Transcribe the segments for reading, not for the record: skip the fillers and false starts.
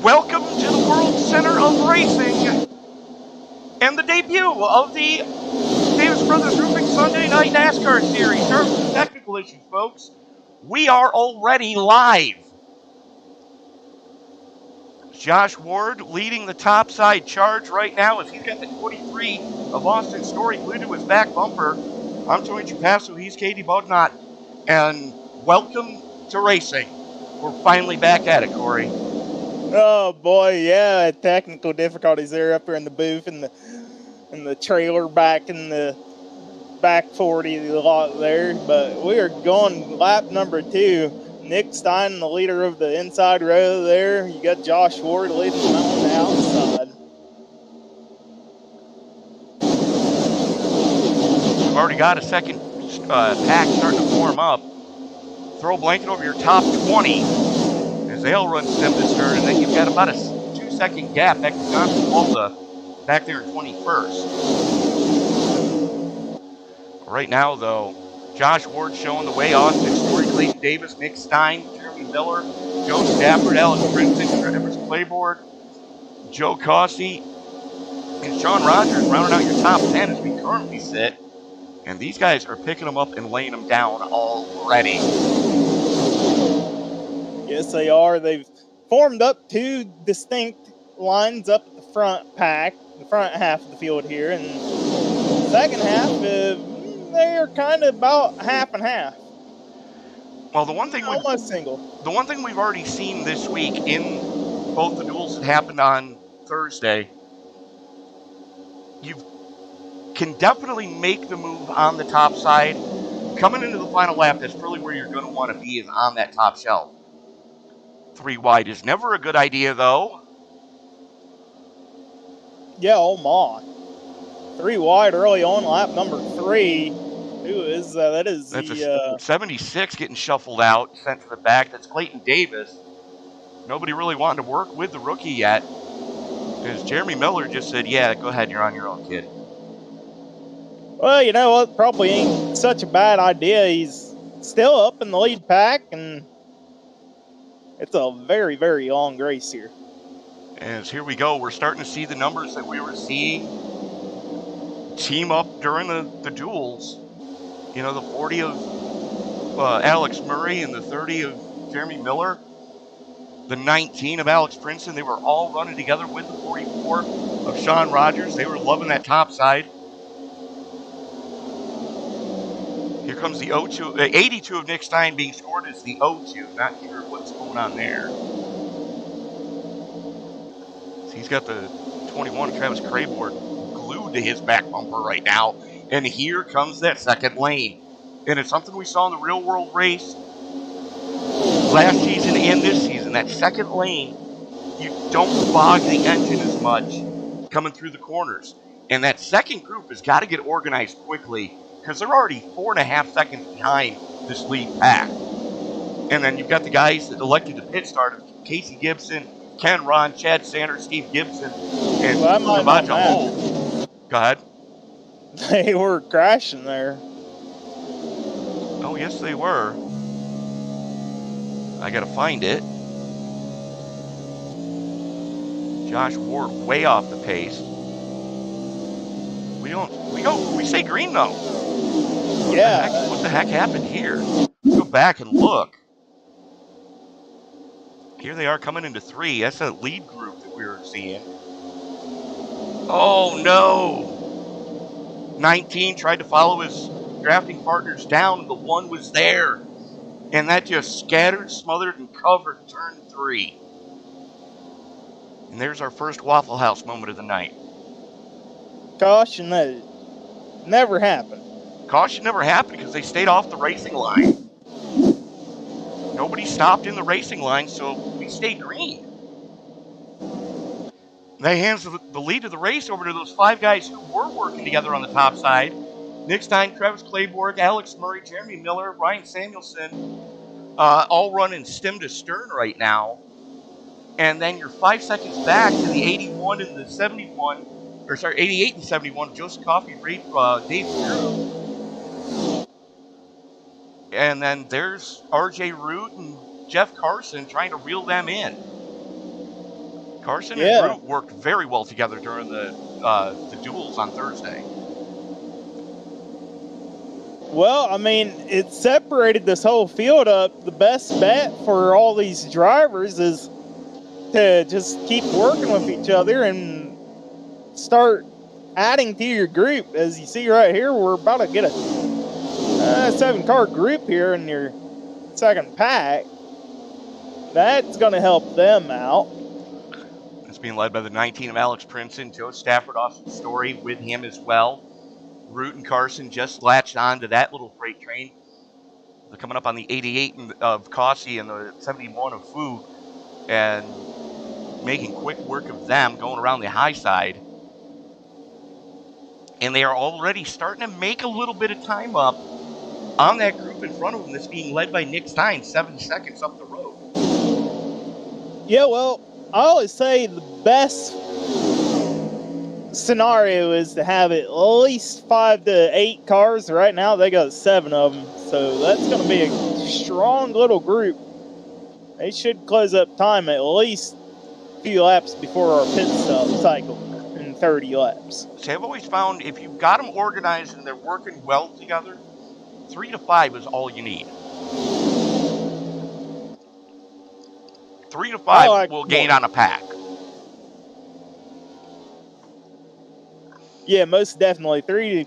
Welcome to the World Center of Racing and the debut of the Davis Brothers Roofing Sunday Night NASCAR Series. Sorry for the technical issues, folks. We are already live. Josh Ward leading the topside charge right now as he's got the 23 of Austin Story glued to his back bumper. I'm Tony Chupasso, he's Katie Bodnott, and welcome to racing. We're finally back at it, Corey. Oh boy, yeah, technical difficulties there up here in the booth and the trailer back in the back 40 lot there, but we are going lap number 2. Nick Stein, the leader of the inside row there. You got Josh Ward leading on the outside. We've already got a second pack starting to form up. Throw a blanket over your top 20 as they all run stem to stern, and then you've got about a 2-second gap back to Johnson Walda back there in 21st. Right now, though, Josh Ward showing the way. Austin Story, Clayton Davis, Nick Stein, Jeremy Miller, Joe Stafford, Alex Princeton, Travis Claiborne, Joe Cossey, and Sean Rogers rounding out your top 10 as we currently sit. And these guys are picking them up and laying them down already. Yes, they are. They've formed up 2 distinct lines up at the front pack, the front half of the field here, and the second half, they're kind of about half and half. Well, the one thing almost single. The one thing we've already seen this week in both the duels that happened on Thursday, you can definitely make the move on the top side. Coming into the final lap, that's really where you're going to want to be, is on that top shelf. 3 wide is never a good idea, though. Yeah, oh my. 3 wide early on, lap number 3. That's a 76 getting shuffled out, sent to the back. That's Clayton Davis. Nobody really wanting to work with the rookie yet, because Jeremy Miller just said, yeah, go ahead, you're on your own, kid. Well, you know what? Probably ain't such a bad idea. He's still up in the lead pack, and it's a very, very long race here. As here we go, we're starting to see the numbers that we were seeing team up during the duels. You know, the 40 of Alex Murray and the 30 of Jeremy Miller, the 19 of Alex Princeton, they were all running together with the 44 of Sean Rogers. They were loving that top side. Here comes the 82 of Nick Stein being scored as the 02. Not sure what's going on there. So he's got the 21 of Travis Claiborne glued to his back bumper right now. And here comes that second lane. And it's something we saw in the real world race last season and this season. That second lane, you don't bog the engine as much coming through the corners. And that second group has got to get organized quickly, because they're already 4.5 seconds behind this lead pack. And then you've got the guys that elected to pit start: Casey Gibson, Ken Ron, Chad Sanders, Steve Gibson, and Savaja Hole. Go ahead. They were crashing there. Oh, yes, they were. I got to find it. Josh Ward way off the pace. We say green, though. Yeah. What the heck happened here? Let's go back and look. Here they are coming into 3. That's a lead group that we were seeing. Oh, no. 19 tried to follow his drafting partners down, and the 1 was there. And that just scattered, smothered, and covered turn 3. And there's our first Waffle House moment of the night. Caution, that never happened. Caution never happened because they stayed off the racing line. Nobody stopped in the racing line, so we stayed green. That hands the lead of the race over to those 5 guys who were working together on the top side. Nick Stein, Travis Claiborne, Alex Murray, Jeremy Miller, Ryan Samuelson, all running stem to stern right now. And then you're 5 seconds back to the 81 and the 71, 88 and 71, Joseph Coffey, Dave Drew. And then there's RJ Root and Jeff Carson trying to reel them in. Carson and Yeah. Root worked very well together during the duels on Thursday. Well, I mean, it separated this whole field up. The best bet for all these drivers is to just keep working with each other and start adding to your group. As you see right here, we're about to get a 7-car group here in your second pack. That's going to help them out. It's being led by the 19 of Alex Princeton. Joe Stafford, Austin Story with him as well. Root and Carson just latched on to that little freight train. They're coming up on the 88 of Cossey and the 71 of Foog, and making quick work of them going around the high side. And they are already starting to make a little bit of time up on that group in front of them that's being led by Nick Stein, 7 seconds up the road. Yeah, well, I always say the best scenario is to have at least 5 to 8 cars. Right now, they got 7 of them, so that's going to be a strong little group. They should close up time at least a few laps before our pit stop cycle in 30 laps. See, I've always found if you've got them organized and they're working well together, 3 to 5 is all you need. 3 to 5 will gain on a pack. Yeah, most definitely. 3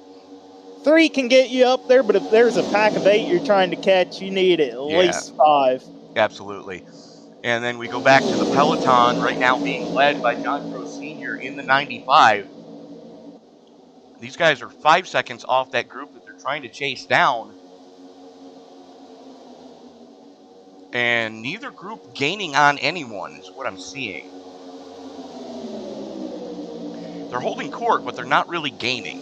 can get you up there, but if there's a pack of 8 you're trying to catch, you need at least 5. Absolutely. And then we go back to the peloton, right now being led by John Crow Sr. in the 95. These guys are 5 seconds off that group that they're trying to chase down. And neither group gaining on anyone is what I'm seeing. They're holding court, but they're not really gaining.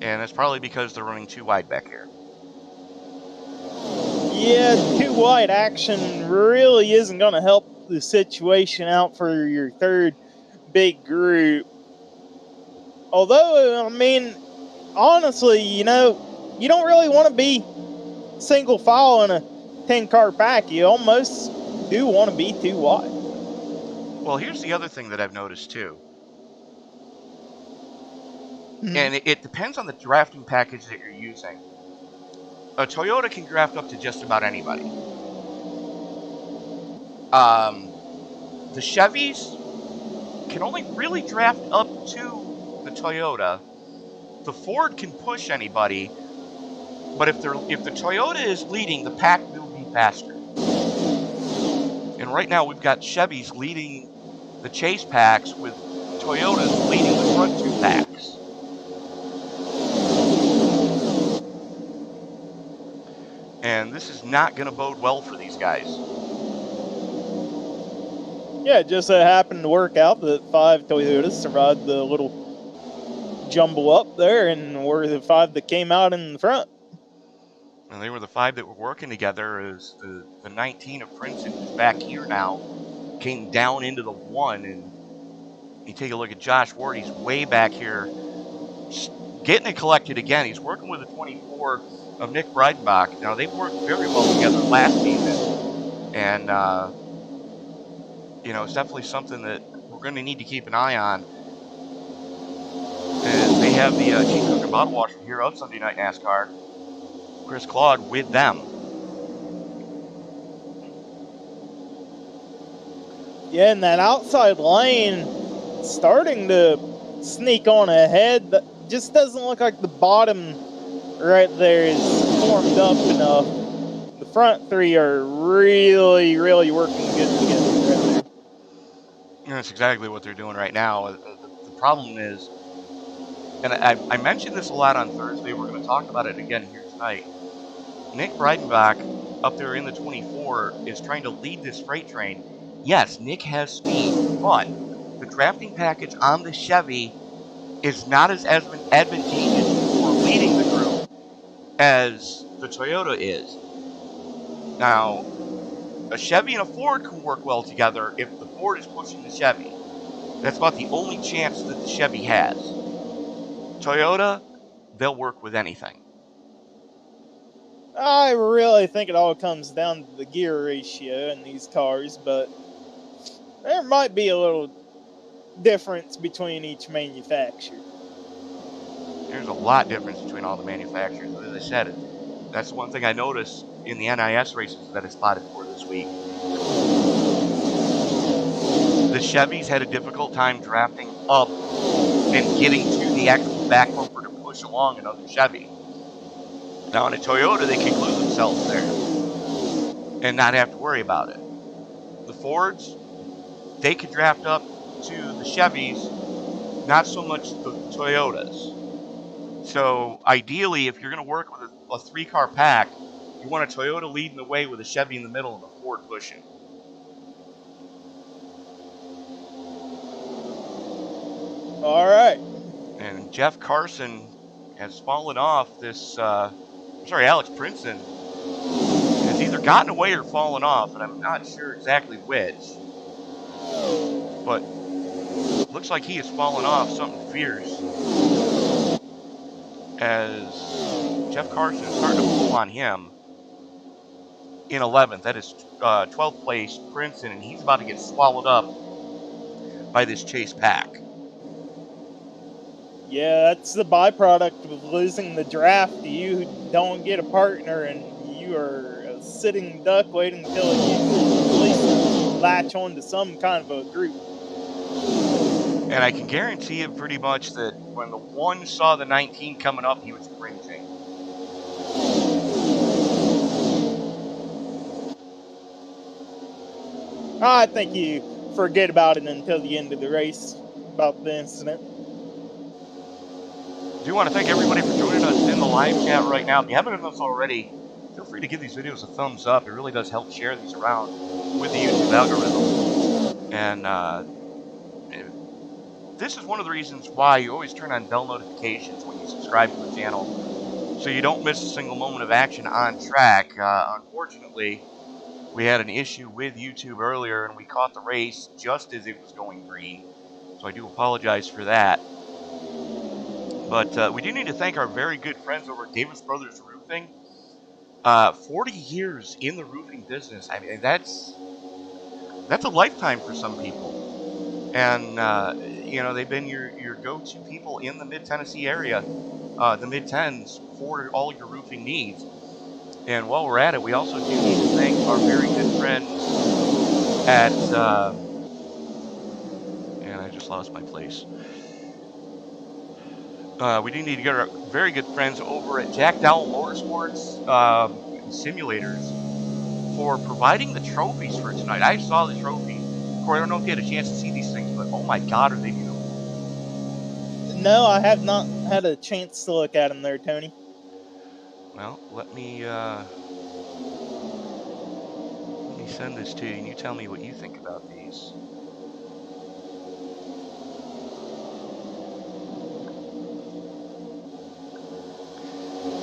And that's probably because they're running too wide back here. Yeah, too wide action really isn't going to help the situation out for your third big group. Although, I mean, honestly, you know, you don't really want to be single file in a 10-car pack. You almost do want to be too wide. Well, here's the other thing that I've noticed, too. And it depends on the drafting package that you're using. A Toyota can draft up to just about anybody. The Chevys can only really draft up to the Toyota. The Ford can push anybody, but if the Toyota is leading, the pack will be faster. And right now we've got Chevys leading the chase packs with Toyotas leading the front 2 packs. And this is not going to bode well for these guys. Yeah, it just happened to work out that 5 Toyotas survived the little jumble up there and were the 5 that came out in the front. And they were the 5 that were working together as the 19 of Princeton, who's back here now, came down into the 1. And you take a look at Josh Ward, he's way back here, getting it collected again. He's working with the 24 of Nick Breidenbach. Now, they've worked very well together last season. And, you know, it's definitely something that we're going to need to keep an eye on. And they have the chief cook and bottle washer here of Sunday Night NASCAR, Chris Claude, with them. Yeah, and that outside lane starting to sneak on ahead. That just doesn't look like the bottom right there is formed up enough. The front 3 are really, really working good together right there. And that's exactly what they're doing right now. The problem is, and I mentioned this a lot on Thursday, we're going to talk about it again here tonight. Nick Breidenbach, up there in the 24, is trying to lead this freight train. Yes, Nick has speed, but the drafting package on the Chevy is not as advantageous for leading the group as the Toyota is. Now, a Chevy and a Ford can work well together if the Ford is pushing the Chevy. That's about the only chance that the Chevy has. Toyota, they'll work with anything. I really think it all comes down to the gear ratio in these cars, but there might be a little difference between each manufacturer. There's a lot difference between all the manufacturers. As I said, that's one thing I noticed in the NIS races that I spotted for this week. The Chevys had a difficult time drafting up and getting to the actual back bumper to push along another Chevy. Now in a Toyota, they can glue themselves there and not have to worry about it. The Fords, they could draft up to the Chevys, not so much the Toyotas. So ideally, if you're going to work with a three-car pack, you want a Toyota leading the way with a Chevy in the middle and a Ford pushing. All right. And Jeff Carson has fallen off this, Alex Princeton has either gotten away or fallen off, and I'm not sure exactly which. But looks like he has fallen off something fierce, as Jeff Carson is starting to pull on him in 11th. That is 12th place Princeton, and he's about to get swallowed up by this Chase pack. Yeah, that's the byproduct of losing the draft. You don't get a partner, and you are a sitting duck waiting until you at least latch on to some kind of a group. And I can guarantee you pretty much that when the 1 saw the 19 coming up, he was cringing. I think you forget about it until the end of the race, about the incident. I do want to thank everybody for joining us in the live chat right now. If you haven't done this already, feel free to give these videos a thumbs up. It really does help share these around with the YouTube algorithm. And this is one of the reasons why you always turn on bell notifications when you subscribe to the channel, so you don't miss a single moment of action on track. Unfortunately, we had an issue with YouTube earlier, and we caught the race just as it was going green. So I do apologize for that. But we do need to thank our very good friends over at Davis Brothers Roofing. 40 years in the roofing business. I mean, that's a lifetime for some people. And, they've been your go-to people in the Mid-Tennessee area, the Mid-Tens, for all your roofing needs. And while we're at it, we also do need to thank our very good friends at, and I just lost my place. We do need to get our very good friends over at Jack Dowell Motorsports Simulators for providing the trophies for tonight. I saw the trophies. Corey, I don't know if you had a chance to see these things, but oh my God, are they beautiful. No, I have not had a chance to look at them there, Tony. Well, let me send this to you, and you tell me what you think about these.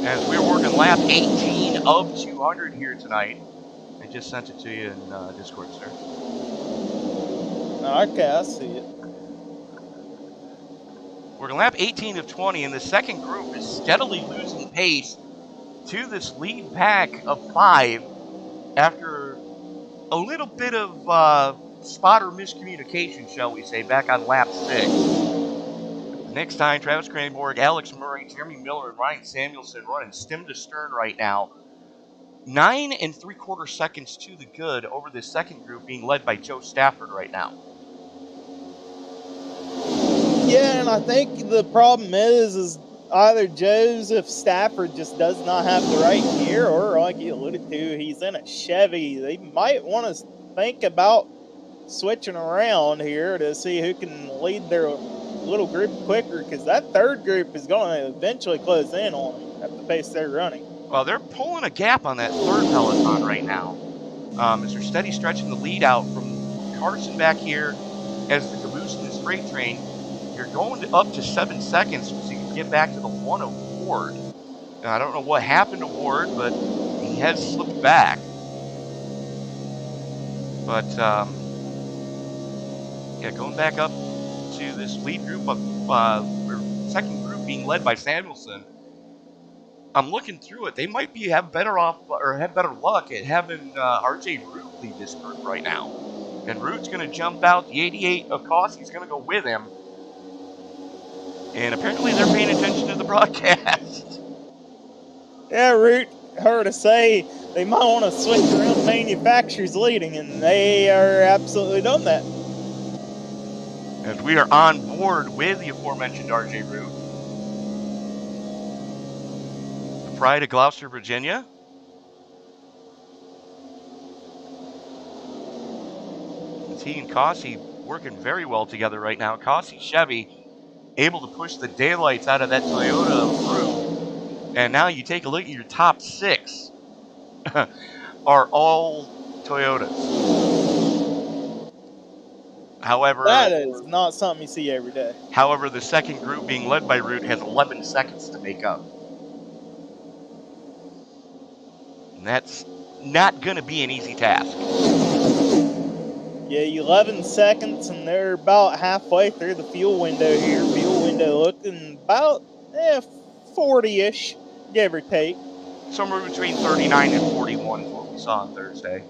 As we're working lap 18 of 200 here tonight. I just sent it to you in Discord, sir. Okay, I see it. We're in lap 18 of 20, and the second group is steadily losing pace to this lead pack of 5 after a little bit of spotter miscommunication, shall we say, back on lap 6. Next time, Travis Cranborg, Alex Murray, Jeremy Miller, and Ryan Samuelson running stem to stern right now. 9 3/4 seconds to the good over the second group, being led by Joe Stafford right now. Yeah, and I think the problem is either Joseph Stafford just does not have the right gear, or like you alluded to, he's in a Chevy. They might want to think about switching around here to see who can lead their little group quicker, because that third group is going to eventually close in on them at the pace they're running. Well, they're pulling a gap on that third peloton right now. As they're steady stretching the lead out from Carson back here as the caboose in this freight train. You're going up to 7 seconds so you can get back to the 1 of Ward. Now, I don't know what happened to Ward, but he has slipped back. But, going back up to this lead group of second group being led by Samuelson. I'm looking through it. They might have better luck at having RJ Root lead this group right now. And Root's going to jump out. The 88 of Cossey's going to go with him. And apparently they're paying attention to the broadcast. Yeah, Root heard us say they might want to switch around manufacturers leading, and they are absolutely done that. As we are on board with the aforementioned RJ Root. The pride of Gloucester, Virginia. As he and Cossey working very well together right now. Cossey Chevy able to push the daylights out of that Toyota Root. And now you take a look at your top 6 are all Toyotas. However, that is not something you see every day. However, the second group being led by Root has 11 seconds to make up. And that's not going to be an easy task. Yeah, 11 seconds, and they're about halfway through the fuel window here. Fuel window looking about 40-ish, give or take. Somewhere between 39 and 41 is what we saw on Thursday.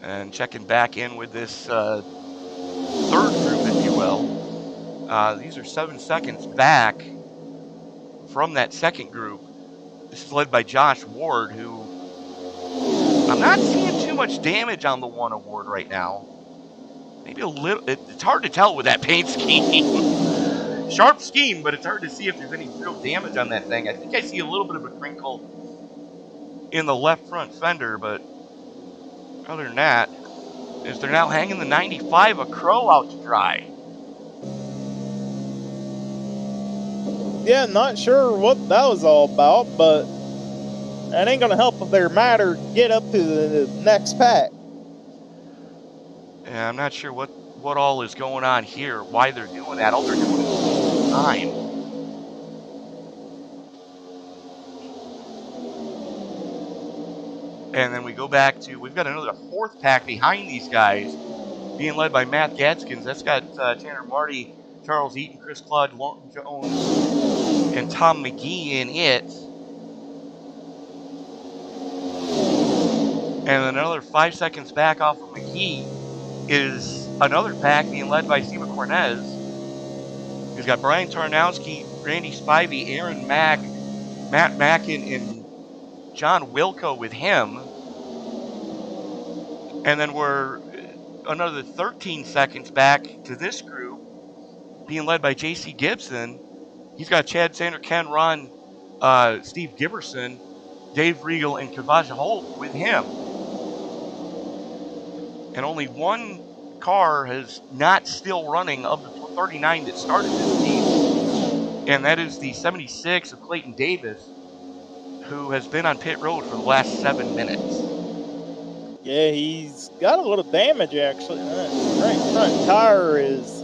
And checking back in with this third group, if you will. These are 7 seconds back from that second group. This is led by Josh Ward, who I'm not seeing too much damage on the one award right now. Maybe a little. It's hard to tell with that paint scheme. Sharp scheme, but it's hard to see if there's any real damage on that thing. I think I see a little bit of a crinkle in the left front fender, but other than that, is they're now hanging the 95 of Crow out to dry. Yeah, not sure what that was all about, but that ain't going to help if their matter get up to the next pack. Yeah, I'm not sure what all is going on here, why they're doing that. All they're doing is time. And then we go back to, we've got another 4th pack behind these guys, being led by Matt Gaskins. That's got Tanner Marty, Charles Eaton, Chris Claude, Lawton Jones, and Tom McGee in it. And then another 5 seconds back off of McGee is another pack being led by Stephen Cornez. He's got Brian Tarnowski, Randy Spivey, Aaron Mack, Matt Mackin, and John Wilco with him. And then we're another 13 seconds back to this group, being led by J.C. Gibson. He's got Chad Sander, Ken Ron, Steve Giberson, Dave Regal, and Kavaja Holt with him. And only one car is not still running of the 39 that started this team. And that is the 76 of Clayton Davis, who has been on pit road for the last 7 minutes. Yeah, he's got a little damage, actually. That right front tire is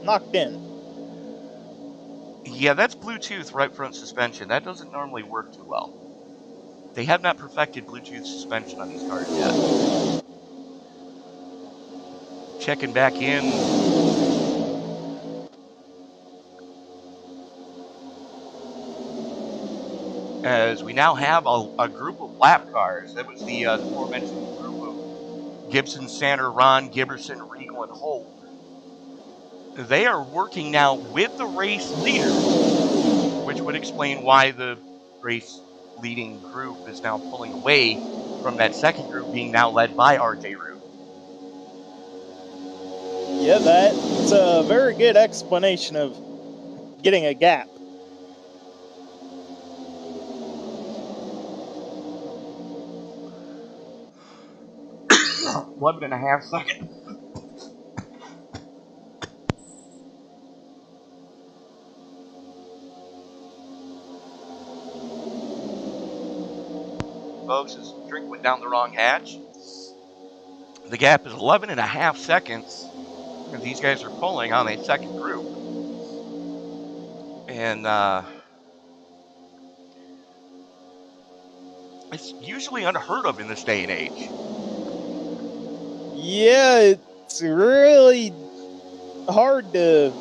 knocked in. Yeah, that's Bluetooth right front suspension. That doesn't normally work too well. They have not perfected Bluetooth suspension on these cars yet. Checking back in. As we now have a group of lap cars. That was the aforementioned group of Gibson, Sander, Ron, Giberson, Regal, and Holt. They are working now with the race leader, which would explain why the race leading group is now pulling away from that second group, being now led by RJ Root. Yeah, that's a very good explanation of getting a gap. Eleven and a half seconds. Folks, his drink went down the wrong hatch. The gap is 11 and a half seconds. And these guys are pulling on a second group. And it's usually unheard of in this day and age. Yeah, it's really hard to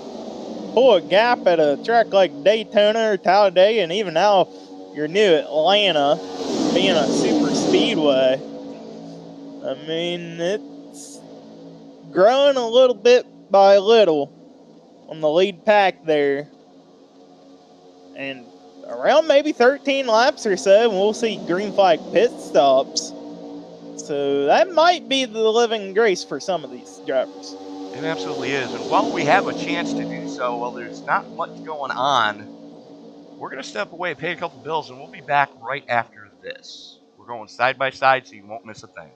pull a gap at a track like Daytona or Talladega, and even now your new Atlanta being a super speedway. I mean, growing a little bit by little on the lead pack there. And around maybe 13 laps or so, and we'll see green flag pit stops. So that might be the living grace for some of these drivers. It absolutely is. And while we have a chance to do so, while there's not much going on, we're going to step away, pay a couple bills, and we'll be back right after this. We're going side by side, so you won't miss a thing.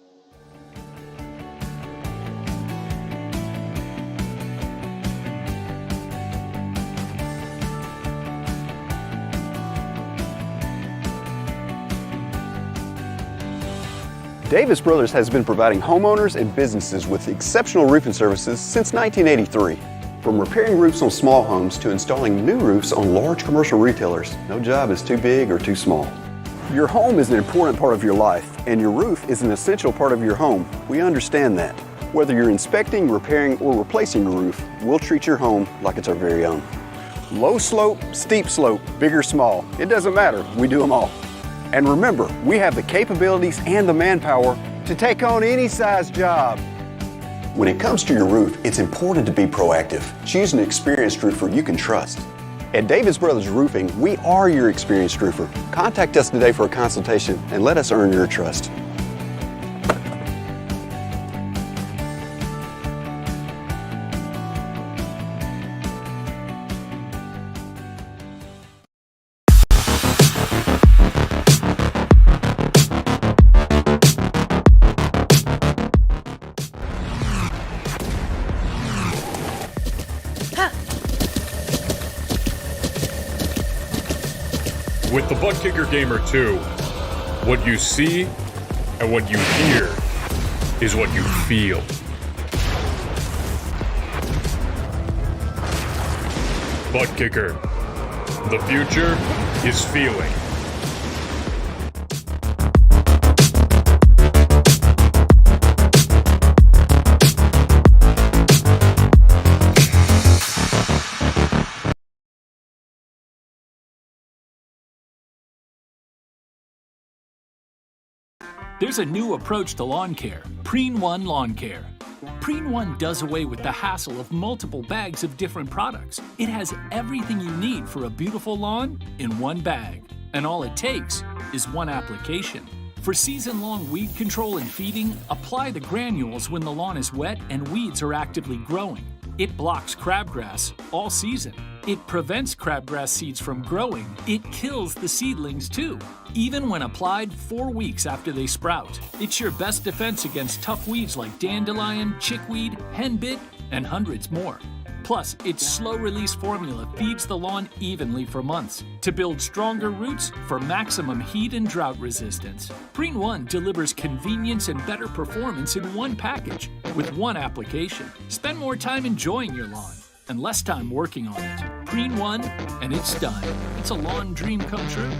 Davis Brothers has been providing homeowners and businesses with exceptional roofing services since 1983. From repairing roofs on small homes to installing new roofs on large commercial retailers, no job is too big or too small. Your home is an important part of your life, and your roof is an essential part of your home. We understand that. Whether you're inspecting, repairing, or replacing your roof, we'll treat your home like it's our very own. Low slope, steep slope, big or small, it doesn't matter, we do them all. And remember, we have the capabilities and the manpower to take on any size job. When it comes to your roof, it's important to be proactive. Choose an experienced roofer you can trust. At Davis Brothers Roofing, we are your experienced roofer. Contact us today for a consultation and let us earn your trust. With the Butt Kicker Gamer 2, what you see and what you hear is what you feel. Butt Kicker. The future is feeling. There's a new approach to lawn care, Preen One Lawn Care. Preen One does away with the hassle of multiple bags of different products. It has everything you need for a beautiful lawn in one bag. And all it takes is one application. For season-long weed control and feeding, apply the granules when the lawn is wet and weeds are actively growing. It blocks crabgrass all season. It prevents crabgrass seeds from growing. It kills the seedlings too, even when applied 4 weeks after they sprout. It's your best defense against tough weeds like dandelion, chickweed, henbit, and hundreds more. Plus, its slow-release formula feeds the lawn evenly for months to build stronger roots for maximum heat and drought resistance. Preen One delivers convenience and better performance in one package with one application. Spend more time enjoying your lawn and less time working on it. Preen One, and it's done. It's a lawn dream come true.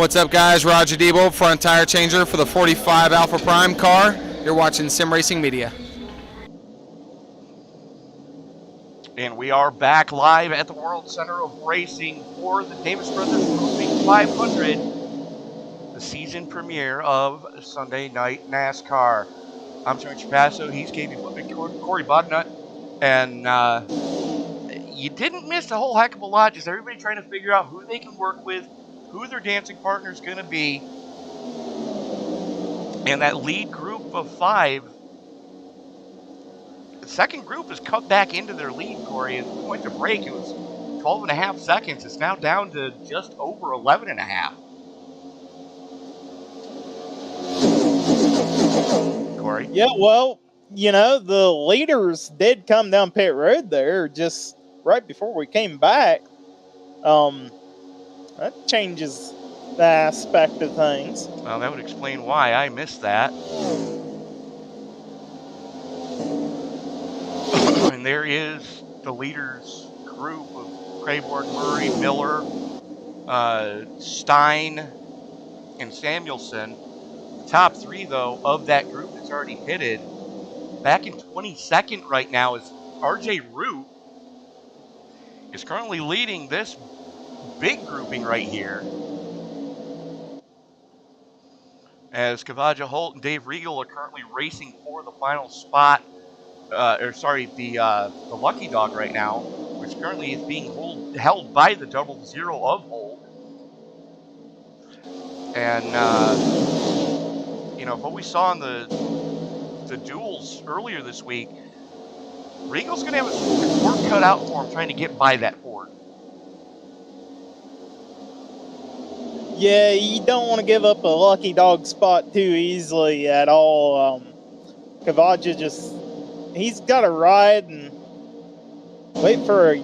What's up, guys? Roger Debo, front tire changer for the 45 Alpha Prime car. You're watching Sim Racing Media. And we are back live at the World Center of Racing for the Davis Brothers Moving 500, the season premiere of Sunday Night NASCAR. I'm Tony Chapasso. He's Corey Bodnut. And you didn't miss a whole heck of a lot. Just everybody trying to figure out who they can work with, who their dancing partner is going to be. And that lead group of 5, the second group has cut back into their lead, Corey. As we went to break, it was 12 and a half seconds. It's now down to just over 11 and a half. Corey? Yeah, well, you know, the leaders did come down pit road there just right before we came back. That changes the aspect of things. Well, that would explain why I missed that. And there is the leaders group of Crayborg, Murray, Miller, Stein, and Samuelson. The top 3, though, of that group that's already pitted. Back in 22nd right now is RJ Root. Is currently leading this big grouping right here. As Kavaja Holt and Dave Regal are currently racing for the final spot. The lucky dog right now, which currently is being held by the 00 of Holt. And, what we saw in the duels earlier this week, Regal's going to have his work cut out for him trying to get by that Ford. Yeah, you don't want to give up a lucky dog spot too easily at all. Kavaja he's got to ride and wait for an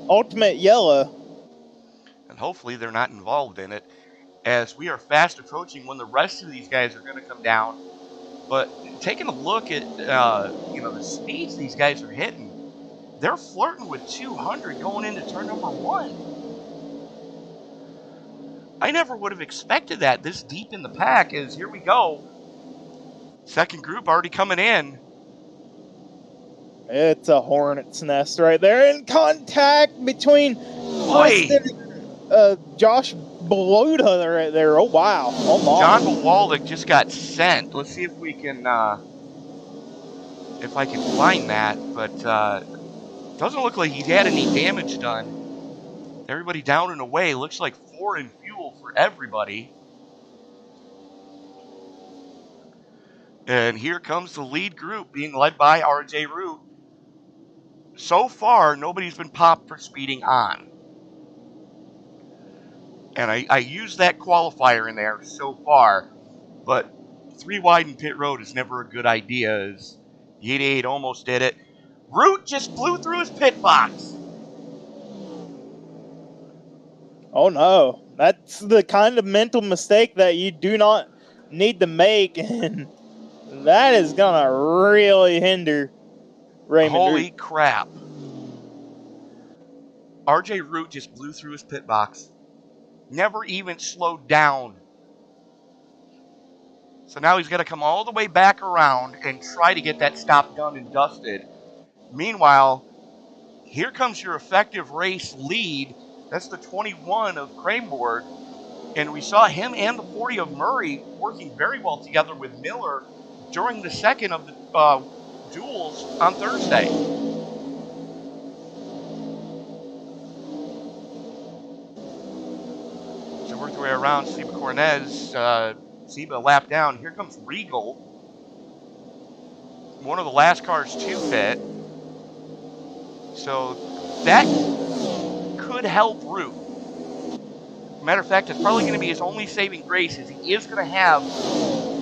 ultimate yellow. And hopefully they're not involved in it, as we are fast approaching when the rest of these guys are going to come down. But taking a look at the speeds these guys are hitting, they're flirting with 200 going into turn number 1. I never would have expected that this deep in the pack. As here we go, second group already coming in. It's a hornet's nest right there, in contact between Josh Beluda right there. Oh, wow. Oh, my. John Bewaldick just got sent. Let's see if we can, if I can find that. But doesn't look like he had any damage done. Everybody down and away. Looks like 4 in fuel for everybody. And here comes the lead group being led by RJ Root. So far, nobody's been popped for speeding on. And I use that qualifier in there, so far. But 3 wide in pit road is never a good idea, as the 88 almost did it. Root just flew through his pit box. Oh, no. That's the kind of mental mistake that you do not need to make, and that is going to really hinder Raymond. Holy crap. RJ Root just blew through his pit box. Never even slowed down. So now he's got to come all the way back around and try to get that stop done and dusted. Meanwhile, here comes your effective race lead. That's the 21 of Craneboard. And we saw him and the 40 of Murray working very well together with Miller during the second of the duels on Thursday. So worked their way around. Seba Cornez, Seba lap down. Here comes Regal. One of the last cars to fit. So that could help Root. Matter of fact, it's probably going to be his only saving grace, is he is going to have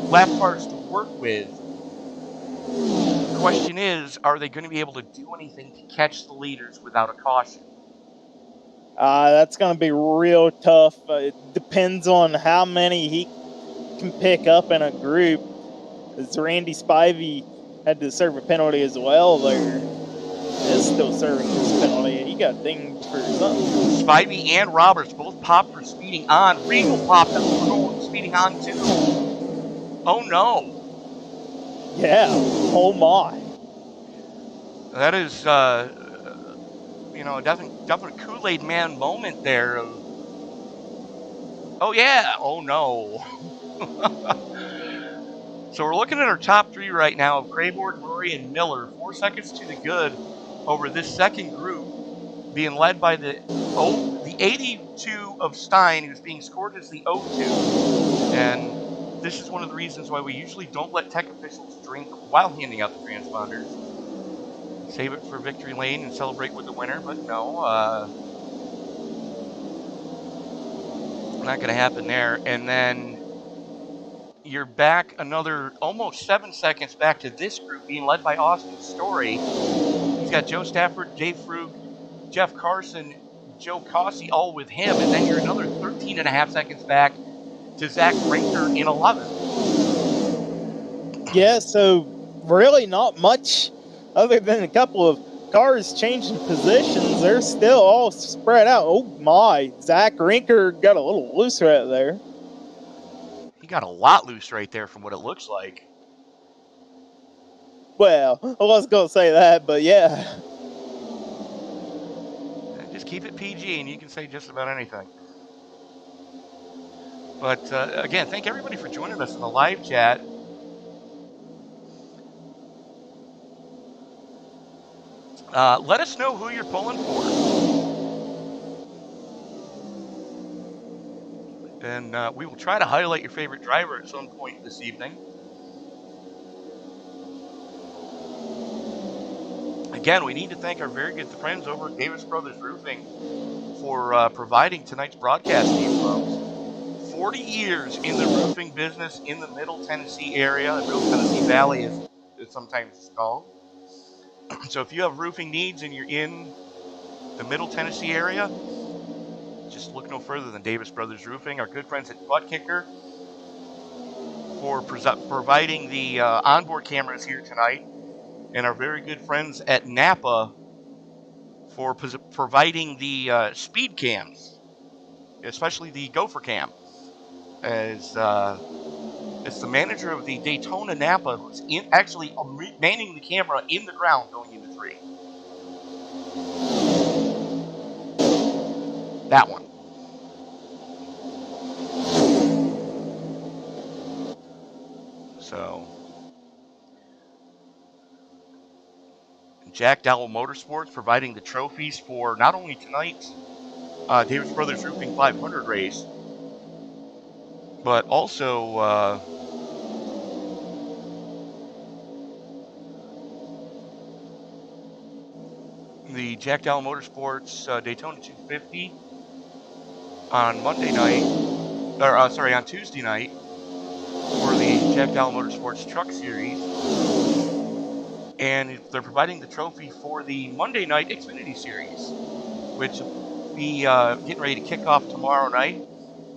lap cars to work with. The question is, are they going to be able to do anything to catch the leaders without a caution? That's going to be real tough. It depends on how many he can pick up in a group. As Randy Spivey had to serve a penalty as well there. This is still serving this penalty. He got dinged for something. Spivey and Roberts both popped for speeding on. Regal popped up for speeding on too. Oh no. Yeah. Oh my. That is, you know, a definite Kool-Aid Man moment there. Oh yeah. Oh no. So we're looking at our top three right now of Crayboard, Murray, and Miller. 4 seconds to the good over this second group, being led by the 82 of Stein, who's being scored as the 02. And this is one of the reasons why we usually don't let tech officials drink while handing out the transponders. Save it for victory lane and celebrate with the winner, but no, not going to happen there. And then you're back another almost 7 seconds back to this group being led by Austin Story. He's got Joe Stafford, Dave Frug, Jeff Carson, Joe Cossey all with him. And then you're another 13 and a half seconds back to Zach Rinker in 11. Yeah, so really not much other than a couple of cars changing positions. They're still all spread out. Oh my, Zach Rinker got a little loose right there. He got a lot loose right there from what it looks like. Well, I was going to say that, but yeah. Just keep it PG and you can say just about anything. But again, thank everybody for joining us in the live chat. Let us know who you're pulling for. And we will try to highlight your favorite driver at some point this evening. Again, we need to thank our very good friends over at Davis Brothers Roofing for providing tonight's broadcast team, folks. 40 years in the roofing business in the Middle Tennessee area, the Middle Tennessee Valley is sometimes called. So if you have roofing needs and you're in the Middle Tennessee area, just look no further than Davis Brothers Roofing. Our good friends at Butt Kicker for providing the onboard cameras here tonight. And our very good friends at Napa for providing the speed cams, especially the Gopher Cam. As the manager of the Daytona Napa, who's actually manning the camera in the ground going into 3. That one. So, Jack Dowell Motorsports providing the trophies for not only tonight's Davis Brothers Roofing 500 race, but also the Jack Dowell Motorsports Daytona 250 on Monday night, or on Tuesday night for the Jack Dowell Motorsports Truck Series. And they're providing the trophy for the Monday night Xfinity Series, which will be getting ready to kick off tomorrow night.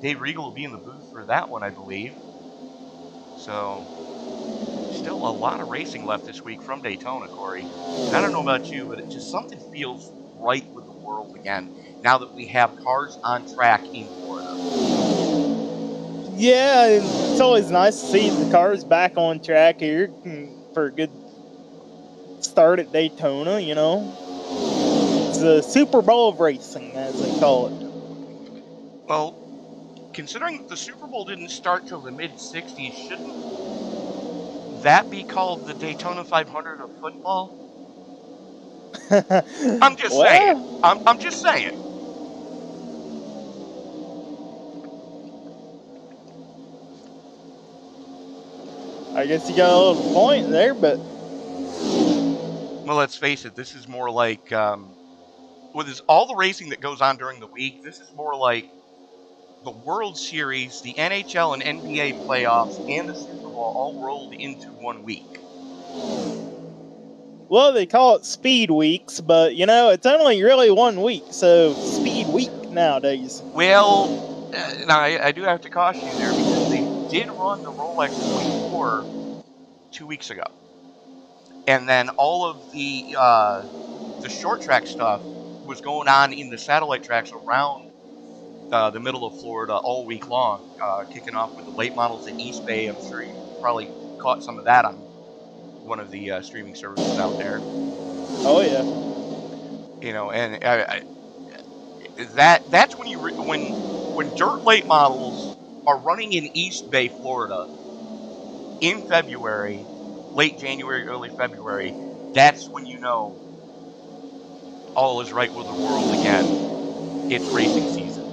Dave Regal will be in the booth for that one, I believe. So, still a lot of racing left this week from Daytona, Corey. And I don't know about you, but it just something feels right with the world again now that we have cars on track in Florida. Yeah, it's always nice to see the cars back on track here for a good start at Daytona, you know. It's the Super Bowl of racing, as they call it. Well, considering that the Super Bowl didn't start till the mid-'60s, shouldn't that be called the Daytona 500 of football? I'm just saying. I'm just saying. I guess you got a little point there, but... Well, let's face it, this is more like, with all the racing that goes on during the week, this is more like the World Series, the NHL and NBA playoffs, and the Super Bowl all rolled into 1 week. Well, they call it Speed Weeks, but, you know, it's only really 1 week, so Speed Week nowadays. Well, now I do have to caution you there, because they did run the Rolex 24 2 weeks ago. And then all of the the short track stuff was going on in the satellite tracks around the middle of Florida all week long, kicking off with the late models at East Bay. I'm sure you probably caught some of that on one of the streaming services out there. Oh yeah. You know, and that's when when dirt late models are running in East Bay, Florida, in February, late January, early February. That's when you know all is right with the world again. It's racing season.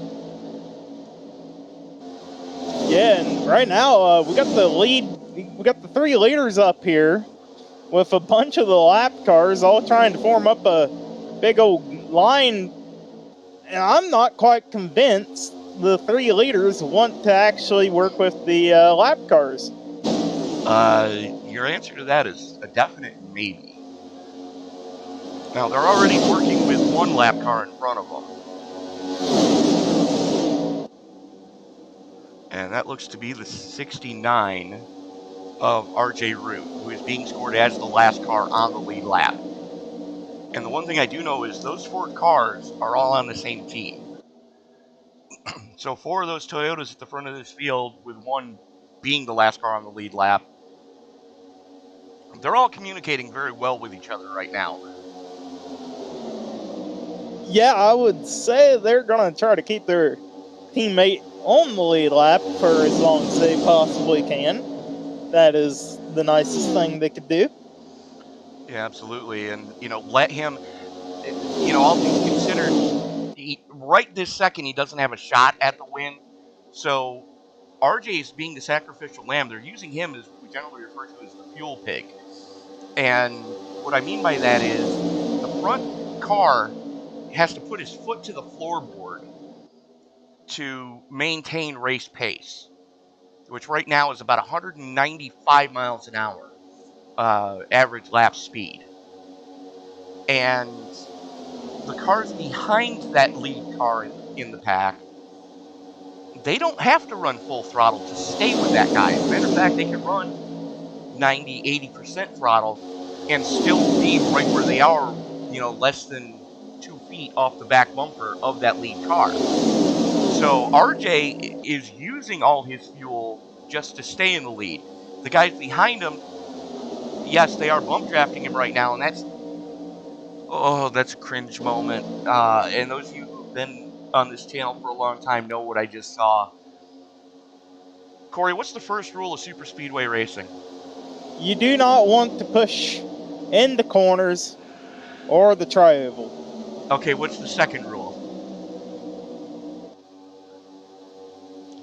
Yeah, and right now we got the 3 leaders up here with a bunch of the lap cars all trying to form up a big old line, and I'm not quite convinced the 3 leaders want to actually work with the lap cars. Your answer to that is a definite maybe. Now, they're already working with 1 lap car in front of them. And that looks to be the 69 of RJ Root, who is being scored as the last car on the lead lap. And the one thing I do know is those 4 cars are all on the same team. So 4 of those Toyotas at the front of this field, with 1 being the last car on the lead lap, they're all communicating very well with each other right now. Yeah, I would say they're going to try to keep their teammate on the lead lap for as long as they possibly can. That is the nicest thing they could do. Yeah, absolutely. And, let him, all things considered, right this second, he doesn't have a shot at the win. So RJ is being the sacrificial lamb. They're using him as we generally refer to as the fuel pig. And what I mean by that is the front car has to put his foot to the floorboard to maintain race pace, which right now is about 195 miles an hour average lap speed. And the cars behind that lead car in the pack, they don't have to run full throttle to stay with that guy. As a matter of fact, they can run 90, 80% throttle and still be right where they are, less than 2 feet off the back bumper of that lead car. So RJ is using all his fuel just to stay in the lead. The guys behind him, yes, they are bump drafting him right now, and that's a cringe moment. And those of you who've been on this channel for a long time know what I just saw. Corey, what's the first rule of super speedway racing? You do not want to push in the corners or the tri-oval. Okay, what's the second rule?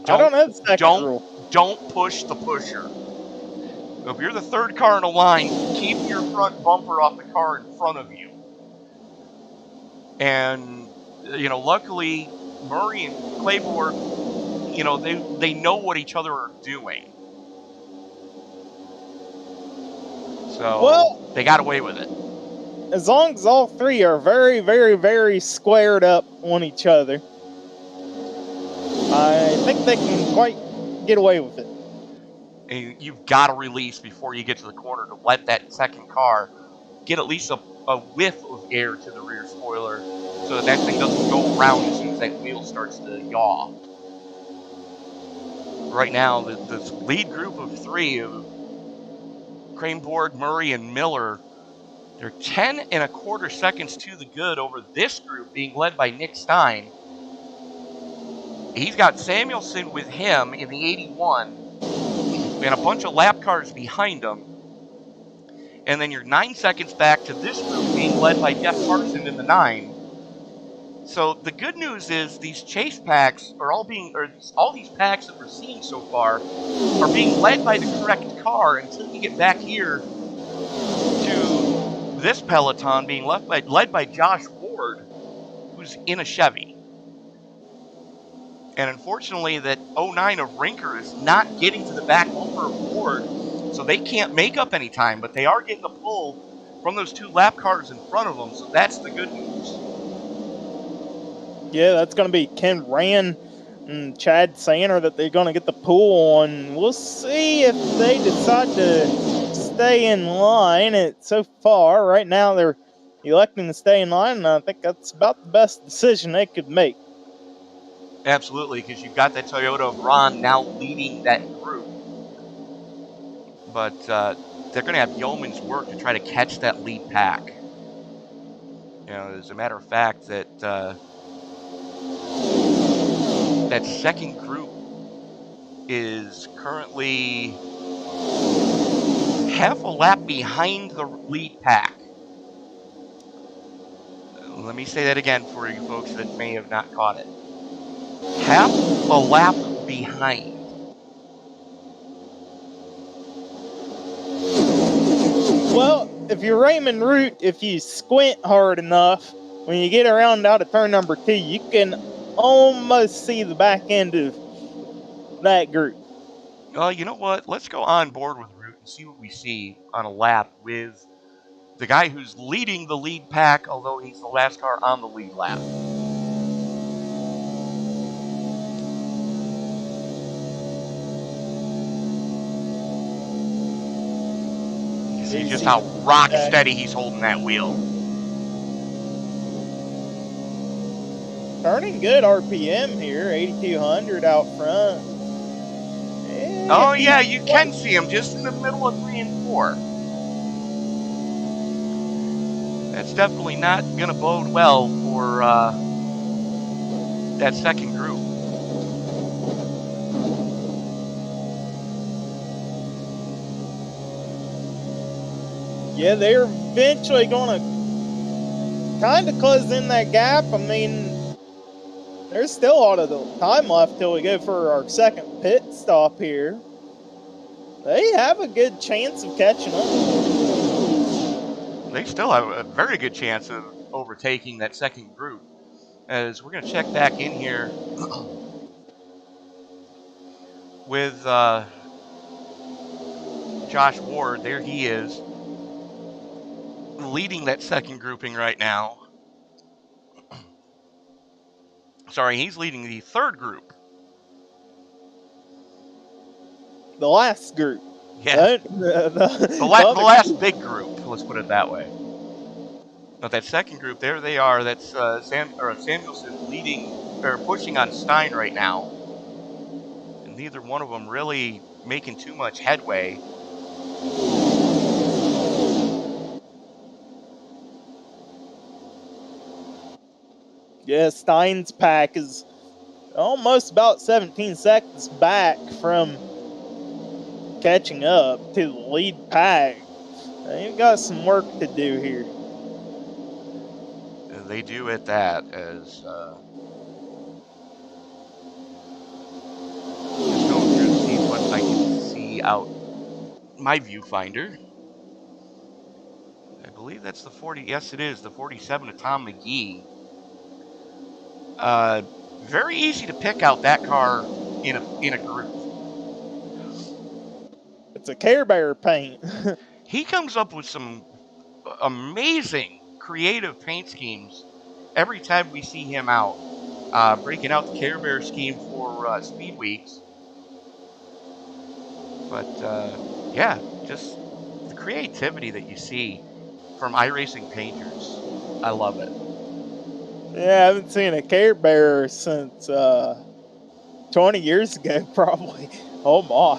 I don't know the second rule. Don't push the pusher. So if you're the 3rd car in a line, keep your front bumper off the car in front of you. And, luckily, Murray and Claiborne, they know what each other are doing. So they got away with it. As long as all 3 are very, very, very squared up on each other, I think they can quite get away with it. And you've got to release before you get to the corner to let that second car get at least a whiff of air to the rear spoiler so that thing doesn't go around as soon as that wheel starts to yaw. Right now, the lead group of 3 of Craneboard, Murray, and Miller, they're 10 1/4 seconds to the good over this group being led by Nick Stein. He's got Samuelson with him in the 81 and a bunch of lap cars behind him. And then you're 9 seconds back to this group being led by Jeff Carson in the 9. So the good news is these chase packs are all these packs that we're seeing so far are being led by the correct car until you get back here to this peloton being led by Josh Ward, who's in a Chevy. And unfortunately, that 09 of Rinker is not getting to the back bumper of Ward, so they can't make up any time, but they are getting a pull from those 2 lap cars in front of them, so that's the good news. Yeah, that's going to be Ken Rand and Chad Sander that they're going to get the pull on. We'll see if they decide to stay in line. So far, right now, they're electing to stay in line, and I think that's about the best decision they could make. Absolutely, because you've got that Toyota of Ron now leading that group. But they're going to have yeoman's work to try to catch that lead pack. You know, as a matter of fact, that that second group is currently half a lap behind the lead pack. Let me say that again for you folks that may have not caught it. Half a lap behind. Well, if you're Raymond Root, if you squint hard enough, when you get around out of turn number 2, you can almost see the back end of that group. You know what? Let's go on board with Root and see what we see on a lap with the guy who's leading the lead pack, although he's the last car on the lead lap. You see just how rock steady he's holding that wheel. Turning good RPM here, 8,200 out front. Oh yeah, you can see him just in the middle of 3 and 4. That's definitely not going to bode well for that second group. Yeah, they're eventually going to kind of close in that gap. I mean, there's still a lot of the time left till we go for our second pit stop here. They have a good chance of catching up. They still have a very good chance of overtaking that second group. As we're going to check back in here with Josh Ward. There he is, leading that second grouping right now. Sorry, he's leading the third group. The last group. Yeah. The last big group, let's put it that way. But that second group, there they are. That's Samuelson leading, or pushing on Stein right now. And neither one of them really making too much headway. Yeah, Stein's pack is almost about 17 seconds back from catching up to the lead pack. They've got some work to do here. They do at that, as just going through to see what I can see out my viewfinder. I believe that's the 40. Yes, it is the 47 of Tom McGee. Very easy to pick out that car in a group. It's a Care Bear paint. He comes up with some amazing creative paint schemes every time we see him out, breaking out the Care Bear scheme for Speed Weeks. But yeah, just the creativity that you see from iRacing painters, I love it. Yeah, I haven't seen a Care Bear since 20 years ago, probably. Oh my,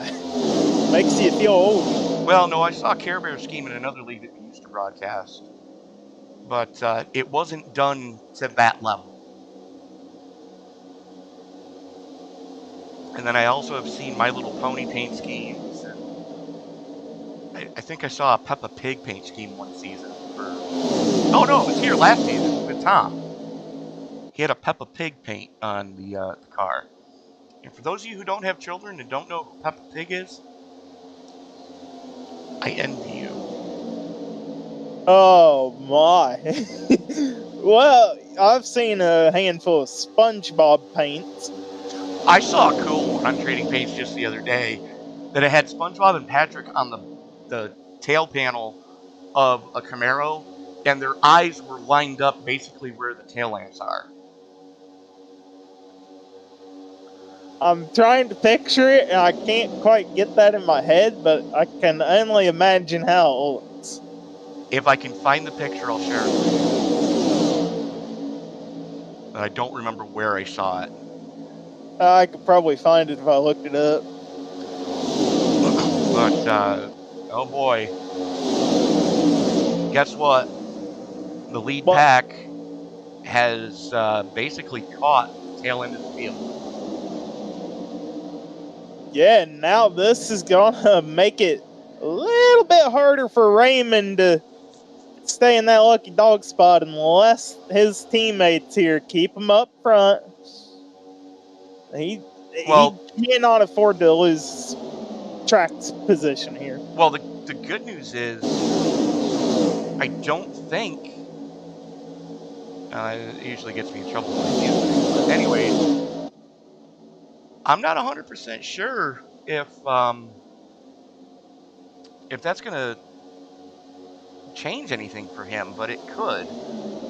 makes you feel old. Well, no, I saw a Care Bear scheme in another league that we used to broadcast, but it wasn't done to that level. And then I also have seen My Little Pony paint schemes. And I think I saw a Peppa Pig paint scheme one season. Oh no, it was here last season with Tom. He had a Peppa Pig paint on the car. And for those of you who don't have children and don't know who Peppa Pig is, I envy you. Oh my. Well, I've seen a handful of SpongeBob paints. I saw a cool one on Trading Paints just the other day that it had SpongeBob and Patrick on the tail panel of a Camaro, and their eyes were lined up basically where the tail lamps are. I'm trying to picture it, and I can't quite get that in my head, but I can only imagine how it looks. If I can find the picture, I'll share it. I don't remember where I saw it. I could probably find it if I looked it up. But, oh boy. Guess what? The lead pack has basically caught the tail end of the field. Yeah, now this is going to make it a little bit harder for Raymond to stay in that lucky dog spot unless his teammates here keep him up front. He cannot afford to lose track position here. Well, the good news is I don't think it usually gets me in trouble with these things. But anyways, I'm not 100% sure if that's going to change anything for him, but it could.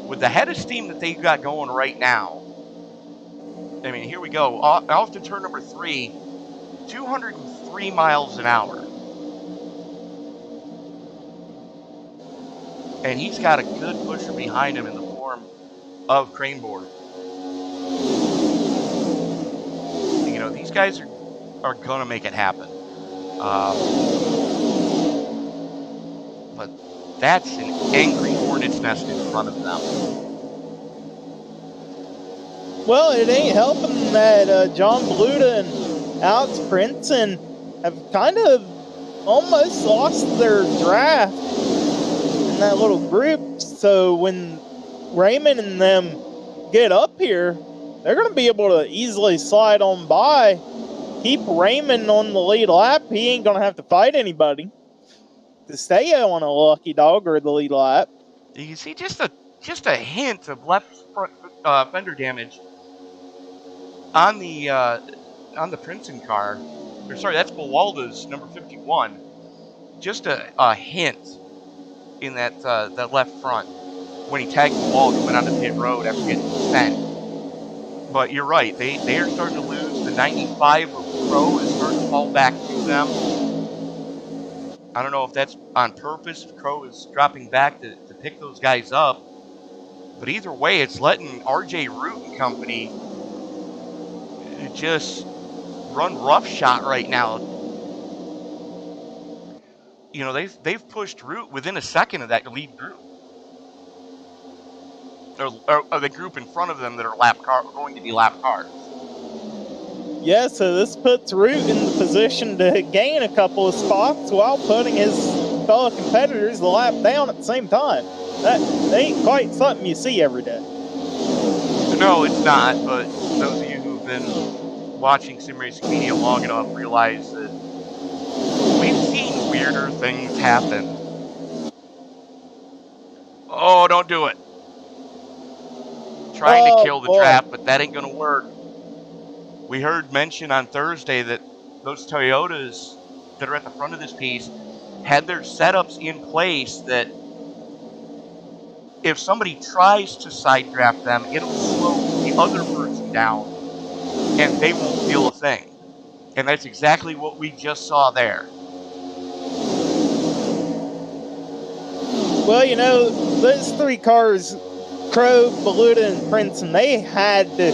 With the head of steam that they've got going right now, I mean, here we go. Off to turn number 3, 203 miles an hour. And he's got a good pusher behind him in the form of Craneboard. You know, these guys are going to make it happen. But that's an angry hornet's nest in front of them. Well, it ain't helping that John Bluta and Alex Princeton have kind of almost lost their draft in that little group. So when Raymond and them get up here, they're going to be able to easily slide on by. Keep Raymond on the lead lap. He ain't going to have to fight anybody to stay on a lucky dog or the lead lap. You can see just a hint of left front fender damage on the Princeton car. Or sorry, that's Bawalda's number 51. Just a hint in that left front when he tagged the wall coming onto pit road after getting sent. But you're right, they are starting to lose. The 95 of Crow is starting to fall back to them. I don't know if that's on purpose, if Crow is dropping back to pick those guys up. But either way, it's letting RJ Root and company just run roughshod right now. You know, they've pushed Root within a second of that lead group. Or the group in front of them that are going to be lap cars. Yeah, so this puts Root in the position to gain a couple of spots while putting his fellow competitors the lap down at the same time. That ain't quite something you see every day. No, it's not, but those of you who've been watching Sim Racing Media long enough realize that we've seen weirder things happen. Oh, don't do it. Trying to kill the trap, but that ain't going to work. We heard mention on Thursday that those Toyotas that are at the front of this piece had their setups in place that if somebody tries to side draft them, it'll slow the other person down and they won't feel a thing. And that's exactly what we just saw there. Well, you know, those three cars, Crow, Beluda, and Princeton, they had to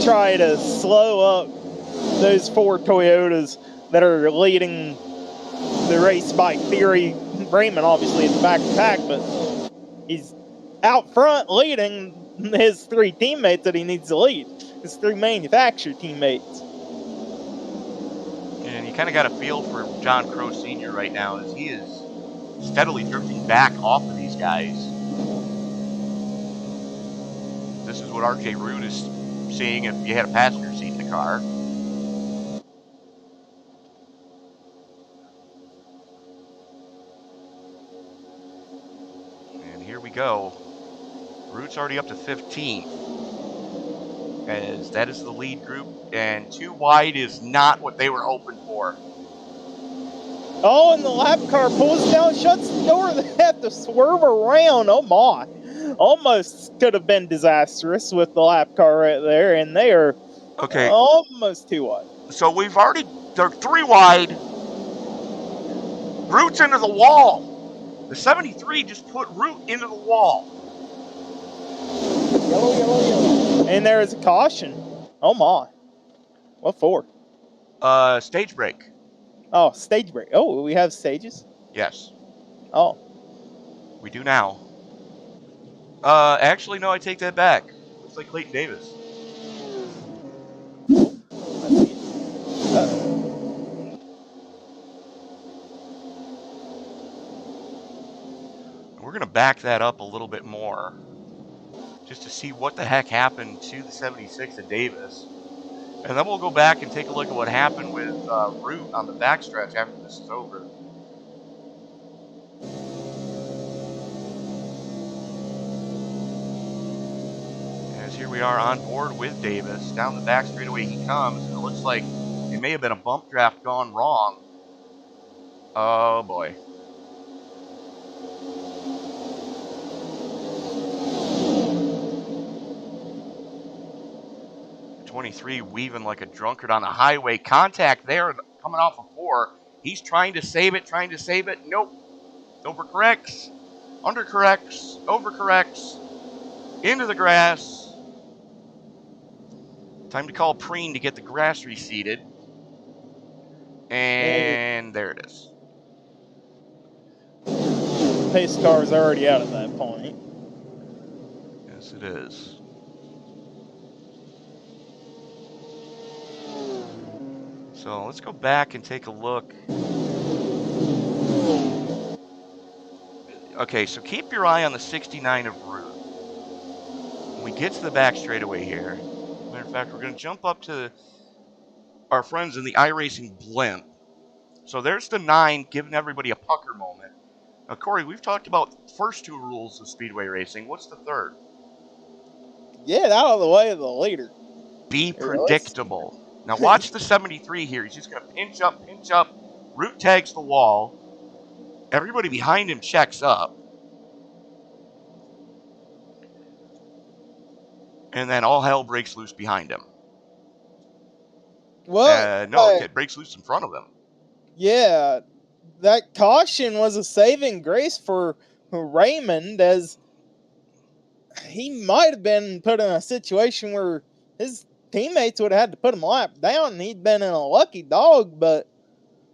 try to slow up those four Toyotas that are leading the race by theory. Raymond obviously in the back of the pack, but he's out front leading his three teammates that he needs to lead. His three manufacturer teammates. And you kind of got a feel for John Crow Sr. right now as he is steadily drifting back off of these guys. This is what RJ Root is seeing if you had a passenger seat in the car. And here we go. Root's already up to 15th. As that is the lead group, and too wide is not what they were hoping for. Oh, and the lap car pulls down, shuts the door. They have to swerve around. Oh, my. Almost could have been disastrous with the lap car right there, and they are almost too wide. So they're 3 wide. Root's into the wall. The 73 just put Root into the wall. Yellow, yellow, yellow. And there is a caution. Oh my. What for? Stage break. Oh, stage break. Oh, we have stages? Yes. Oh. We do now. Actually, no, I take that back. Looks like Clayton Davis. We're going to back that up a little bit more just to see what the heck happened to the 76 at Davis. And then we'll go back and take a look at what happened with Root on the backstretch after this is over. As here we are on board with Davis. Down the back straightaway he comes. And it looks like it may have been a bump draft gone wrong. Oh boy. 23 weaving like a drunkard on the highway. Contact there coming off of 4. He's trying to save it, Nope. Overcorrects. Undercorrects. Overcorrects. Into the grass. Time to call Preen to get the grass reseeded. And there it is. Pace car is already out at that point. Yes, it is. So let's go back and take a look. Okay, so keep your eye on the 69 of Root. When we get to the back straightaway here, matter of fact, we're going to jump up to our friends in the iRacing blimp. So there's the 9, giving everybody a pucker moment. Now, Corey, we've talked about the first 2 rules of Speedway racing. What's the third? Get out of the way of the leader. Be predictable. Now watch the 73 here. He's just going to pinch up. Root tags the wall. Everybody behind him checks up. And then all hell breaks loose behind him. What? No, it breaks loose in front of him. Yeah, that caution was a saving grace for Raymond, as he might have been put in a situation where his teammates would have had to put him lap down, and he'd been in a lucky dog, but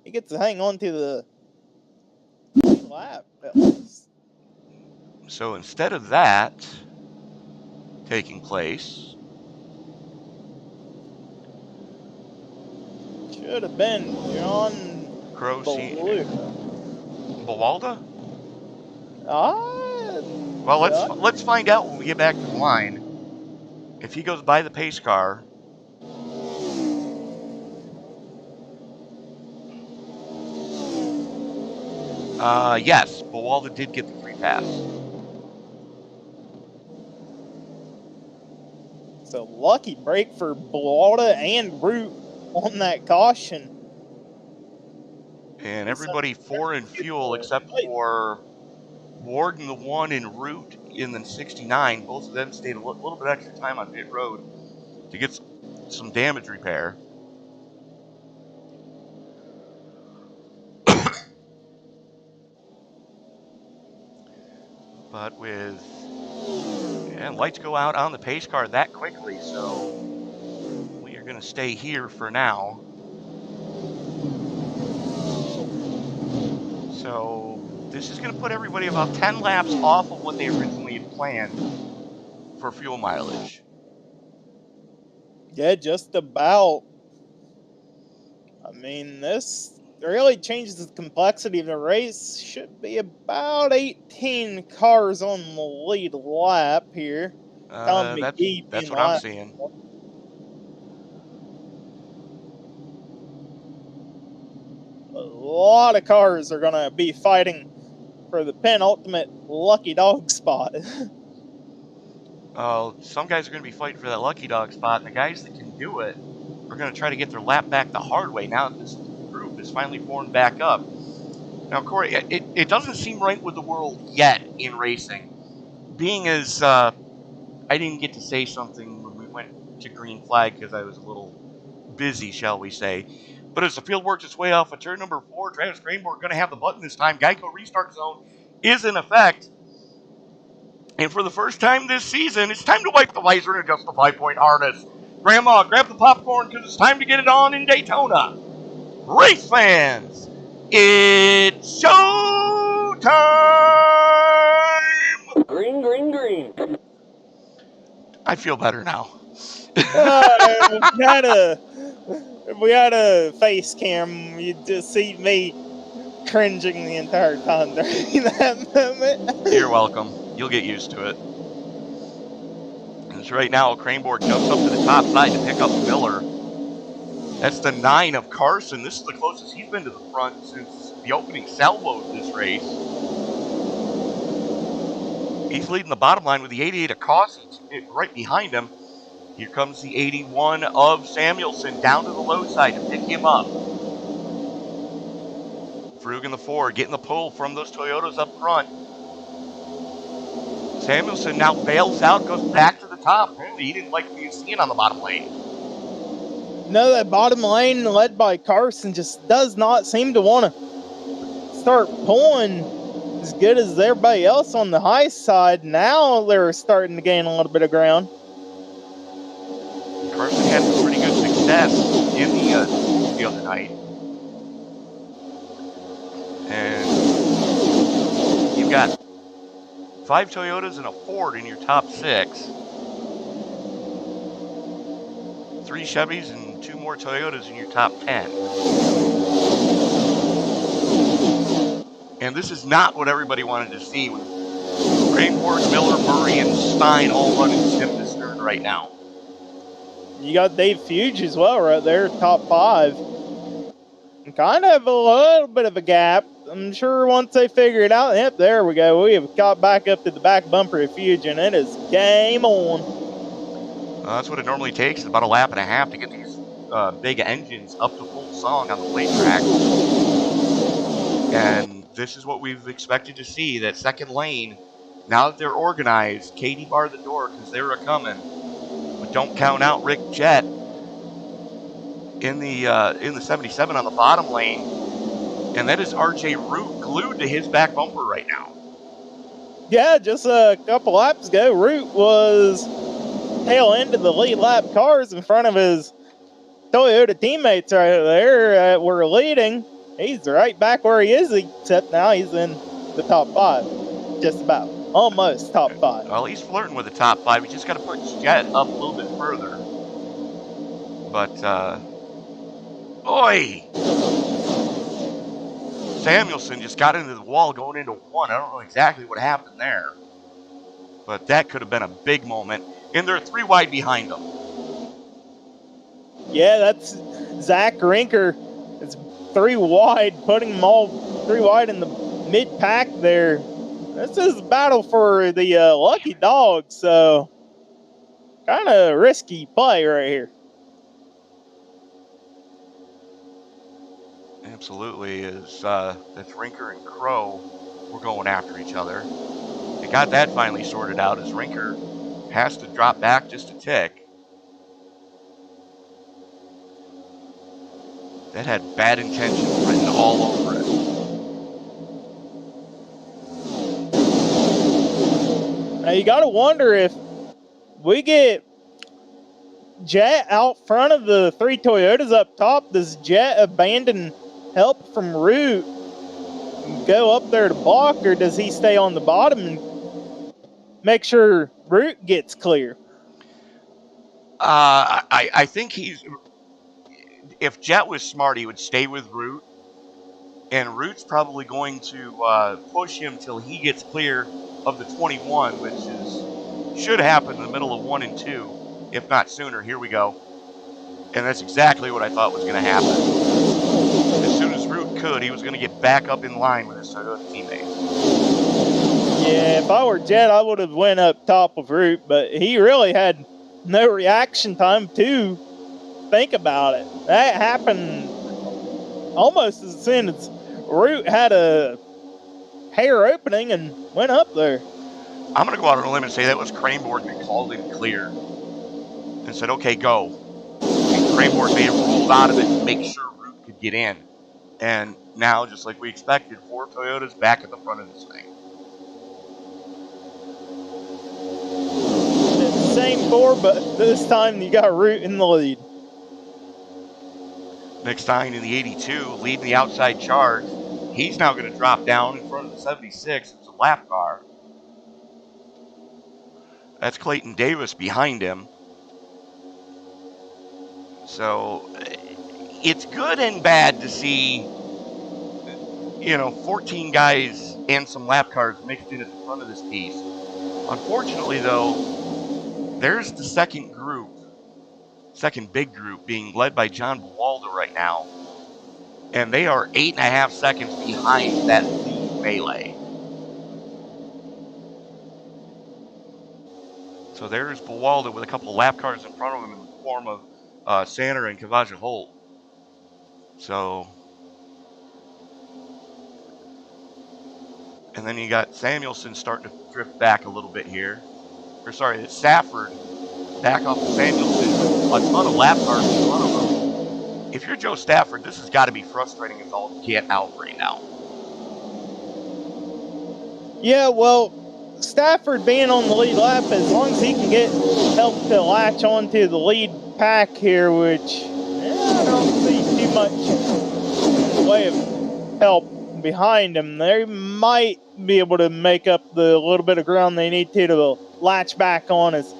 he gets to hang on to the lap at least. So instead of that taking place, should have been John Bawalda? Well, let's find out when we get back to the line. If he goes by the pace car, yes, Bawalda did get the free pass. So lucky break for Bawalda and Root on that caution. And everybody 4 in fuel except for Warden, the 1 in Root in the 69. Both of them stayed a little bit extra time on pit road to get some damage repair. But with lights go out on the pace car that quickly, so we are going to stay here for now. So this is going to put everybody about 10 laps off of what they originally had planned for fuel mileage. Yeah, just about. I mean, this really changes the complexity of the race. Should be about 18 cars on the lead lap here. That's what I'm seeing. A lot of cars are going to be fighting for the penultimate lucky dog spot. Some guys are going to be fighting for that lucky dog spot, and the guys that can do it are going to try to get their lap back the hard way now that this group is finally formed back up. Now, Corey, it doesn't seem right with the world yet in racing. Being as I didn't get to say something when we went to green flag because I was a little busy, shall we say. But as the field works its way off of turn number 4, Travis Cranborn going to have the button this time. Geico restart zone is in effect. And for the first time this season, it's time to wipe the visor and adjust the 5-point harness. Grandma, grab the popcorn because it's time to get it on in Daytona. Race fans, it's showtime! Green, green, green. I feel better now. If we had a face cam, you'd just see me cringing the entire time during that moment. You're welcome. You'll get used to it. And so right now, Craneboard jumps up to the top side to pick up Miller. That's the 9 of Carson. This is the closest he's been to the front since the opening salvo of this race. He's leading the bottom line with the 88 of Cawsey right behind him. Here comes the 81 of Samuelson down to the low side to pick him up. Frug in the 4, getting the pull from those Toyotas up front. Samuelson now bails out, goes back to the top. Apparently he didn't like what he was seeing on the bottom lane. No, that bottom lane led by Carson just does not seem to want to start pulling as good as everybody else on the high side. Now they're starting to gain a little bit of ground. Carson had some pretty good success in the other night. And you've got 5 Toyotas and a Ford in your top 6. 3 Chevys and 2 more Toyotas in your top 10. And this is not what everybody wanted to see with Craneboard, Miller, Murray, and Stein all running stem to stern right now. You got Dave Fuge as well right there, top 5. And kind of a little bit of a gap. I'm sure once they figure it out, yep, there we go. We have got back up to the back bumper of Fuge, and it is game on. That's what it normally takes. It's about a lap and a half to get these big engines up to full song on the plate track. And this is what we've expected to see, that second lane. Now that they're organized, Katie barred the door because they were a-coming. But don't count out Rick Jett in the 77 on the bottom lane. And that is RJ Root glued to his back bumper right now. Yeah, just a couple laps ago, Root was tail end of the lead lap cars in front of his Toyota teammates right there were leading. He's right back where he is, except now he's in the top 5. Just about. Almost top 5. Well, he's flirting with the top 5. He just got to push Jett up a little bit further. But, boy! Samuelson just got into the wall going into 1. I don't know exactly what happened there. But that could have been a big moment. And they're 3 wide behind them. Yeah, that's Zach Rinker. It's 3 wide, putting them all 3 wide in the mid-pack there. This is a battle for the lucky dog, so kind of risky play right here. Absolutely, that's Rinker and Crow were going after each other. They got that finally sorted out as Rinker has to drop back just a tick. That had bad intentions written all over it. Now you got to wonder if we get Jet out front of the 3 Toyotas up top, does Jet abandon help from Root and go up there to block, or does he stay on the bottom and make sure Root gets clear? I think if Jet was smart, he would stay with Root, and Root's probably going to push him till he gets clear of the 21, which should happen in the middle of 1 and 2, if not sooner. Here we go. And that's exactly what I thought was going to happen. As soon as Root could, he was going to get back up in line with his Toyota teammate. Yeah, if I were Jet, I would have went up top of Root, but he really had no reaction time to think about it. That happened almost as soon as Root had a hair opening and went up there. I'm going to go out on a limb and say that was Craneboard that called him clear and said, okay, go. And Craneboard made him roll out of it to make sure Root could get in. And now, just like we expected, 4 Toyotas back at the front of this thing. same 4, but this time you got Root in the lead. Nick Stein in the 82 leading the outside charge. He's now going to drop down in front of the 76. It's a lap car. That's Clayton Davis behind him. So it's good and bad to see, 14 guys and some lap cars mixed in at the front of this piece. Unfortunately, though, there's the second big group being led by John Buwalda right now. And they are 8.5 seconds behind that lead melee. So there's Buwalda with a couple of lap cars in front of him in the form of Sanner and Kavaja Holt. So, and then you got Samuelson starting to drift back a little bit here. It's Stafford back off of Samuelson with a ton of lap cars in front of him. If you're Joe Stafford, this has got to be frustrating as all get out right now. Yeah, well, Stafford being on the lead lap, as long as he can get help to latch onto the lead pack here, which I don't see too much way of help behind him. They might be able to make up the little bit of ground they need to latch back on, as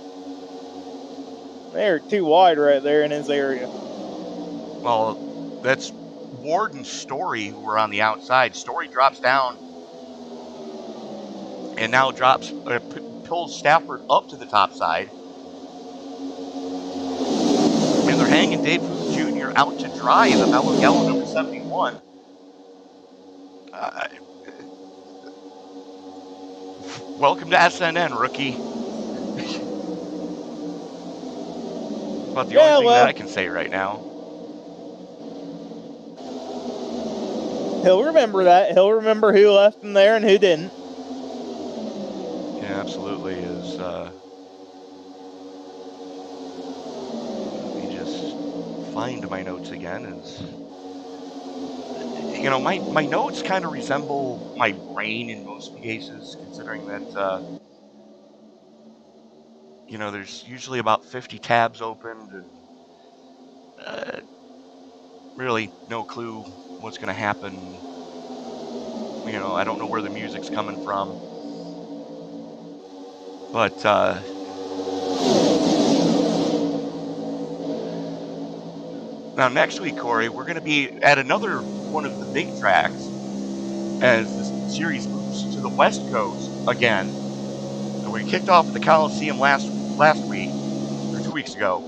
they're too wide right there in his area. Well, that's Ward and Story who are on the outside. Story drops down and now pulls Stafford up to the top side. And they're hanging Dave Booth Jr. out to dry in the mellow yellow number 71. Welcome to SNN, rookie. About the only thing that I can say right now. He'll remember that. He'll remember who left him there and who didn't. Yeah, absolutely. Let me just find my notes again. My notes kind of resemble my brain in most cases, considering that, there's usually about 50 tabs opened and really no clue what's going to happen. I don't know where the music's coming from. But, now next week, Corey, we're going to be at another one of the big tracks as the series moves to the West Coast again. And we kicked off at the Coliseum last week, or 2 weeks ago.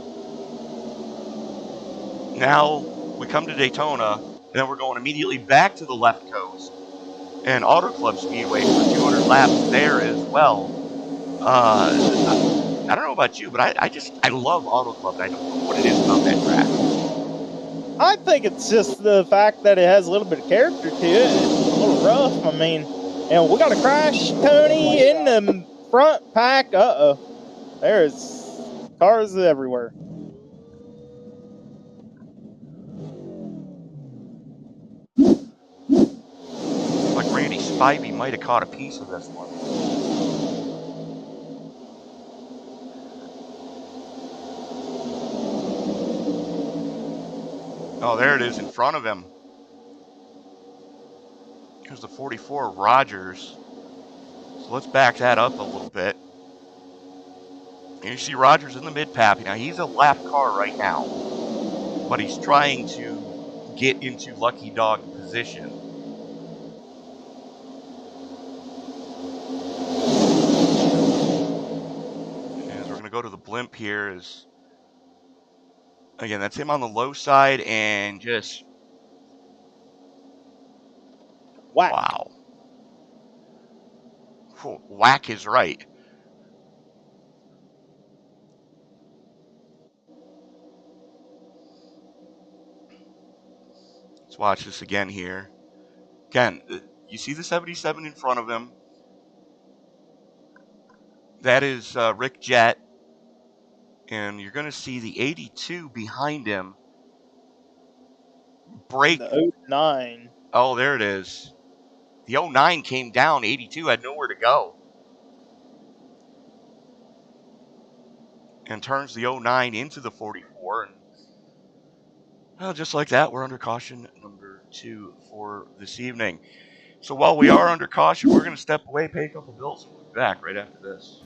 Now we come to Daytona, and then we're going immediately back to the left coast and Auto Club Speedway for 200 laps there as well. I don't know about you, but I love Auto Club. I don't know what it is about that track. I think it's just the fact that it has a little bit of character to it. It's a little rough. I mean, we got a crash, Tony, in the front pack. Uh-oh. There's cars everywhere. Like Randy Spivey might have caught a piece of this one. Oh, there it is in front of him. Here's the 44 Rogers. So let's back that up a little bit. And you see Rogers in the mid-pack. Now, he's a lap car right now, but he's trying to get into Lucky Dog position. And we're going to go to the blimp here. Again, that's him on the low side and just... Whack. Wow. Whack is right. Let's watch this again here. Again, you see the 77 in front of him. That is Rick Jett. And you're going to see the 82 behind him break. The 09. Oh, there it is. The 09 came down. 82 had nowhere to go. and turns the 09 into the 44. And well, just like that, we're under caution number 2 for this evening. So while we are under caution, we're going to step away, pay a couple bills, and we'll be back right after this.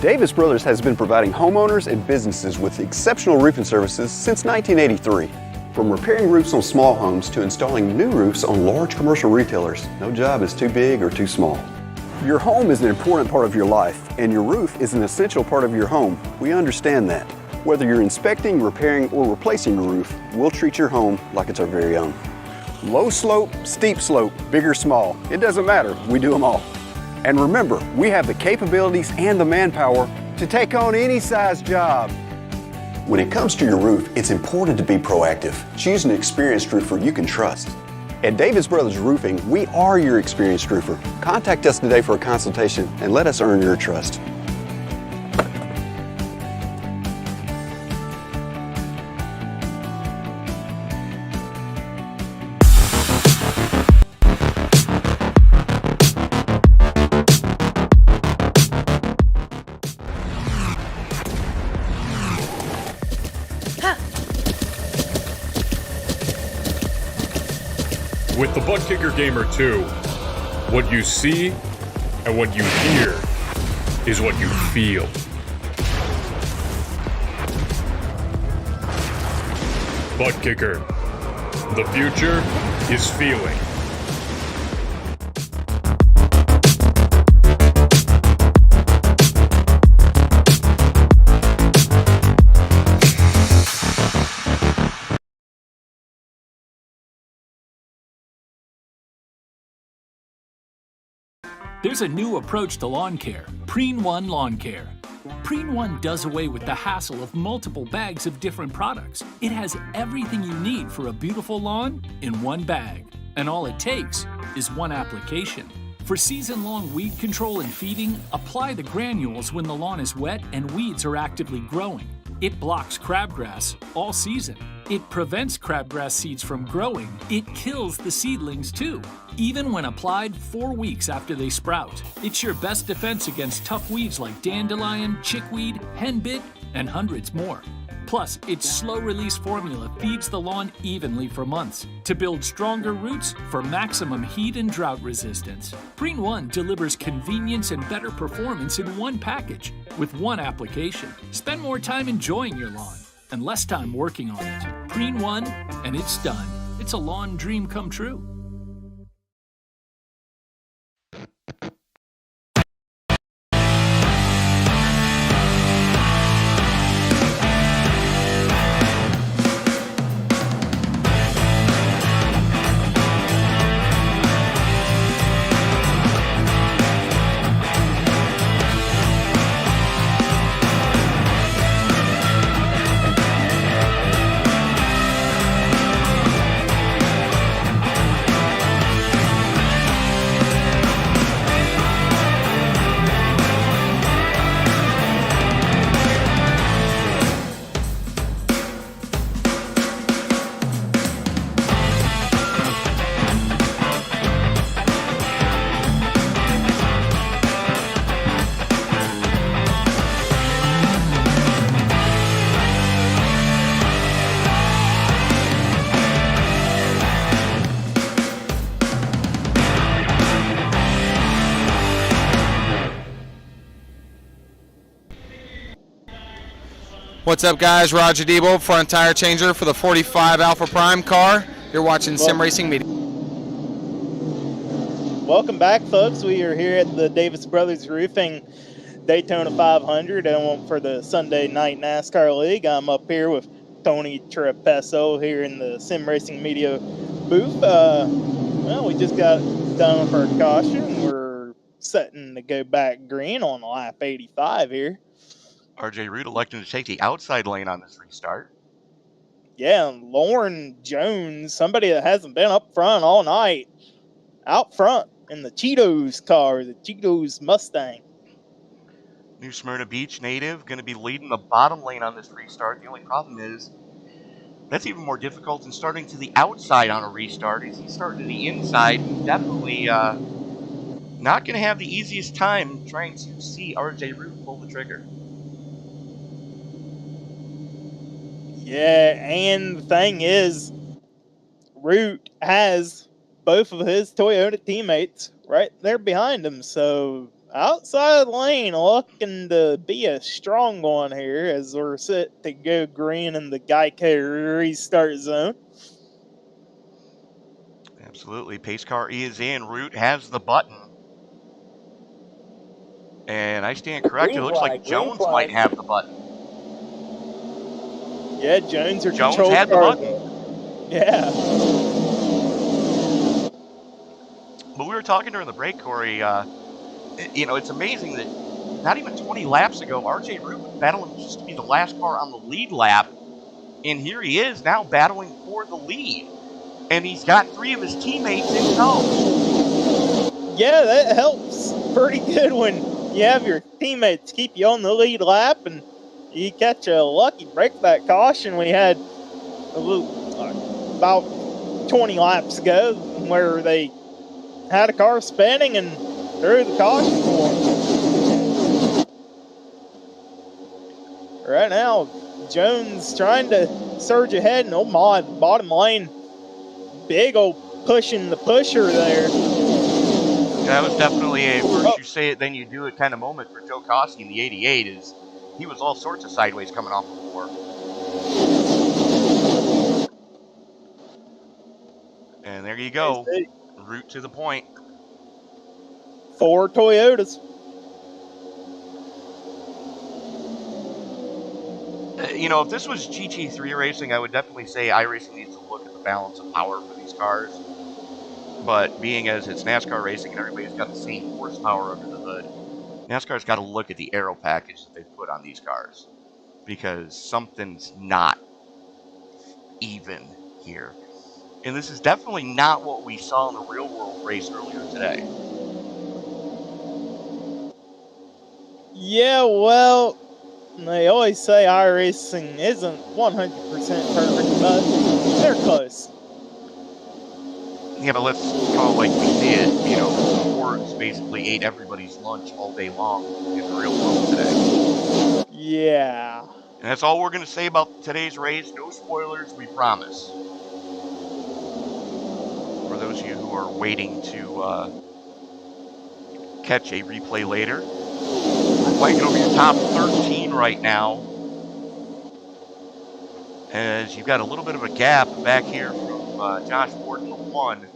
Davis Brothers has been providing homeowners and businesses with exceptional roofing services since 1983. From repairing roofs on small homes to installing new roofs on large commercial retailers, no job is too big or too small. Your home is an important part of your life, and your roof is an essential part of your home. We understand that. Whether you're inspecting, repairing, or replacing your roof, we'll treat your home like it's our very own. Low slope, steep slope, big or small, it doesn't matter, we do them all. And remember, we have the capabilities and the manpower to take on any size job. When it comes to your roof, it's important to be proactive. Choose an experienced roofer you can trust. At Davis Brothers Roofing, we are your experienced roofer. Contact us today for a consultation and let us earn your trust. With the Butt Kicker Gamer 2, what you see and what you hear is what you feel. Butt Kicker. The future is feeling. There's a new approach to lawn care, Preen One Lawn Care. Preen One does away with the hassle of multiple bags of different products. It has everything you need for a beautiful lawn in one bag. And all it takes is one application. For season-long weed control and feeding, apply the granules when the lawn is wet and weeds are actively growing. It blocks crabgrass all season. It prevents crabgrass seeds from growing. It kills the seedlings too, even when applied 4 weeks after they sprout. It's your best defense against tough weeds like dandelion, chickweed, henbit, and hundreds more. Plus, its slow-release formula feeds the lawn evenly for months to build stronger roots for maximum heat and drought resistance. Preen One delivers convenience and better performance in one package with one application. Spend more time enjoying your lawn and less time working on it. Preen One, and it's done. It's a lawn dream come true. What's up, guys? Roger Debo, front tire changer for the 45 Alpha Prime car. You're watching Sim Racing Media. Welcome back, folks. We are here at the Davis Brothers Roofing Daytona 500 and for the Sunday Night NASCAR League. I'm up here with Tony Trepesso here in the Sim Racing Media booth. Well, we just got done with our caution. We're setting to go back green on lap 85 here. RJ Root electing to take the outside lane on this restart. Yeah, and Lauren Jones, somebody that hasn't been up front all night, out front in the Cheetos car, the Cheetos Mustang. New Smyrna Beach native, going to be leading the bottom lane on this restart. The only problem is that's even more difficult than starting to the outside on a restart. As he's starting to the inside, he's definitely not going to have the easiest time trying to see RJ Root pull the trigger. Yeah, and the thing is, Root has both of his Toyota teammates right there behind him, so outside lane looking to be a strong one here as we're set to go green in the Geico restart zone. Absolutely. Pace car is in. Root has the button. And I stand corrected. It looks like Jones might have the button. Yeah, Jones or Jones control had the car. button. Yeah. But we were talking during the break, Corey. You know, it's amazing that not even 20 laps ago, RJ Root was battling just to be the last car on the lead lap. And here he is now battling for the lead. And he's got 3 of his teammates in tow. Yeah, that helps pretty good when you have your teammates keep you on the lead lap and you catch a lucky break that caution we had about 20 laps ago where they had a car spinning and threw the caution for him. Right now, Jones trying to surge ahead and oh my, bottom lane. Big old pushing the pusher there. That was definitely a first you say it, then you do it kind of moment for Joe Cossey in the 88. Is he was all sorts of sideways coming off the floor. And there you go. Route to the point. 4 Toyotas. You know, if this was GT3 racing, I would definitely say iRacing needs to look at the balance of power for these cars. But being as it's NASCAR racing and everybody's got the same horsepower under the hood, NASCAR's got to look at the aero package that they put on these cars. Because something's not even here. And this is definitely not what we saw in the real world race earlier today. Yeah, well, they always say iRacing isn't 100% perfect, but they're close. Yeah, but let's call it like we did. You know, Fords basically ate everybody's lunch all day long in the real world today. Yeah. And that's all we're going to say about today's race. No spoilers, we promise. For those of you who are waiting to catch a replay later, we're playing over your top 13 right now. As you've got a little bit of a gap back here from Josh Ford in the 1.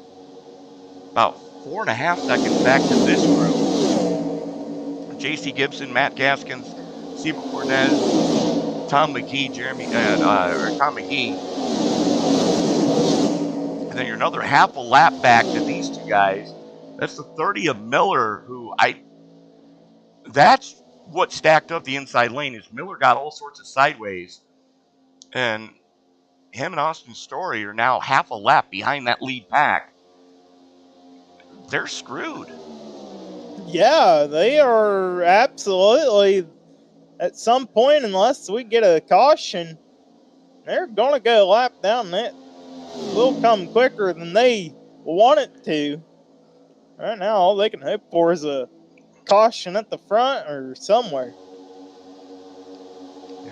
About 4.5 seconds back to this group. J.C. Gibson, Matt Gaskins, Steve Cornez, Tom McGee, Tom McGee. And then you're another half a lap back to these two guys. That's the 30 of Miller, who that's what stacked up the inside lane, is Miller got all sorts of sideways. And him and Austin Story are now half a lap behind that lead pack. They're screwed. Yeah, they are absolutely, at some point, unless we get a caution, they're going to go lap down that. Will come quicker than they want it to. Right now, all they can hope for is a caution at the front or somewhere.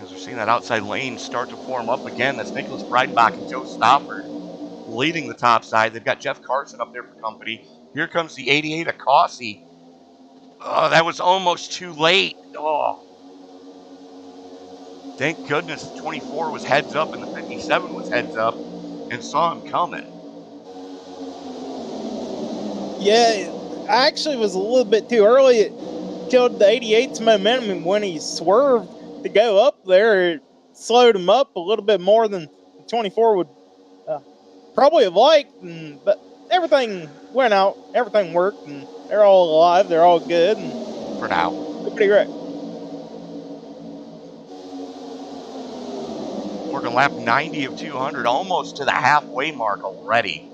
As we're seeing that outside lane start to form up again, that's Nicholas Breitbach and Joe Stofford leading the top side. They've got Jeff Carson up there for company. Here comes the 88 of Cossey. Oh, that was almost too late. Oh. Thank goodness the 24 was heads up and the 57 was heads up and saw him coming. Yeah, I actually was a little bit too early. It killed the 88's momentum when he swerved to go up there. It slowed him up a little bit more than the 24 would probably have liked, but everything went out, everything worked, and they're all alive, they're all good. And for now. They're pretty great. Working lap 90 of 200, almost to the halfway mark already.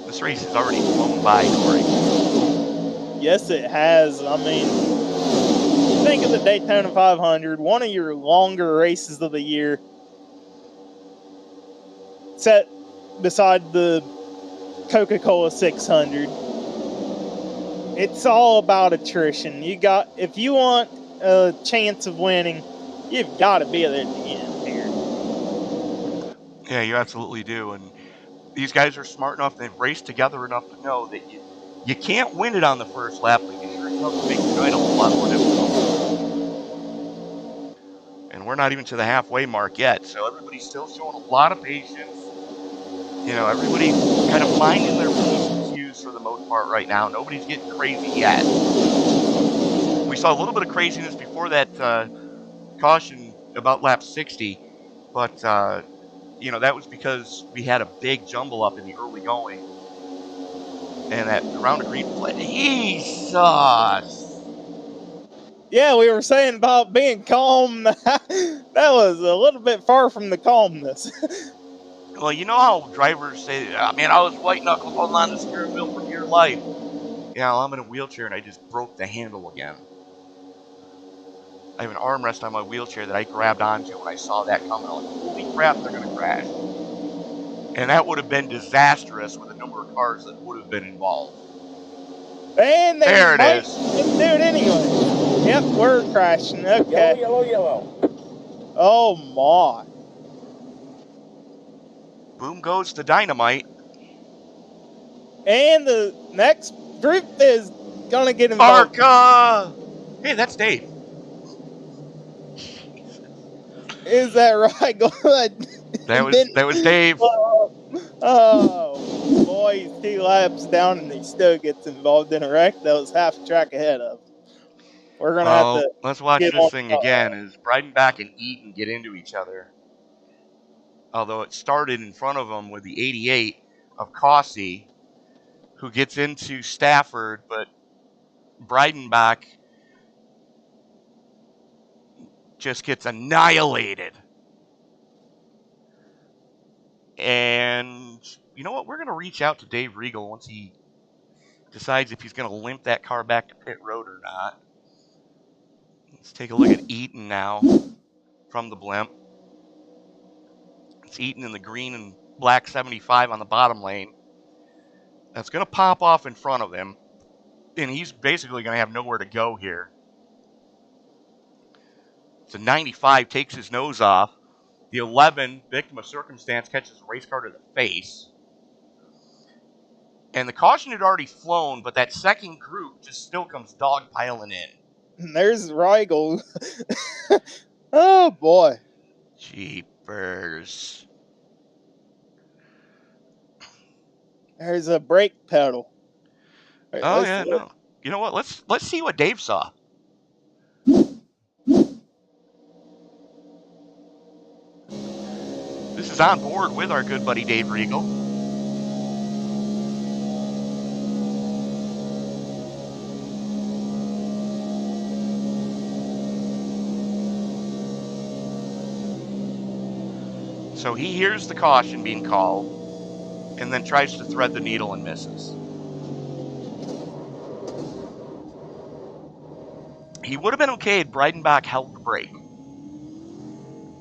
This race has already flown by, Corey. Yes, it has. I mean, think of the Daytona 500, one of your longer races of the year, set beside the Coca-Cola 600. It's all about attrition. If you want a chance of winning, you've got to be there at the end here. Yeah, you absolutely do. And these guys are smart enough, they've raced together enough to know that you can't win it on the first lap, but you sure as hell can make the night a lot more difficult. And we're not even to the halfway mark yet, so everybody's still showing a lot of patience. You know, everybody's kind of minding their P's and Q's for the most part right now. Nobody's getting crazy yet. We saw a little bit of craziness before that caution about lap 60, but, you know, that was because we had a big jumble up in the early going. And that round of green flag, Jesus! Yeah, we were saying about being calm. That was a little bit far from the calmness. Well, you know how drivers say, man, I was white knuckle holding on to the steering wheel for dear life. Yeah, well, I'm in a wheelchair and I just broke the handle again. I have an armrest on my wheelchair that I grabbed onto when I saw that coming. I'm like, holy crap, they're going to crash. And that would have been disastrous with the number of cars that would have been involved. And they There it might is. do it anyway. Yep, we're crashing. Okay. Yellow, yellow. Oh my. Boom goes the dynamite. And the next group is going to get involved. Arca! Hey, that's Dave. Is that right? Go ahead. That was Dave. Oh, boy, he's 2 laps down and he still gets involved in a wreck that was half a track ahead of him. We're going to have to... Let's watch this thing again as Breidenbach and Eaton get into each other. Although it started in front of them with the 88 of Cossey, who gets into Stafford, but Breidenbach just gets annihilated. And you know what? We're going to reach out to Dave Regal once he decides if he's going to limp that car back to pit road or not. Let's take a look at Eaton now from the blimp. It's Eaton in the green and black 75 on the bottom lane. That's going to pop off in front of him. And he's basically going to have nowhere to go here. So 95 takes his nose off. The 11, victim of circumstance, catches a race car to the face. And the caution had already flown, but that second group just still comes dogpiling in. And there's Reigel. Oh, boy. Jeepers. There's a brake pedal. Right, Oh, yeah, no. You know what? Let's see what Dave saw. This is on board with our good buddy Dave Regal. So he hears the caution being called and then tries to thread the needle and misses. He would have been okay had Breidenbach held the brake.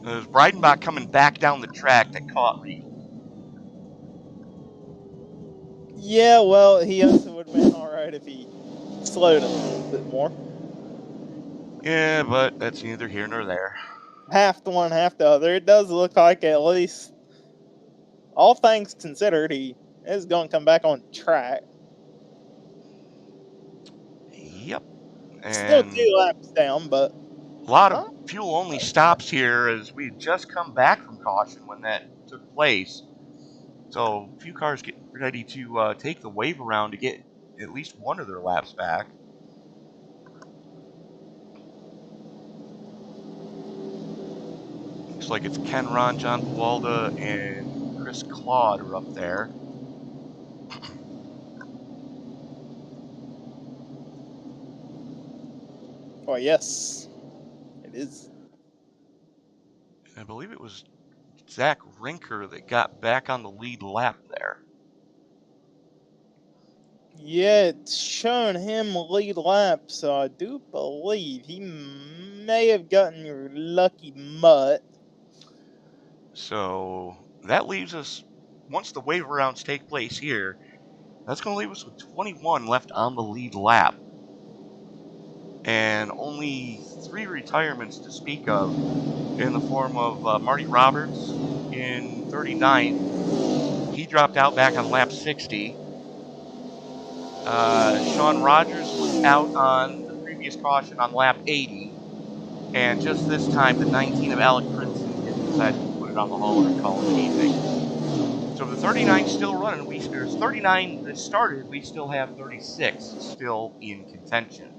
It was Breidenbach coming back down the track that caught Regal. Yeah, well, he also would have been alright if he slowed a little bit more. Yeah, but that's neither here nor there. Half the one, half the other. It does look like, at least, all things considered, he is going to come back on track. Yep. And still 2 laps down, but... a lot of fuel-only stops here as we had just come back from caution when that took place. So a few cars getting ready to take the wave around to get at least one of their laps back. Looks like it's Ken Ron, John Buwalda, and Chris Claude are up there. Oh, yes. It is. I believe it was Zach Rinker that got back on the lead lap there. Yeah, it's showing him lead lap, so I do believe he may have gotten your lucky mutt. So that leaves us, once the waiver rounds take place here, that's going to leave us with 21 left on the lead lap. And only 3 retirements to speak of, in the form of Marty Roberts in 39th. He dropped out back on lap 60. Sean Rogers was out on the previous caution on lap 80. And just this time, the 19 of Alec Princeton did decide to put it on the hauler and call it an evening. So the 39 still running. There's 39 that started. We still have 36 still in contention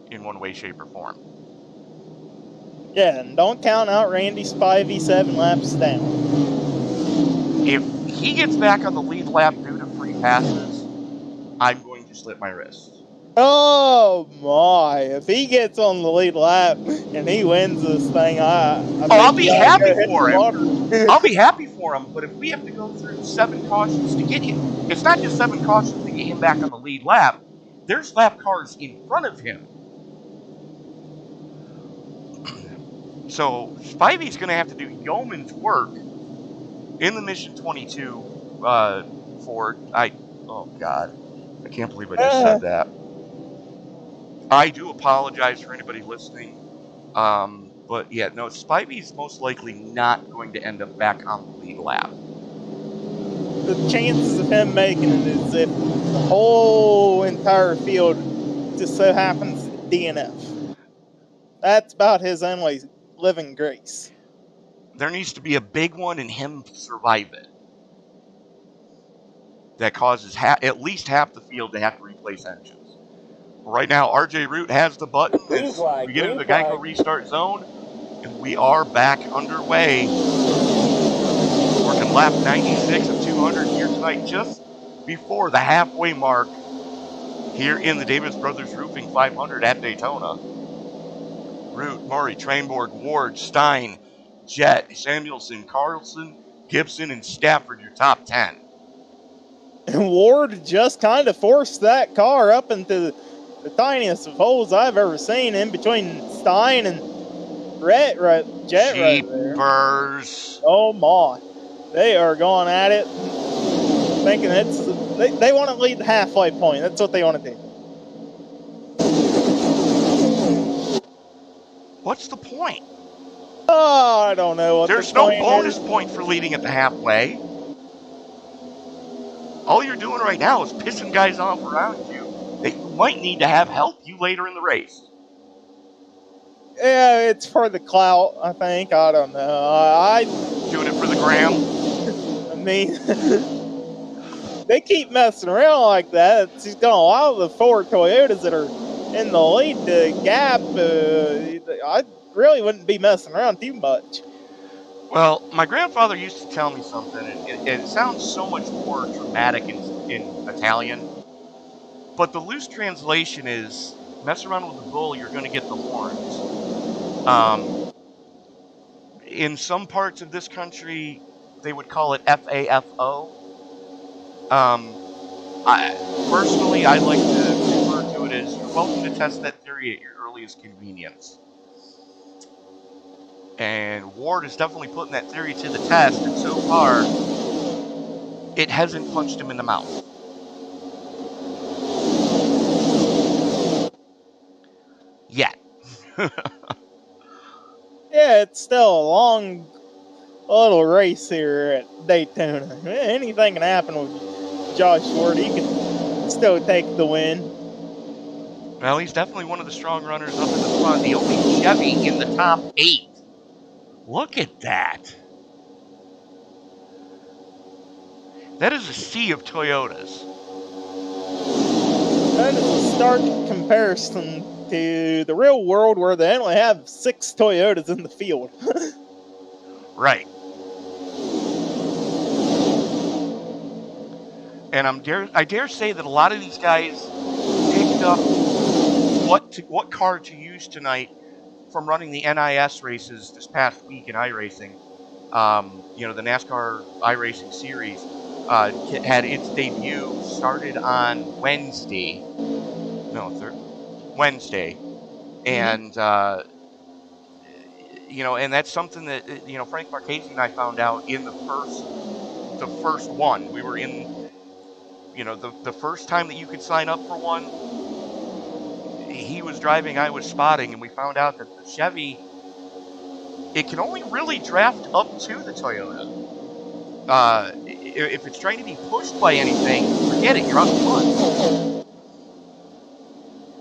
in one way, shape, or form. Yeah, and don't count out Randy Spivey 7 laps down. If he gets back on the lead lap due to free passes, I'm going to slit my wrist. Oh my! If he gets on the lead lap and he wins this thing, I'll be happy for him. I'll be happy for him. But if we have to go through 7 cautions to get him, it's not just 7 cautions to get him back on the lead lap. There's lap cars in front of him. So Spivey's going to have to do yeoman's work in the Mission 22 Ford. Oh God, I can't believe I just said that. I do apologize for anybody listening. But yeah, no, Spivey's most likely not going to end up back on the lead lap. The chances of him making it is if the whole entire field just so happens to DNF. That's about his only living grace. There needs to be a big one and him survive it. That causes at least half the field to have to replace engines. Right now, RJ Root has the button. We get into the Geico restart zone, and we are back underway. Working lap 96 of 200 here tonight, just before the halfway mark here in the Davis Brothers Roofing 500 at Daytona. Root, Murray, Trainboard, Ward, Stein, Jett, Samuelson, Carlson, Gibson, and Stafford, your top 10. And Ward just kind of forced that car up into the tiniest of holes I've ever seen in between Stein and Jett right there. Jeepers. Oh my. They are going at it, thinking they want to lead the halfway point. That's what they want to do. What's the point? Oh, I don't know what There's no bonus point for leading at the halfway. All you're doing right now is pissing guys off around you. They might need to have help you later in the race. Yeah, it's for the clout, I think. I don't know. Doing it for the gram. I mean, they keep messing around like that. It's going to allow the 4 Toyotas that are in the lead to gap. I really wouldn't be messing around too much. Well, my grandfather used to tell me something, and it sounds so much more dramatic in Italian, but the loose translation is, mess around with the bull, you're going to get the horns. In some parts of this country, they would call it FAFO. Personally, I like to refer to it as, you're welcome to test that theory at your earliest convenience. And Ward is definitely putting that theory to the test, and so far, it hasn't punched him in the mouth. Yet. Yeah, it's still a long little race here at Daytona. Anything can happen with Josh Ward. He can still take the win. Well, he's definitely one of the strong runners up in the front. The only Chevy in the top 8. Look at that. That is a sea of Toyotas. That is a stark comparison to the real world where they only have 6 Toyotas in the field. Right. And I dare say that a lot of these guys picked up what car to use tonight from running the NIS races this past week in iRacing. The NASCAR iRacing series. had its debut started on Wednesday. Wednesday. And, and that's something that, Frank Marchese and I found out in the first one. We were in, the first time that you could sign up for one, he was driving, I was spotting, and we found out that the Chevy, it can only really draft up to the Toyota. If it's trying to be pushed by anything, forget it, you're on the front.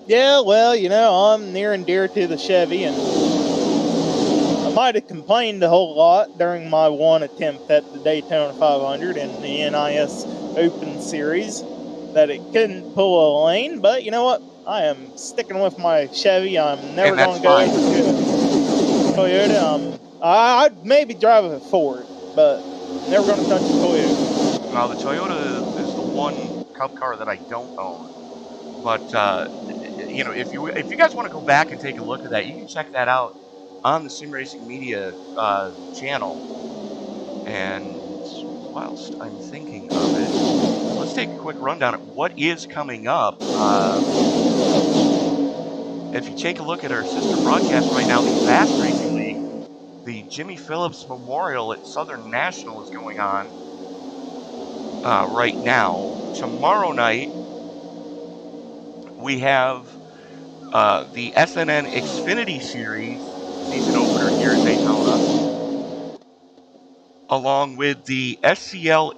Yeah, well, I'm near and dear to the Chevy, and I might have complained a whole lot during my one attempt at the Daytona 500 and the NIS Open Series that it couldn't pull a lane, but you know what? I am sticking with my Chevy. I'm never going to go over to Toyota. I'd maybe drive a Ford, but never going to touch a Toyota. Now, the Toyota is the one Cup car that I don't own. But, if you guys want to go back and take a look at that, you can check that out on the Sim Racing Media channel. And whilst I'm thinking of it, let's take a quick rundown of what is coming up. If you take a look at our sister broadcast right now, the Fast Racing League, the Jimmy Phillips Memorial at Southern National is going on right now. Tomorrow night, we have the SNN Xfinity Series season opener here at Daytona, along with the SCL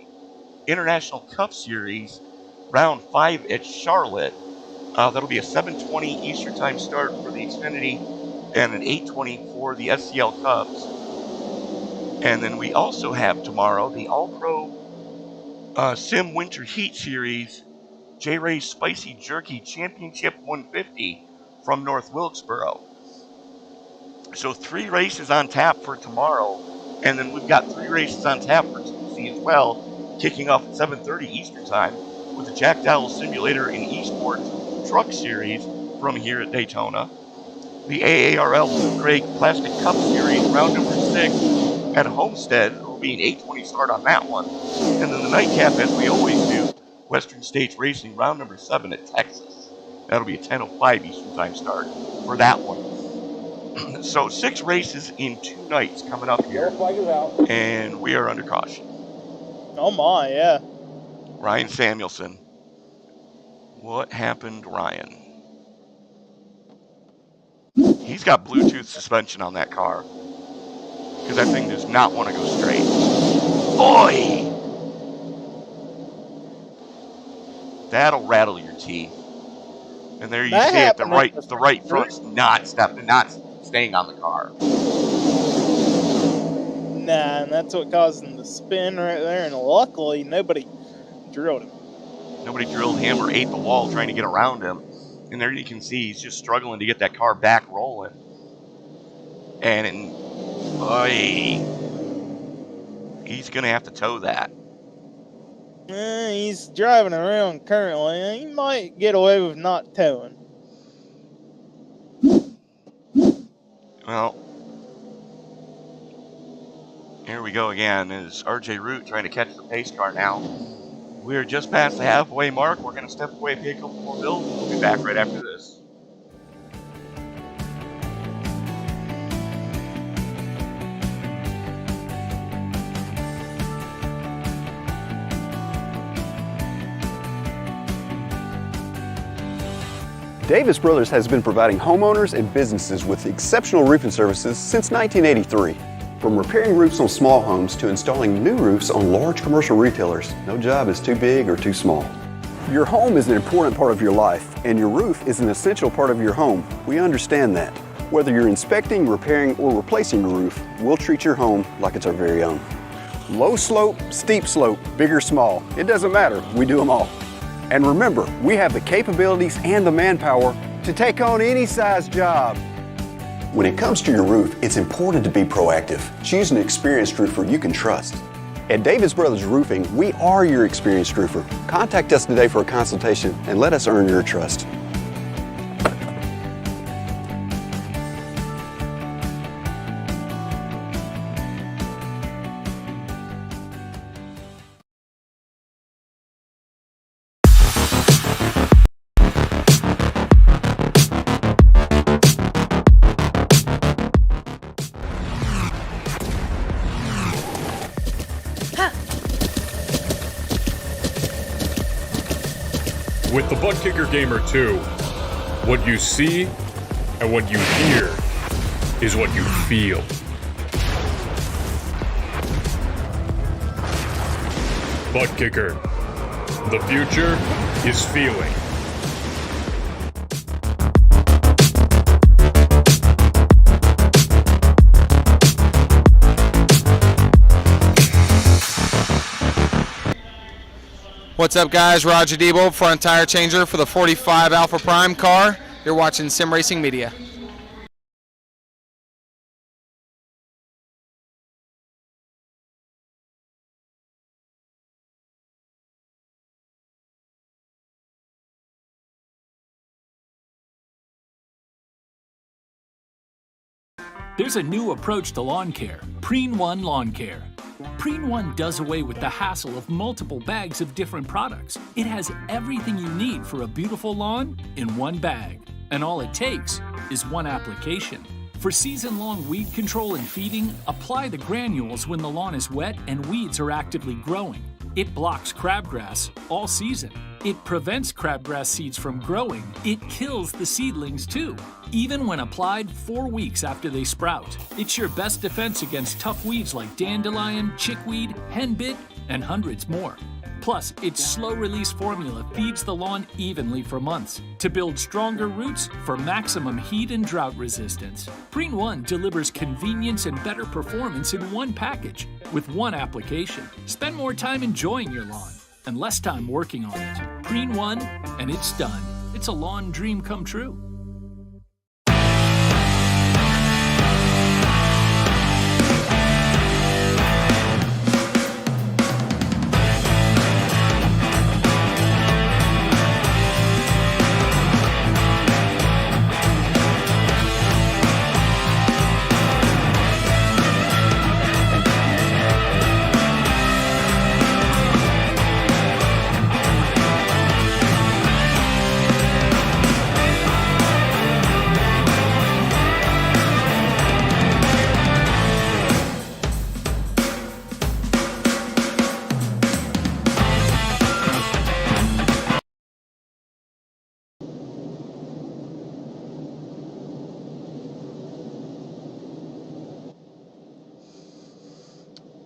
International Cup Series round 5 at Charlotte. That'll be a 7:20 Eastern Time start for the Xfinity and an 8:20 for the SCL Cups. And then we also have tomorrow the All-Pro Sim Winter Heat Series J-Ray's Spicy Jerky Championship 150 from North Wilkesboro. So 3 races on tap for tomorrow, and then we've got 3 races on tap for Tuesday as well, kicking off at 7:30 Eastern Time with the Jack Dowell Simulator and Esports Truck Series from here at Daytona. The AARL Blue Gray Plastic Cup Series, round number 6 at Homestead. There will be an 8:20 start on that one. And then the nightcap, as we always do, Western States Racing, round number 7 at Texas. That'll be a 10:05 Eastern Time start for that one. So 6 races in 2 nights coming up here. And we are under caution. Oh my, yeah. Ryan Samuelson. What happened, Ryan? He's got Bluetooth suspension on that car, because that thing does not want to go straight. Boy! That'll rattle your teeth. And there you see it, the right front's not staying on the car. Nah, and that's what caused him to spin right there, and luckily nobody drilled him. Nobody drilled him or ate the wall trying to get around him. And there you can see he's just struggling to get that car back rolling. And he's going to have to tow that. He's driving around currently. He might get away with not towing. Well, here we go again. Is RJ Root trying to catch the pace car now. We're just past the halfway mark. We're going to step away, pay a couple more bills, and we'll be back right after this. Davis Brothers has been providing homeowners and businesses with exceptional roofing services since 1983. From repairing roofs on small homes to installing new roofs on large commercial retailers, no job is too big or too small. Your home is an important part of your life, and your roof is an essential part of your home. We understand that. Whether you're inspecting, repairing, or replacing a roof, we'll treat your home like it's our very own. Low slope, steep slope, big or small, it doesn't matter, we do them all. And remember, we have the capabilities and the manpower to take on any size job. When it comes to your roof, it's important to be proactive. Choose an experienced roofer you can trust. At Davis Brothers Roofing, we are your experienced roofer. Contact us today for a consultation and let us earn your trust. With the Butt Kicker Gamer 2, what you see and what you hear is what you feel. Butt Kicker. The future is feeling. What's up, guys? Roger Debo, front tire changer for the 45 Alpha Prime car. You're watching Sim Racing Media. There's a new approach to lawn care, Preen One Lawn Care. Preen One does away with the hassle of multiple bags of different products. It has everything you need for a beautiful lawn in one bag. And all it takes is one application. For season-long weed control and feeding, apply the granules when the lawn is wet and weeds are actively growing. It blocks crabgrass all season. It prevents crabgrass seeds from growing. It kills the seedlings too, even when applied 4 weeks after they sprout. It's your best defense against tough weeds like dandelion, chickweed, henbit, and hundreds more. Plus, its slow-release formula feeds the lawn evenly for months to build stronger roots for maximum heat and drought resistance. Preen One delivers convenience and better performance in one package with one application. Spend more time enjoying your lawn and less time working on it. Preen One, and it's done. It's a lawn dream come true.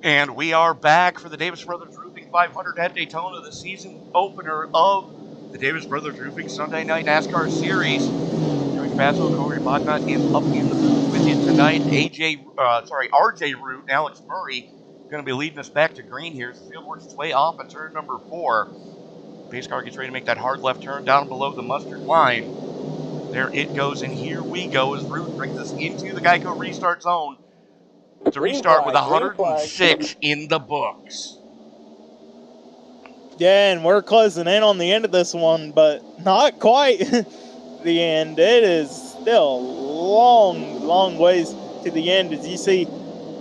And we are back for the Davis Brothers Roofing 500 at Daytona, the season opener of the Davis Brothers Roofing Sunday Night NASCAR Series. Joey Faso, Corey Bodnut is up in the booth with you tonight. RJ Root and Alex Murray going to be leading us back to green here as the field works its way off at turn number 4. Pace car gets ready to make that hard left turn down below the mustard line. There it goes, and here we go as Root brings us into the Geico restart zone. To restart with 106 in the books. Yeah, and we're closing in on the end of this one, but not quite the end. It is still long ways to the end. As you see,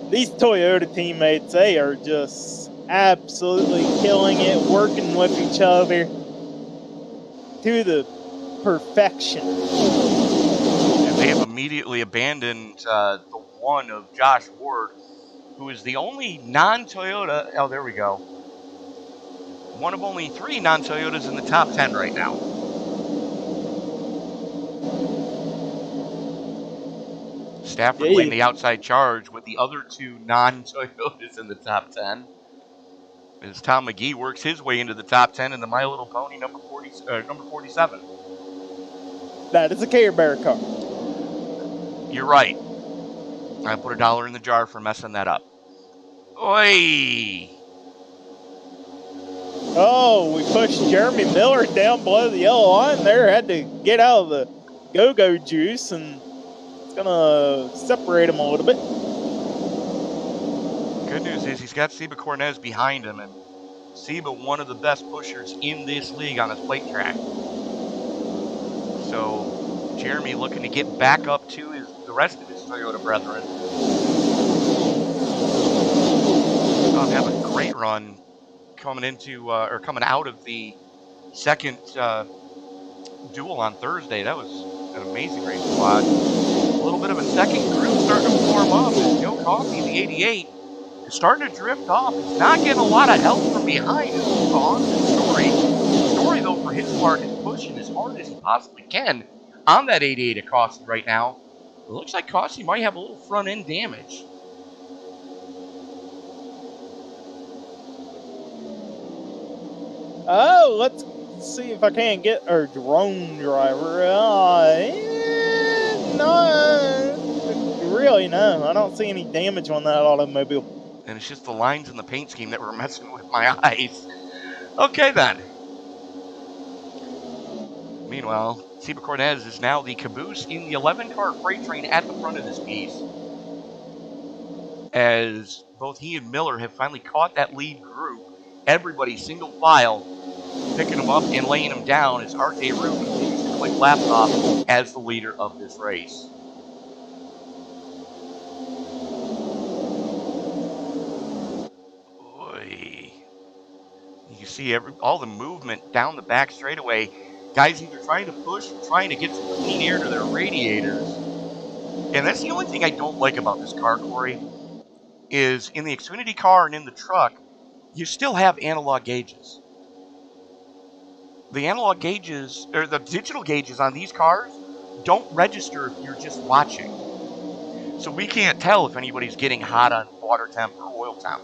these Toyota teammates, they are just absolutely killing it, working with each other to the perfection. And they have immediately abandoned the one of Josh Ward, who is the only non-Toyota. Oh, there we go. One of only 3 non-Toyotas in the top 10 right now. Stafford leading the outside charge with the other 2 non-Toyotas in the top 10. As Tom McGee works his way into the top 10 in the My Little Pony number 47. That is a Care Bear car. You're right. I put $1 in the jar for messing that up. Oi! Oh, we pushed Jeremy Miller down below the yellow line there. Had to get out of the go-go juice, and it's going to separate him a little bit. Good news is he's got Seba Cornez behind him, and Seba, one of the best pushers in this league on this plate track. So Jeremy looking to get back up to the rest of his Toyota brethren. Have a great run coming out of the second duel on Thursday. That was an amazing race to watch. A little bit of a second group starting to form up. And Joe Coffey, the 88, is starting to drift off. He's not getting a lot of help from behind. It's on the story. The story, though, for him his part is pushing as hard as he possibly can on that 88 at Cossie right now. It looks like Cossie might have a little front end damage. Oh, let's see if I can't get our drone driver. No, really, no. I don't see any damage on that automobile. And it's just the lines in the paint scheme that were messing with my eyes. Okay, then. Meanwhile, Seba Cortez is now the caboose in the 11-car freight train at the front of this piece, as both he and Miller have finally caught that lead group. Everybody single file, picking them up and laying them down as RJ Root continues to click laps off as the leader of this race. Boy. You can see all the movement down the back straightaway. Guys either trying to push or trying to get some clean air to their radiators. And that's the only thing I don't like about this car, Corey, is in the Xfinity car and in the truck, you still have analog gauges. The analog gauges, or the digital gauges on these cars, don't register if you're just watching. So we can't tell if anybody's getting hot on water temp or oil temp.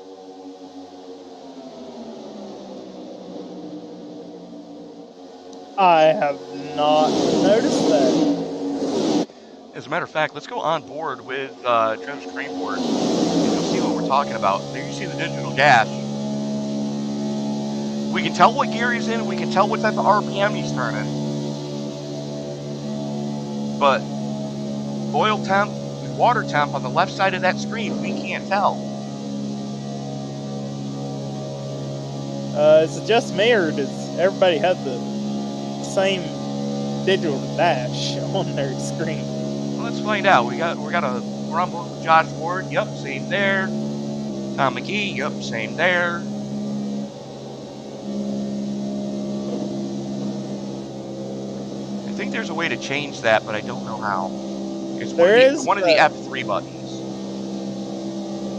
I have not noticed that. As a matter of fact, let's go on board with Travis Craneboard, and you'll see what we're talking about. There you see the digital dash. We can tell what gear he's in, we can tell what type of RPM he's turning. But oil temp and water temp on the left side of that screen, we can't tell. Is it just me, or does everybody have the same digital dash on their screen? Well, let's find out. We're on board with Josh Ward. Yup, same there. Tom McGee. Yup, same there. I think there's a way to change that, but I don't know how. It's one of the F3 buttons.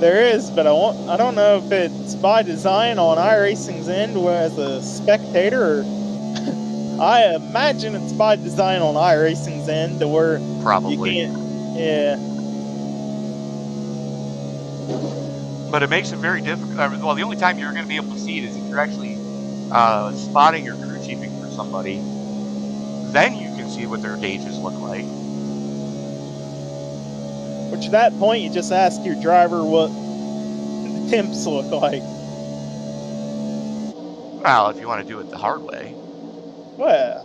There is, but I don't know if it's by design on iRacing's end as a spectator, or I imagine it's by design on iRacing's end to where Probably. you can't. Yeah. But it makes it very difficult. Well, the only time you're going to be able to see it is if you're actually spotting or crew chiefing for somebody. Then you can see what their gauges look like. Which at that point, you just ask your driver what the temps look like. Well, if you want to do it the hard way. Well,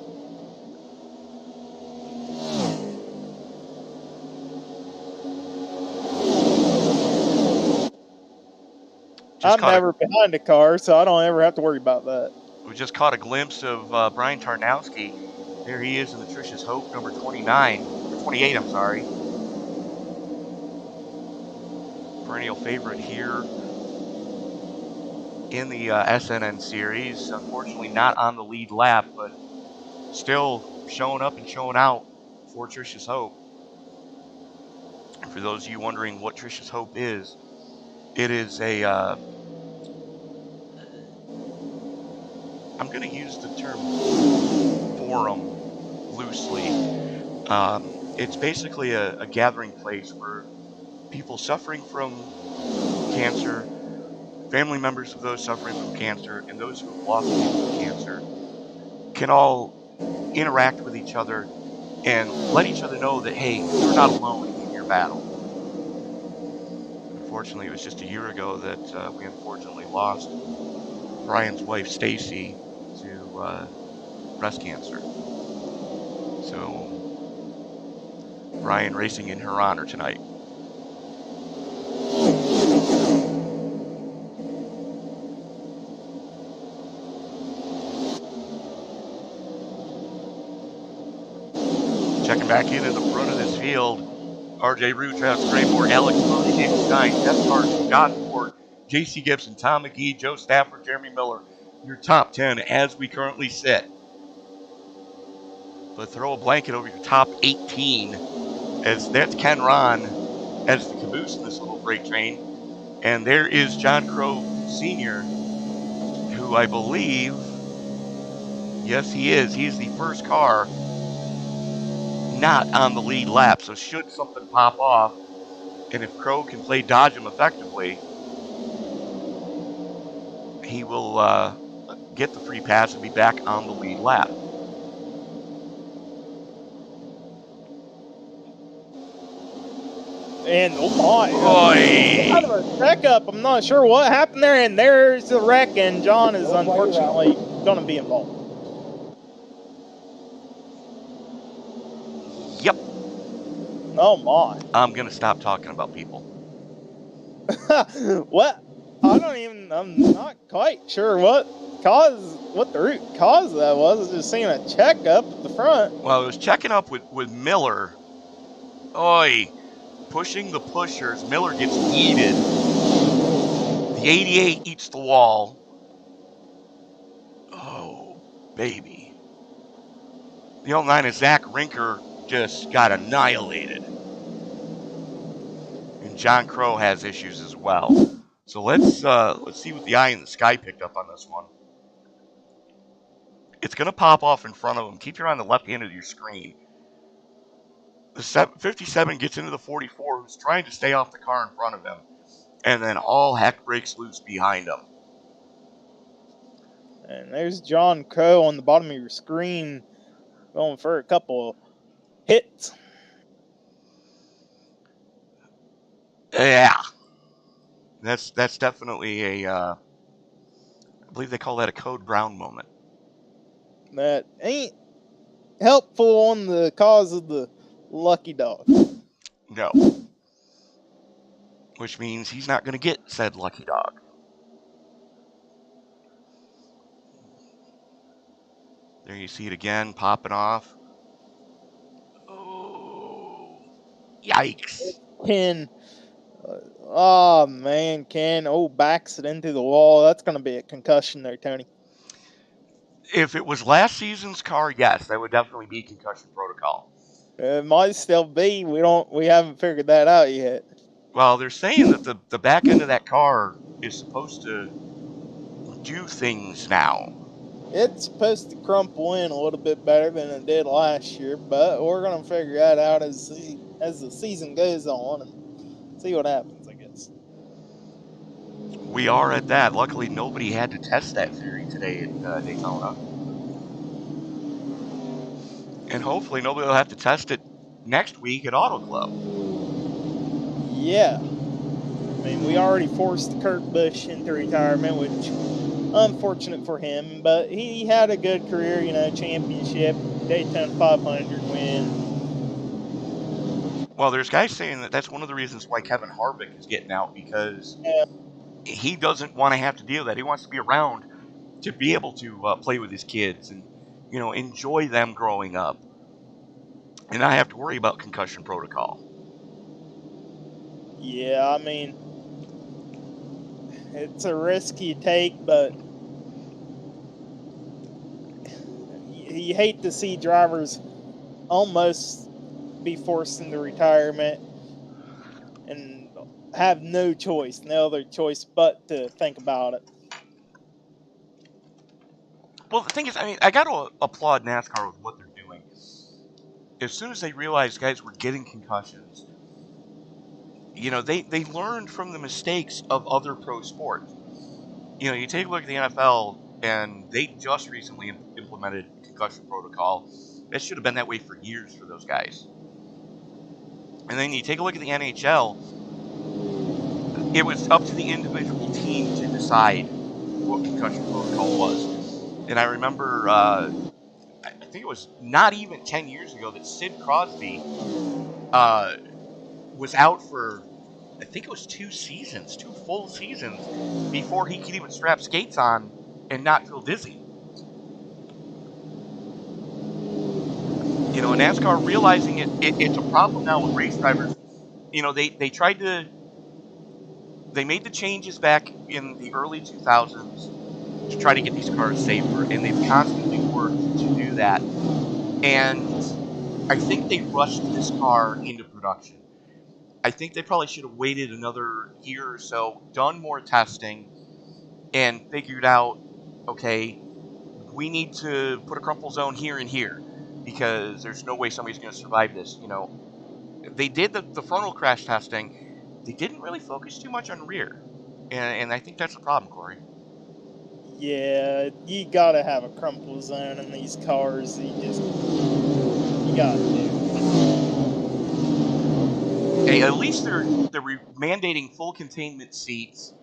I'm never behind a car, so I don't ever have to worry about that. We just caught a glimpse of Brian Tarnowski. There he is in the Trish's Hope, number 29. Or 28, I'm sorry. Perennial favorite here in the SNN series. Unfortunately not on the lead lap, but still showing up and showing out for Trish's Hope. And for those of you wondering what Trish's Hope is, it is a I'm going to use the term forum loosely. It's basically a gathering place where people suffering from cancer, family members of those suffering from cancer, and those who have lost people to cancer can all interact with each other and let each other know that, hey, you're not alone in your battle. Unfortunately, it was just a year ago that we unfortunately lost Brian's wife, Stacy, to breast cancer. So, Brian racing in her honor tonight. Checking back in the front of this field, RJ Root, Travis Craneboard, Alex Murray, David Stein, Jeff Carson, Scott Ford, JC Gibson, Tom McGee, Joe Stafford, Jeremy Miller. Your top 10 as we currently sit. But throw a blanket over your top 18, as that's Ken Ron as the caboose in this little freight train. And there is John Crow Sr., who I believe Yes, he is. He's the first car not on the lead lap. So should something pop off, and if Crow can play dodge him effectively, he will get the free pass and be back on the lead lap. And oh my, Oy. kind of a checkup. I'm not sure what happened there, and there's the wreck, and John is unfortunately going to be involved. Yep. Oh my. I'm going to stop talking about people. What? I'm not quite sure what the root cause of that was. Just seeing a checkup at the front. Well, it was checking up with Miller. Oy. Pushing the pushers. Miller gets yeeted. The 88 eats the wall. Oh, baby. The 09 is Zach Rinker just got annihilated. And John Crow has issues as well. So let's see what the eye in the sky picked up on this one. It's going to pop off in front of him. Keep your eye on the left hand of your screen. The 57 gets into the 44, who's trying to stay off the car in front of him. And then all heck breaks loose behind him. And there's John Crow on the bottom of your screen going for a couple hits. Yeah. That's definitely I believe they call that a Code Brown moment. That ain't helpful on the cause of the lucky dog. No. Which means he's not going to get said lucky dog. There you see it again, popping off. Oh, yikes. Ken. Oh, man, Ken. Oh, backs it into the wall. That's going to be a concussion there, Tony. If it was last season's car, yes, that would definitely be concussion protocol. It might still be. We haven't figured that out yet. Well, they're saying that the back end of that car is supposed to do things now. It's supposed to crumple in a little bit better than it did last year, but we're going to figure that out as the season goes on and see what happens, I guess. We are at that. Luckily, nobody had to test that theory today at Daytona. And hopefully nobody will have to test it next week at Auto Club. Yeah. I mean, we already forced Kurt Busch into retirement, which unfortunate for him, but he had a good career, championship, Daytona 500 win. Well, there's guys saying that that's one of the reasons why Kevin Harvick is getting out, because he doesn't want to have to deal with that. He wants to be around to be able to play with his kids and, enjoy them growing up and not have to worry about concussion protocol. Yeah, I mean, it's a risk you take, but you hate to see drivers almost be forced into retirement and have no other choice but to think about it. Well, the thing is, I got to applaud NASCAR with what they're doing. As soon as they realized guys were getting concussions, they learned from the mistakes of other pro sports. You take a look at the NFL, and they just recently implemented concussion protocol. That should have been that way for years for those guys. And then you take a look at the NHL, it was up to the individual team to decide what concussion protocol was. And I remember, I think it was not even 10 years ago that Sid Crosby was out for, I think it was 2 full seasons, before he could even strap skates on and not feel dizzy. And NASCAR realizing it's a problem now with race drivers. They made the changes back in the early 2000s to try to get these cars safer, and they've constantly worked to do that. And I think they rushed this car into production. I think they probably should have waited another year or so, done more testing, and figured out, okay, we need to put a crumple zone here and here because there's no way somebody's going to survive this. You know, they did the frontal crash testing. They didn't really focus too much on rear, and I think that's the problem, Corey. Yeah, you gotta have a crumple zone in these cars. You gotta do. Hey, at least they're mandating full containment seats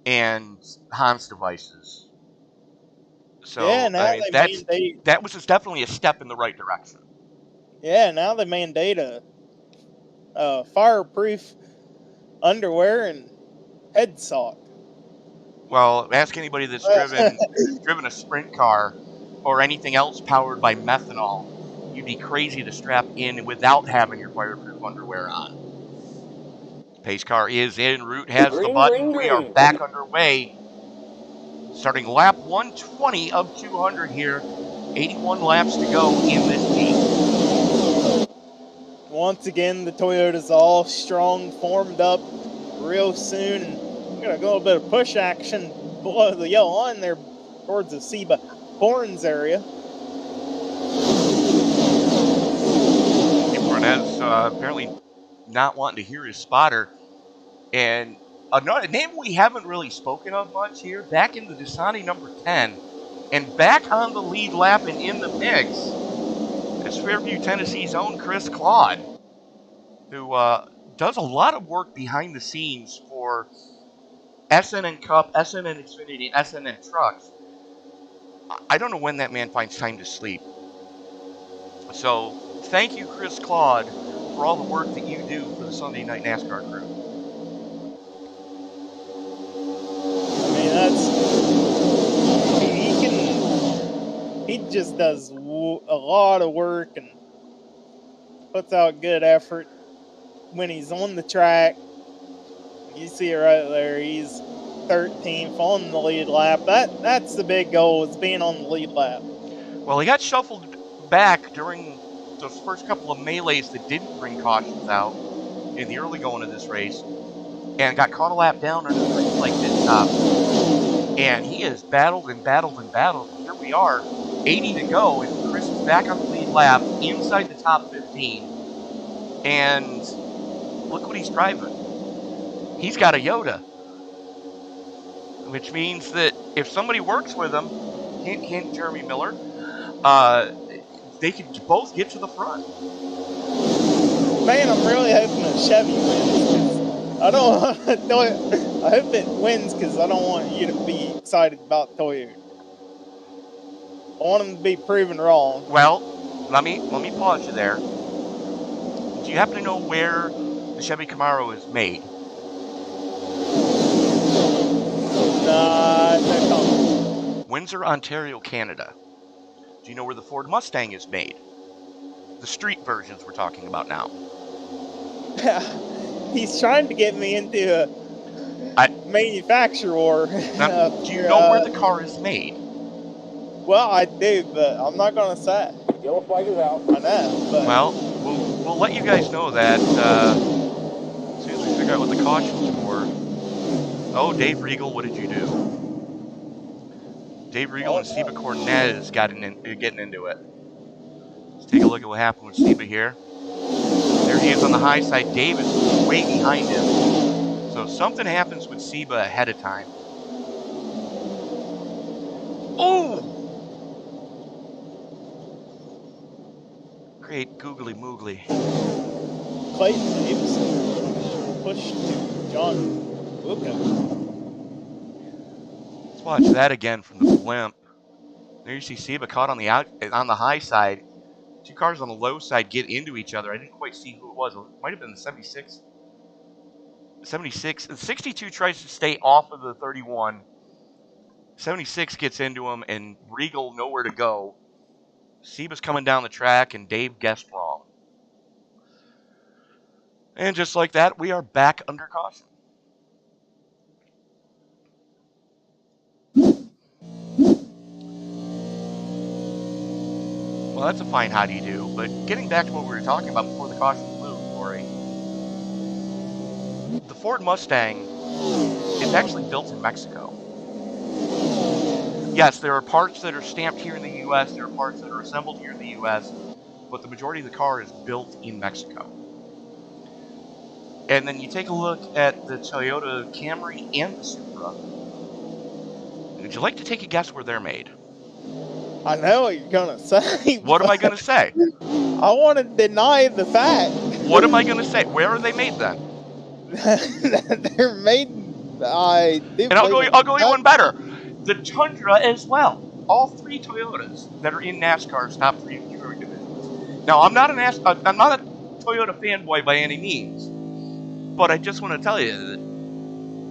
and Hans devices. So Yeah, now I mean, that was just definitely a step in the right direction. Yeah, now they mandate a fireproof underwear and head sock. Well, ask anybody that's driven a sprint car or anything else powered by methanol. You'd be crazy to strap in without having your fireproof underwear on. Pace car is en route, has the button. We are back underway. Starting lap 120 of 200 here. 81 laps to go in this heat. Once again, the Toyota's all strong, formed up real soon. And we're going to go a bit of push action below the yellow line there towards the Seba Horns area. Cornez apparently not wanting to hear his spotter. And another name we haven't really spoken of much here, back in the Dasani number 10, and back on the lead lap and in the mix, is Fairview, Tennessee's own Chris Claude, who does a lot of work behind the scenes for SNN Cup, SNN Xfinity, and SNN Trucks. I don't know when that man finds time to sleep. So thank you, Chris Claude, for all the work that you do for the Sunday Night NASCAR crew. He just does a lot of work and puts out good effort when he's on the track. You see it right there. He's 13th on the lead lap. That's the big goal, is being on the lead lap. Well, he got shuffled back during those first couple of melees that didn't bring cautions out in the early going of this race, and got caught a lap down under the green flag pit stop. And he has battled and battled and battled. Here we are, 80 to go, and Chris is back on the lead lap, inside the top 15. And look what he's driving. He's got a Yoda, which means that if somebody works with him, hint Jeremy Miller, they could both get to the front. Man, I'm really hoping that Chevy wins. I hope it wins because I don't want you to be excited about Toyota. I want them to be proven wrong. Well, let me pause you there. Do you happen to know where the Chevy Camaro is made? No. Windsor, Ontario, Canada. Do you know where the Ford Mustang is made? The street versions we're talking about now. He's trying to get me into a manufacturer war. Now, do you know where the car is made? Well, I do, but I'm not going to say. Yellow flag is out. I know, but... Well, we'll let you guys know that as soon as we figure out what the cautions were. Oh, Dave Regal, what did you do? Dave Regal and Seba Cornez getting into it. Let's take a look at what happened with Seba here. There he is on the high side. Dave is way behind him. So something happens with Seba ahead of time. Oh! Great googly moogly. Clayton Davidson pushed to John Luca. Let's watch that again from the blimp. There you see Seba caught on the high side. Two cars on the low side get into each other. I didn't quite see who it was. It might have been the 76. 76. The 62 tries to stay off of the 31. 76 gets into him, and Regal nowhere to go. Seba's coming down the track, and Dave guessed wrong. And just like that, we are back under caution. Well, that's a fine how do you do. But getting back to what we were talking about before the caution flew, Corey. The Ford Mustang is actually built in Mexico. yes, there are parts that are stamped here in the U.S., there are parts that are assembled here in the U.S., but the majority of the car is built in Mexico. And then you take a look at the Toyota Camry and the Supra. Would you like to take a guess where they're made? I know what you're going to say. What am I going to say? I want to deny the fact. What am I going to say? Where are they made then? They're made. I do. And I'll go even better. The Tundra as well. All 3 Toyotas that are in NASCAR's top 3 touring divisions. Now, I'm not a Toyota fanboy by any means, but I just want to tell you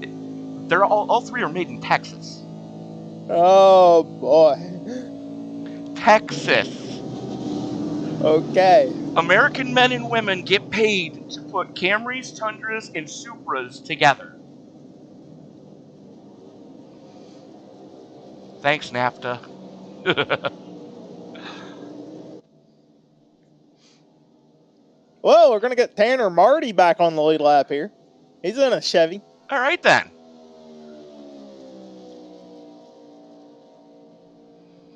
that they're all 3 are made in Texas. Oh boy. Texas. Okay. American men and women get paid to put Camrys, Tundras, and Supras together. Thanks, NAFTA. Well, we're going to get Tanner Marty back on the lead lap here. He's in a Chevy. All right, then.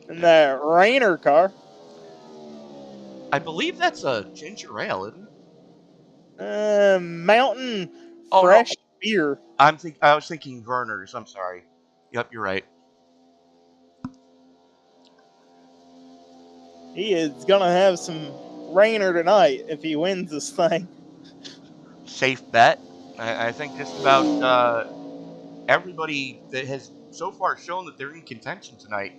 In the Rainer car. I believe that's a ginger ale, isn't it? Mountain Oh, Fresh no. Beer. I was thinking Verner's. I'm sorry. Yep, you're right. He is going to have some Rainer tonight if he wins this thing. Safe bet. I think just about everybody that has so far shown that they're in contention tonight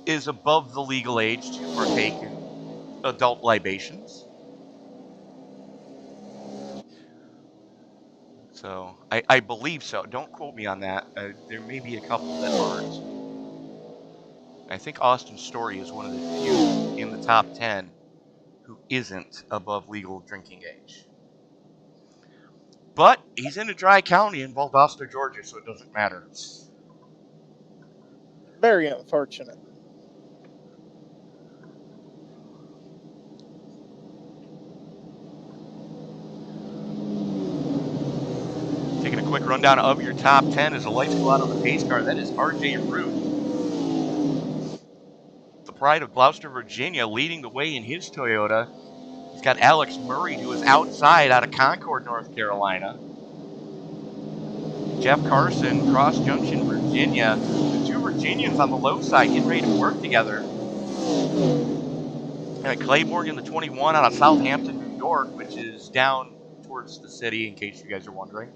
is above the legal age to partake in adult libations. So, I believe so. Don't quote me on that. There may be a couple that aren't. I think Austin Story is one of the few in the top 10 who isn't above legal drinking age. But he's in a dry county in Valdosta, Georgia, so it doesn't matter. Very unfortunate. Taking a quick rundown of your top 10 as the lights go out on the pace car. That is R.J. Root. The pride of Gloucester, Virginia, leading the way in his Toyota. He's got Alex Murray, who is outside out of Concord, North Carolina. Jeff Carson, Cross Junction, Virginia. The 2 Virginians on the low side getting ready to work together. And Clay Morgan, the 21, out of Southampton, New York, which is down towards the city, in case you guys are wondering.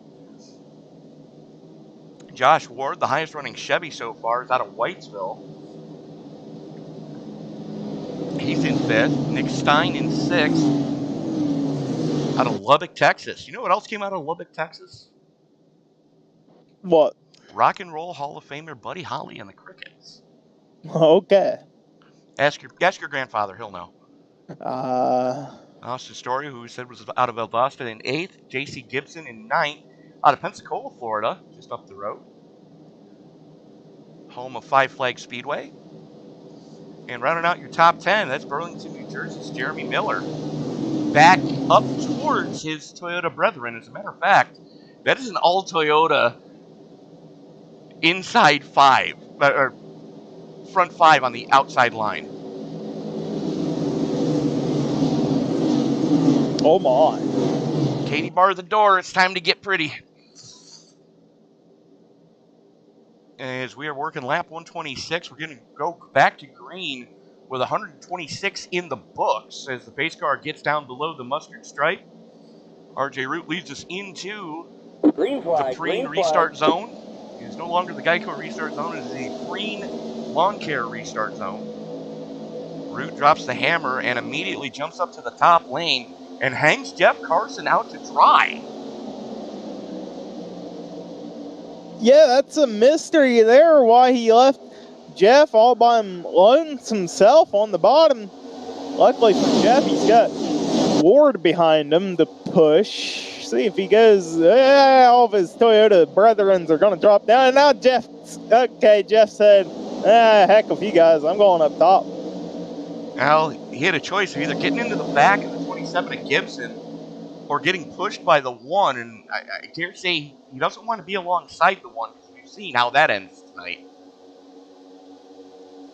Josh Ward, the highest running Chevy so far, is out of Whitesville. He's in 5th. Nick Stein in 6th. Out of Lubbock, Texas. You know what else came out of Lubbock, Texas? What? Rock and Roll Hall of Famer Buddy Holly and the Crickets. Okay. Ask your grandfather, he'll know. Austin Story, who we said was out of Valdosta, in 8th. J.C. Gibson in 9th. Out of Pensacola, Florida, just up the road. Home of Five Flag Speedway. And rounding out your top 10, that's Burlington, New Jersey's Jeremy Miller. Back up towards his Toyota brethren. As a matter of fact, that is an all-Toyota inside 5, or front 5 on the outside line. Oh my. Katie barred the door. It's time to get pretty. As we are working lap 126, we're going to go back to green with 126 in the books as the pace car gets down below the mustard stripe. RJ Root leads us into the Preen restart zone. It is no longer the Geico restart zone. It is the Preen lawn care restart zone. Root drops the hammer and immediately jumps up to the top lane and hangs Jeff Carson out to dry. Yeah, that's a mystery there, why he left Jeff all by himself on the bottom. Luckily for Jeff, he's got Ward behind him to push. See if he goes, all of his Toyota brethrens are going to drop down. And now Jeff said, heck with you guys, I'm going up top. Well, he had a choice of either getting into the back of the 27 of Gibson or getting pushed by the 1, and I dare say he doesn't want to be alongside the 1 because we've seen how that ends tonight.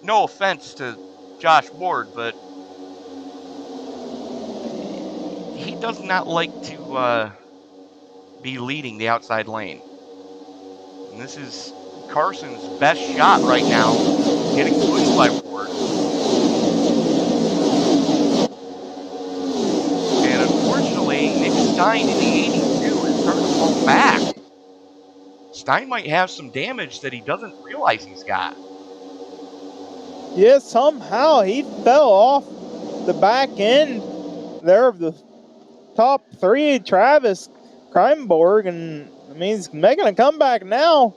no offense to Josh Ward, but he does not like to be leading the outside lane. And this is Carson's best shot right now, getting pushed by Ward. And unfortunately, Nick Stein in the 82 is starting to fall back. Stein might have some damage that he doesn't realize he's got. Yeah, somehow he fell off the back end there of the top three, Travis Kreinborg, and I mean, he's making a comeback now.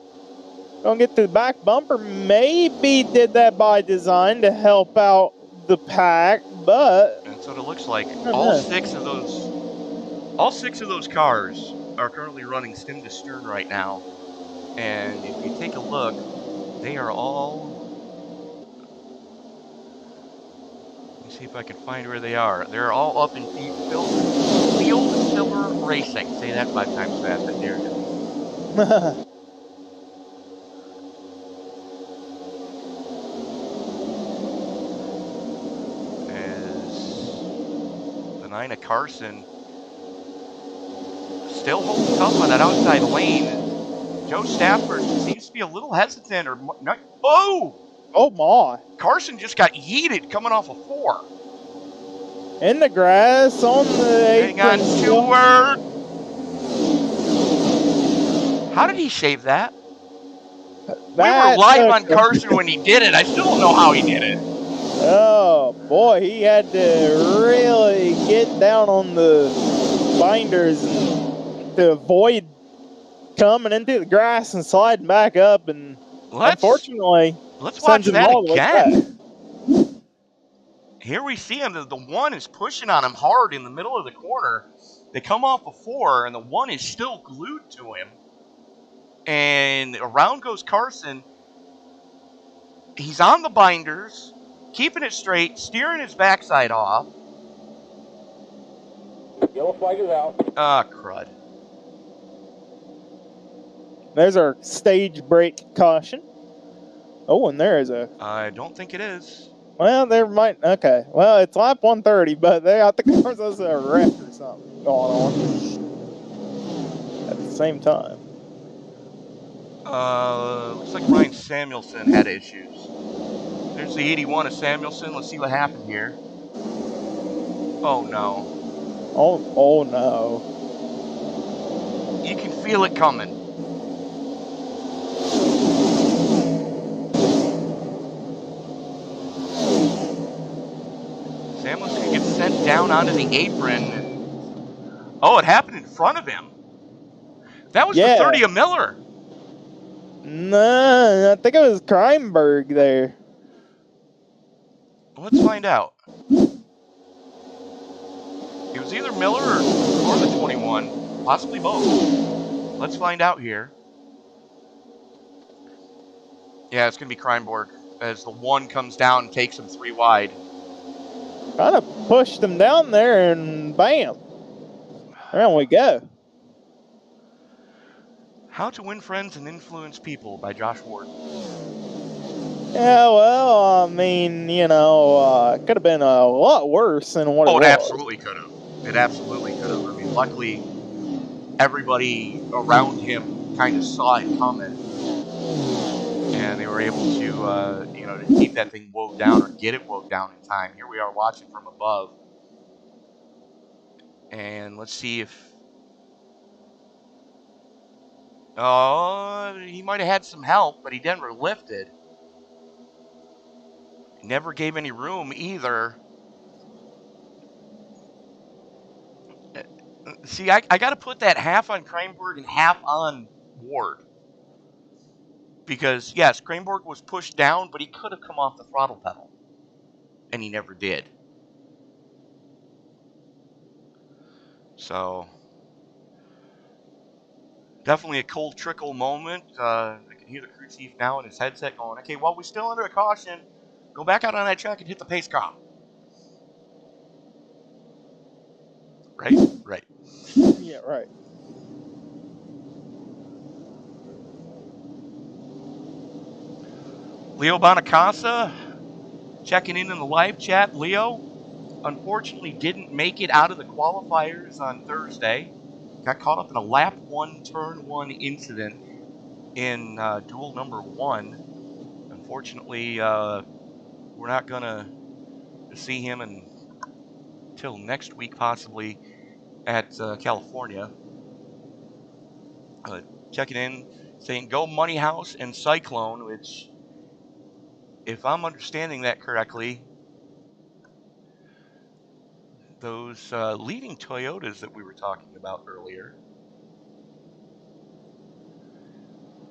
Gonna get to the back bumper. Maybe did that by design to help out the pack, but that's what it looks like. All six of those cars are currently running stem to stern right now. And if you take a look, they are all. Let me see if I can find where they are. They're all up in Field Silver Racing. Say that 5 times fast. I dare you. Nina Carson still holding tough on that outside lane. Joe Stafford seems to be a little hesitant or not. Oh! Oh my. Carson just got yeeted coming off a 4. In the grass on the Hang on to her. How did he save that? We were live on Carson when he did it. I still don't know how he did it. Oh boy, he had to really get down on the binders to avoid coming into the grass and sliding back up. And unfortunately, let's watch that again. Like Here we see him. The 1 is pushing on him hard in the middle of the corner. They come off a 4, and the 1 is still glued to him. And around goes Carson. He's on the binders, keeping it straight, steering his backside off. Yellow flag is out. Ah, crud. There's our stage break caution. Oh, and there is a... I don't think it is. Well, there might... Okay. Well, it's lap 130, but I think there's a wreck or something going on at the same time. Looks like Ryan Samuelson had issues. There's the 81 of Samuelson. Let's see what happened here. Oh, no. Oh, no. You can feel it coming. Samuelson gets sent down onto the apron. Oh, it happened in front of him. That was the 30 of Miller. No, I think it was Kreinberg there. Let's find out. It was either Miller or the 21, possibly both. Let's find out here. Yeah, it's going to be Kreinborg as the 1 comes down and takes him 3 wide. Kind of pushed him down there and bam. There we go. How to Win Friends and Influence People by Josh Ward. Yeah, well, I mean, you know, it could have been a lot worse than what it was. Oh, it absolutely could have. It absolutely could have. I mean, luckily, everybody around him kind of saw it coming. And they were able to, to keep that thing woed down or get it woed down in time. Here we are watching from above. And let's see if... Oh, he might have had some help, but he never lifted. He never gave any room either. See, I got to put that half on Kreinberg and half on Ward. Because, yes, Kreinberg was pushed down, but he could have come off the throttle pedal. And he never did. So... definitely a cold trickle moment. I can hear the crew chief now in his headset going, okay, well, we're still under a caution. Go back out on that track and hit the pace car. Right? Right. Yeah, right. Leo Bonacasa Checking in the live chat, Leo unfortunately didn't make it out of the qualifiers on Thursday. Got caught up in a lap 1, turn 1 incident in duel number 1. Unfortunately, we're not going to see him until next week, possibly at California. Checking in, saying go Money House and Cyclone, which, if I'm understanding that correctly, those leading Toyotas that we were talking about earlier,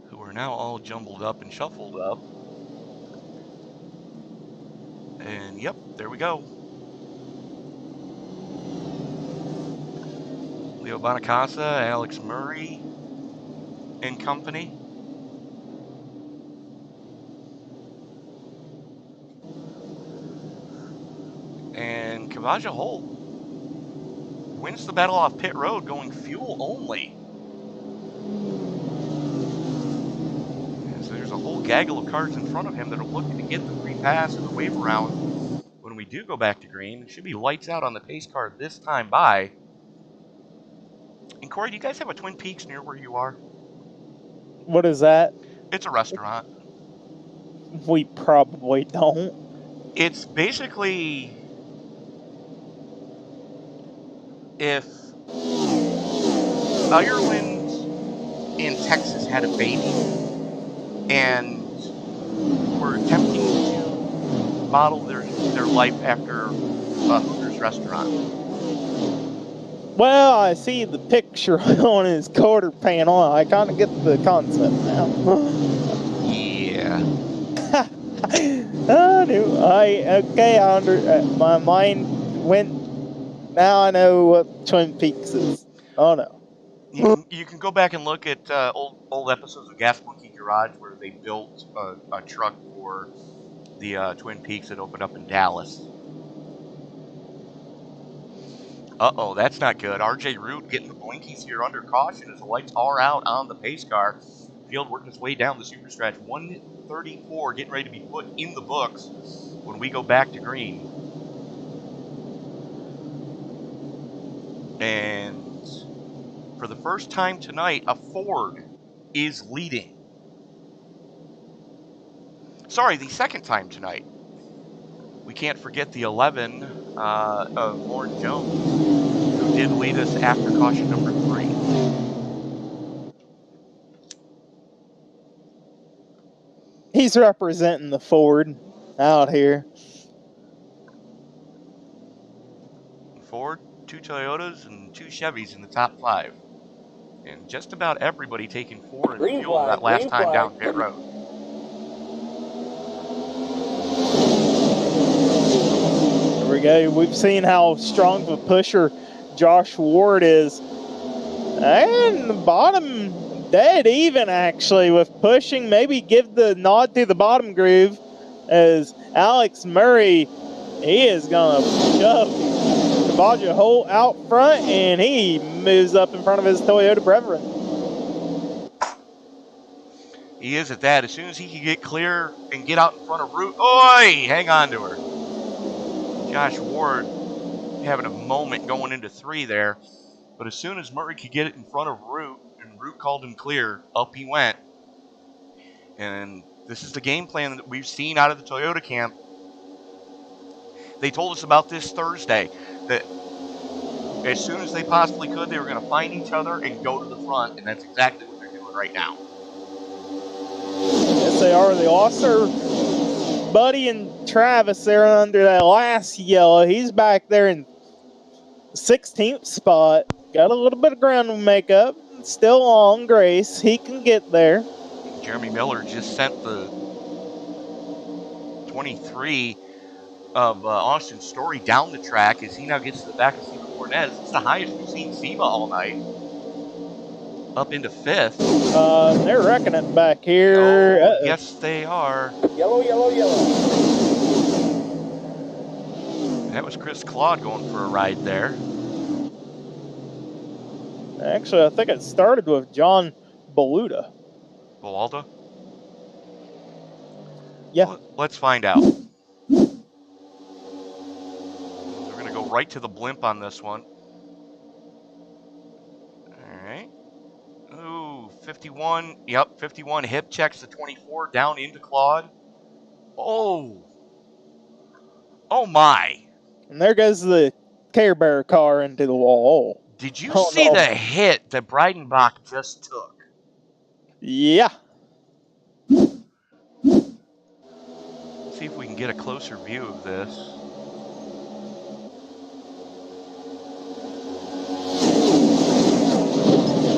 who are now all jumbled up and shuffled up. And yep, there we go. Leo Bonacasa, Alex Murray and company. And Kavaja Holt wins the battle off pit road, going fuel only. And so there's a whole gaggle of cars in front of him that are looking to get the free pass and the wave around. When we do go back to green, it should be lights out on the pace car this time by. And Corey, do you guys have a Twin Peaks near where you are? What is that? It's a restaurant. We probably don't. It's basically if Ireland in Texas had a baby and were attempting to model their life after a Hooters restaurant. Well, I see the picture on his quarter panel. I kind of get the concept now. Yeah. My mind went. Now I know what Twin Peaks is. Oh no. You can go back and look at old episodes of Gas Monkey Garage where they built a truck for the Twin Peaks that opened up in Dallas. Uh-oh, that's not good. RJ Root getting the blinkies here under caution as the lights are out on the pace car. Field working its way down the super stretch. 134 getting ready to be put in the books when we go back to green. And for the first time tonight, a Ford is leading. Sorry, the second time tonight. We can't forget the 11 of Lauren Jones, who did lead us after caution number 3. He's representing the Ford out here. Ford, 2 Toyotas, and 2 Chevys in the top 5. And just about everybody taking 4 in fuel that last time down pit road. There we go. We've seen how strong of a pusher Josh Ward is. And the bottom dead even, actually, with pushing. Maybe give the nod to the bottom groove as Alex Murray, he is going to shove Kavaja Holt out front, and he moves up in front of his Toyota brethren. He is at that. As soon as he can get clear and get out in front of Root. Oi! Hang on to her. Josh Ward having a moment going into 3 there. But as soon as Murray could get it in front of Root, and Root called him clear, up he went. And this is the game plan that we've seen out of the Toyota camp. They told us about this Thursday, that as soon as they possibly could, they were going to find each other and go to the front, and that's exactly what they're doing right now. Yes, they are. They lost their buddy and Travis there under that last yellow. He's back there in 16th spot. Got a little bit of ground to make up. Still on Grace. He can get there. Jeremy Miller just sent the 23 of Austin Story down the track as he now gets to the back of Steve Cornez. It's the highest we've seen Siva all night. Up into 5th. They're wrecking it back here. Oh, yes, they are. Yellow, yellow, yellow. That was Chris Claude going for a ride there. Actually, I think it started with John Beluda. Bewalda? Yeah. Let's find out. right to the blimp on this one. All right. Ooh, 51. Yep, 51 hip checks the 24 down into Claude. Oh. Oh, my. And there goes the Care Bear car into the wall. Did you Oh, see no. the hit that Breidenbach just took? Yeah. See if we can get a closer view of this.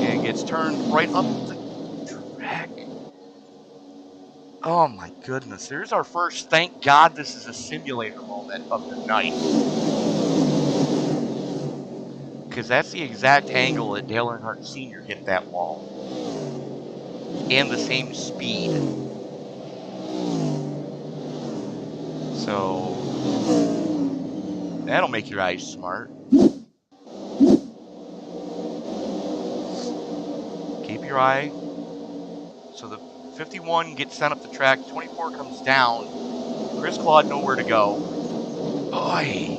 And gets turned right up the track. Oh my goodness. There's our first, thank God this is a simulator moment of the night. Because that's the exact angle that Dale Earnhardt Sr. hit that wall. And the same speed. So, that'll make your eyes smart. Keep your eye. So the 51 gets sent up the track. 24 comes down. Chris Claude nowhere to go. Oy.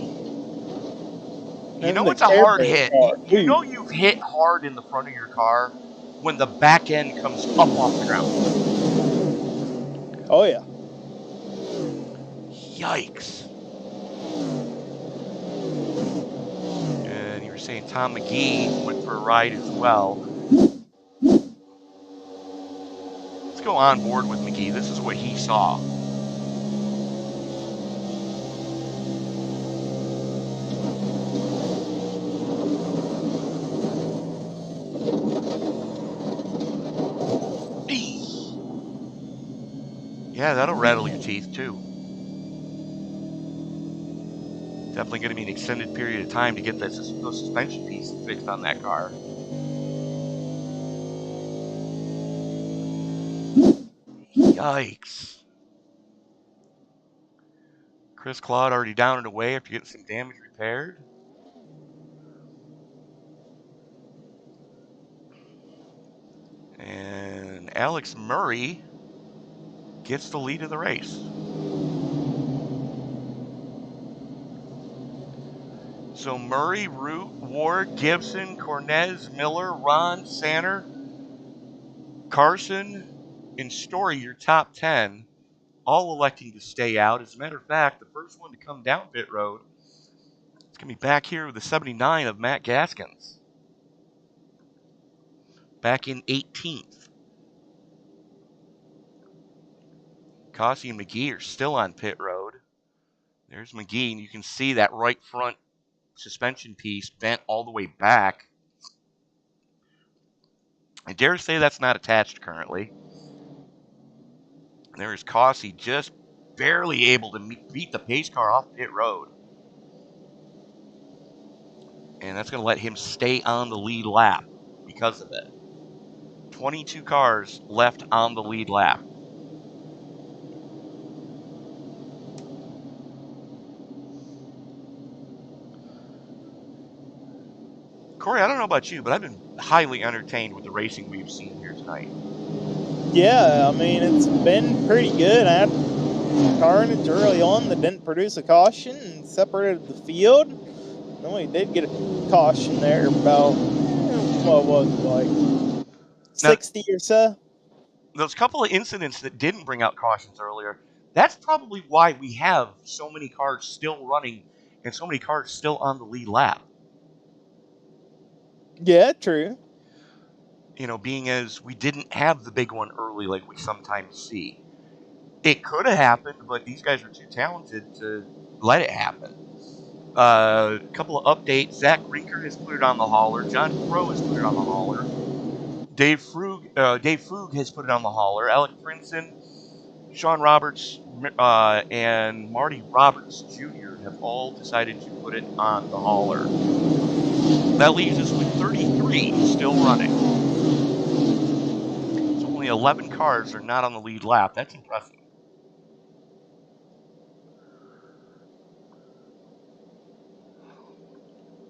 You know it's a hard hit. You know you've hit hard in the front of your car when the back end comes up off the ground. Oh, yeah. Yikes. And you were saying Tom McGee went for a ride as well. Let's go on board with McGee. This is what he saw. Yeah, that'll rattle your teeth too. Definitely going to be an extended period of time to get those suspension pieces fixed on that car. Yikes. Chris Claude already down and away after getting some damage repaired. And Alex Murray gets the lead of the race. So Murray, Root, Ward, Gibson, Cornez, Miller, Ron, Sanner, Carson, and Story, your top 10, all electing to stay out. As a matter of fact, the first one to come down pit road is going to be back here with the 79 of Matt Gaskins. Back in 18th. Cossey and McGee are still on pit road. There's McGee, and you can see that right front suspension piece bent all the way back. I dare say that's not attached currently. There is Cossey just barely able to beat the pace car off pit road. And that's going to let him stay on the lead lap because of it. 22 cars left on the lead lap. Corey, I don't know about you, but I've been highly entertained with the racing we've seen here tonight. Yeah, I mean, it's been pretty good. I had Carnage early on that didn't produce a caution and separated the field. Then we did get a caution there about, what was it, like 60 or so? Those couple of incidents that didn't bring out cautions earlier, that's probably why we have so many cars still running and so many cars still on the lead lap. Yeah, true. You know, being as we didn't have the big one early like we sometimes see. It could have happened, but these guys are too talented to let it happen. A couple of updates. Zach Rinker has put it on the hauler. John Crow has put it on the hauler. Dave Frug has put it on the hauler. Alec Princeton, Sean Roberts, and Marty Roberts Jr. have all decided to put it on the hauler. That leaves us with 33 still running. So only 11 cars are not on the lead lap. That's impressive.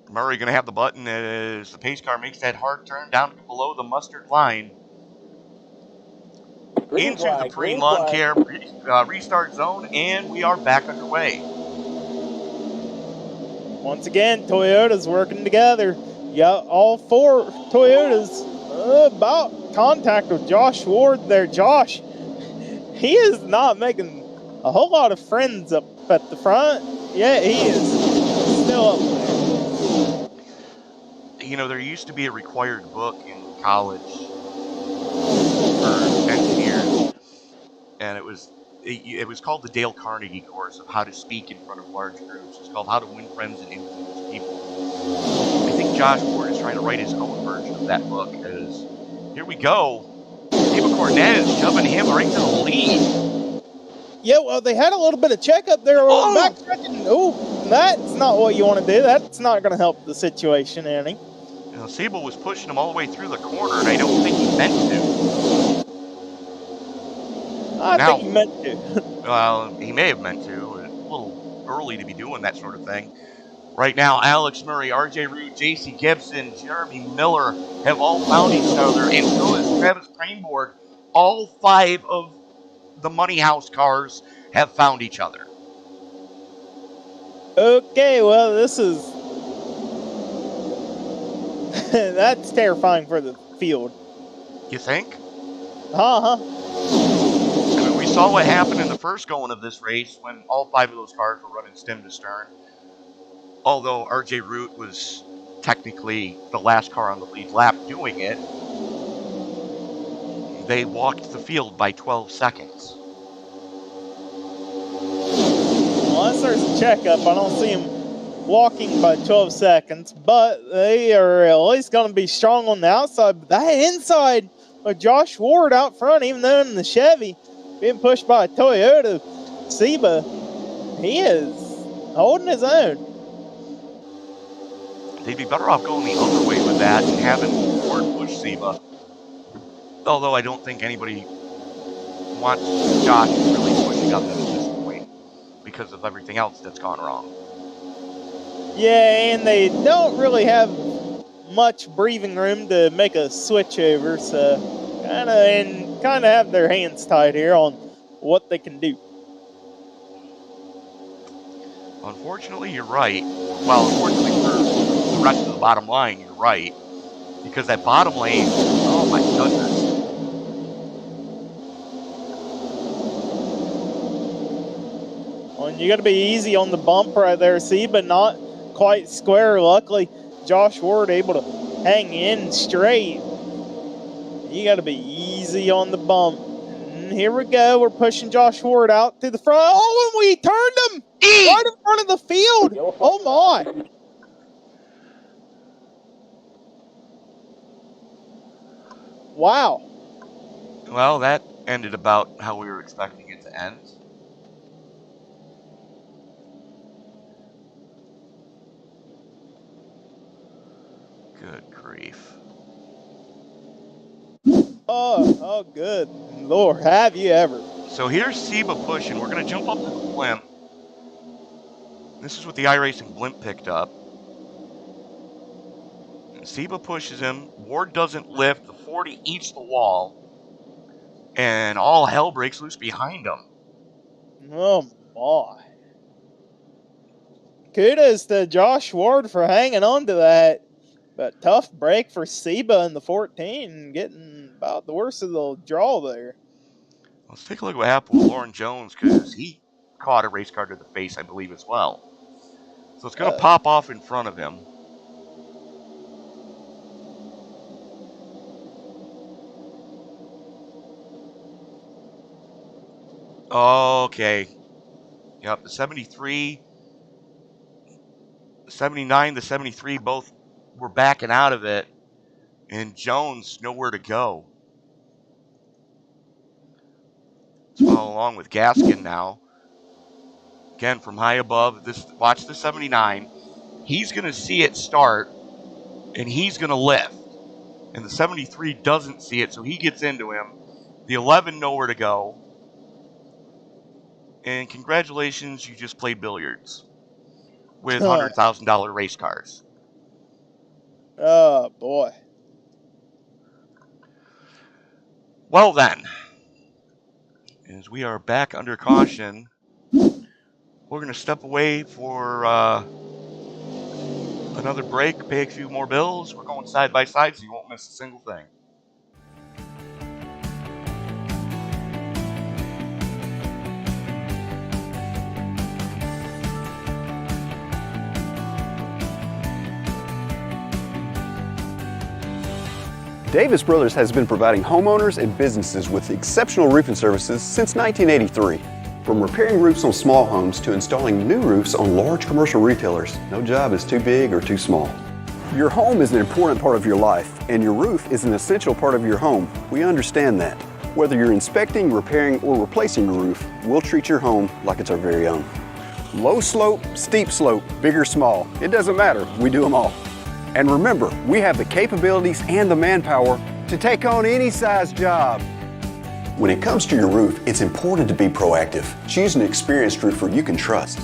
Murray going to have the button as the pace car makes that hard turn down below the mustard line. Into the pre-lawn care restart zone, and we are back underway. Once again, Toyota's working together. Yeah, all 4 Toyotas about contact with Josh Ward there. Josh, he is not making a whole lot of friends up at the front. Yeah, he is still up there. You know, there used to be a required book in college for engineers, and it was called the Dale Carnegie course of how to speak in front of large groups. It's called How to Win Friends and Influence People. I think Josh Ward is trying to write his own version of that book, because here we go. Steve Cornette is shoving him right to the lead. Yeah, well, they had a little bit of checkup there. Backtracking. Oh, that's not what you want to do. That's not going to help the situation any. You know, Sable was pushing him all the way through the corner, and I don't think he meant to. I think he meant to. Well, he may have meant to. A little early to be doing that sort of thing. Right now, Alex Murray, RJ Root, JC Gibson, Jeremy Miller have all found each other, and so has Travis Craneboard. All 5 of the Money House cars have found each other. Okay, well, this is... that's terrifying for the field. You think? Uh-huh. I mean, we saw what happened in the first going of this race when all 5 of those cars were running stem to stern. Although RJ Root was technically the last car on the lead lap doing it, they walked the field by 12 seconds. Unless there's a checkup, I don't see him walking by 12 seconds, but they are at least going to be strong on the outside. But that inside with Josh Ward out front, even though in the Chevy, being pushed by a Toyota, Seba, he is holding his own. They'd be better off going the other way with that and having Ward push Seba. Although I don't think anybody wants Josh really pushing up at this point because of everything else that's gone wrong. Yeah, and they don't really have much breathing room to make a switch over, so kind of have their hands tied here on what they can do. Unfortunately, you're right. Well, unfortunately for the rest of the bottom line, you're right. Because that bottom lane, oh my goodness. Well, you got to be easy on the bump right there, see, but not quite square. Luckily, Josh Ward able to hang in straight. You got to be easy on the bump. And here we go. We're pushing Josh Ward out to the front. Oh, and we turned him right in front of the field. Oh, my. Wow. Well, that ended about how we were expecting it to end. Good grief. Oh, good. Lord, have you ever. So here's Seba pushing. We're going to jump up to the blimp. This is what the iRacing blimp picked up. And Seba pushes him. Ward doesn't lift. The 40 eats the wall. And all hell breaks loose behind him. Oh, my. Kudos to Josh Ward for hanging on to that. But tough break for Seba in the 14, getting about the worst of the draw there. Let's take a look at what happened with Lauren Jones, because he caught a race car to the face, I believe, as well. So it's going to pop off in front of him. Okay. Yep, the 73, the 79, the 73 both were backing out of it, and Jones nowhere to go. Let's follow along with Gaskin now. Again, from high above, watch the 79. He's going to see it start, and he's going to lift. And the 73 doesn't see it, so he gets into him. The 11 nowhere to go. And congratulations, you just played billiards with $100,000 race cars. Oh, boy. Well then, as we are back under caution, we're going to step away for Another break, pay a few more bills. We're going side by side so you won't miss a single thing. Davis Brothers has been providing homeowners and businesses with exceptional roofing services since 1983. From repairing roofs on small homes to installing new roofs on large commercial retailers, no job is too big or too small. Your home is an important part of your life, and your roof is an essential part of your home. We understand that. Whether you're inspecting, repairing, or replacing your roof, we'll treat your home like it's our very own. Low slope, steep slope, big or small, it doesn't matter, we do them all. And remember, we have the capabilities and the manpower to take on any size job. When it comes to your roof, it's important to be proactive. Choose an experienced roofer you can trust.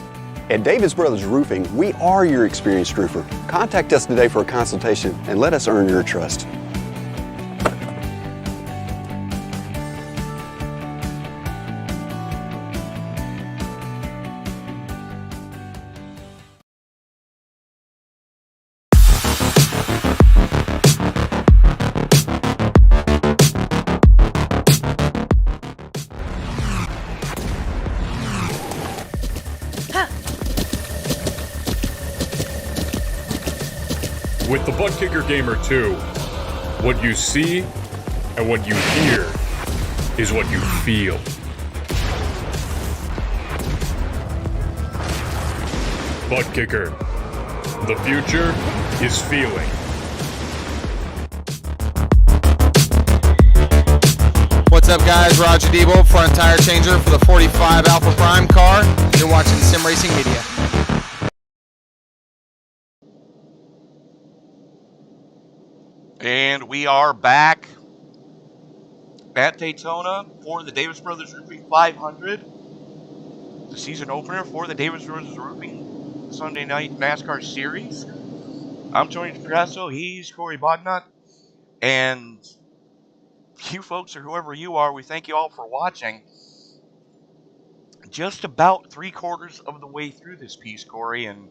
At Davis Brothers Roofing, we are your experienced roofer. Contact us today for a consultation and let us earn your trust. With the Butt Kicker Gamer 2, what you see and what you hear is what you feel. Butt Kicker. The future is feeling. What's up, guys? Roger Debo, front tire changer for the 45 Alpha Prime car. You're watching Sim Racing Media. And we are back at Daytona for the Davis Brothers Roofing 500, the season opener for the Davis Brothers Roofing Sunday Night NASCAR Series. I'm Tony DiPicasso, he's Corey Bognut, and you folks, or whoever you are, we thank you all for watching. Just about 3/4 of the way through this piece, Corey, and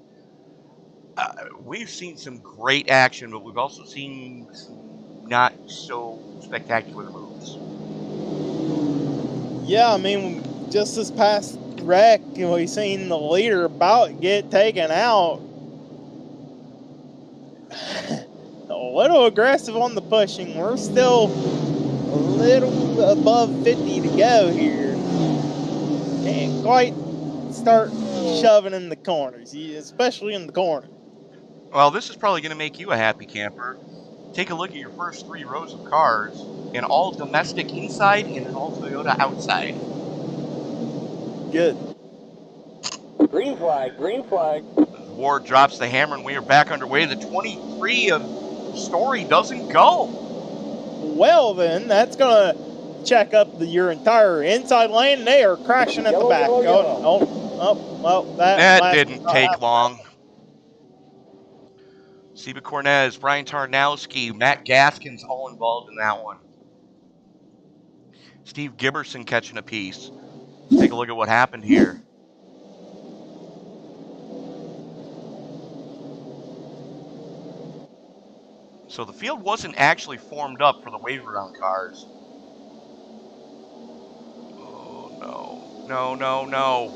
we've seen some great action, but we've also seen some not so spectacular moves. Yeah, I mean, just this past wreck, we seen the leader about get taken out. A little aggressive on the pushing. We're still a little above 50 to go here. Can't quite start shoving in the corners, especially in the corner. Well, this is probably going to make you a happy camper. Take a look at your first 3 rows of cars, and all domestic inside and an all Toyota outside. Good. Green flag, green flag. Ward drops the hammer, and we are back underway. The 23 of Story doesn't go. Well, then, that's going to check up your entire inside lane, and they are crashing at the back. Well, that didn't take long. Seba Cornez, Brian Tarnowski, Matt Gaskins all involved in that one. Steve Giberson catching a piece. Take a look at what happened here. So the field wasn't actually formed up for the wave around cars. Oh, no. No, no, no.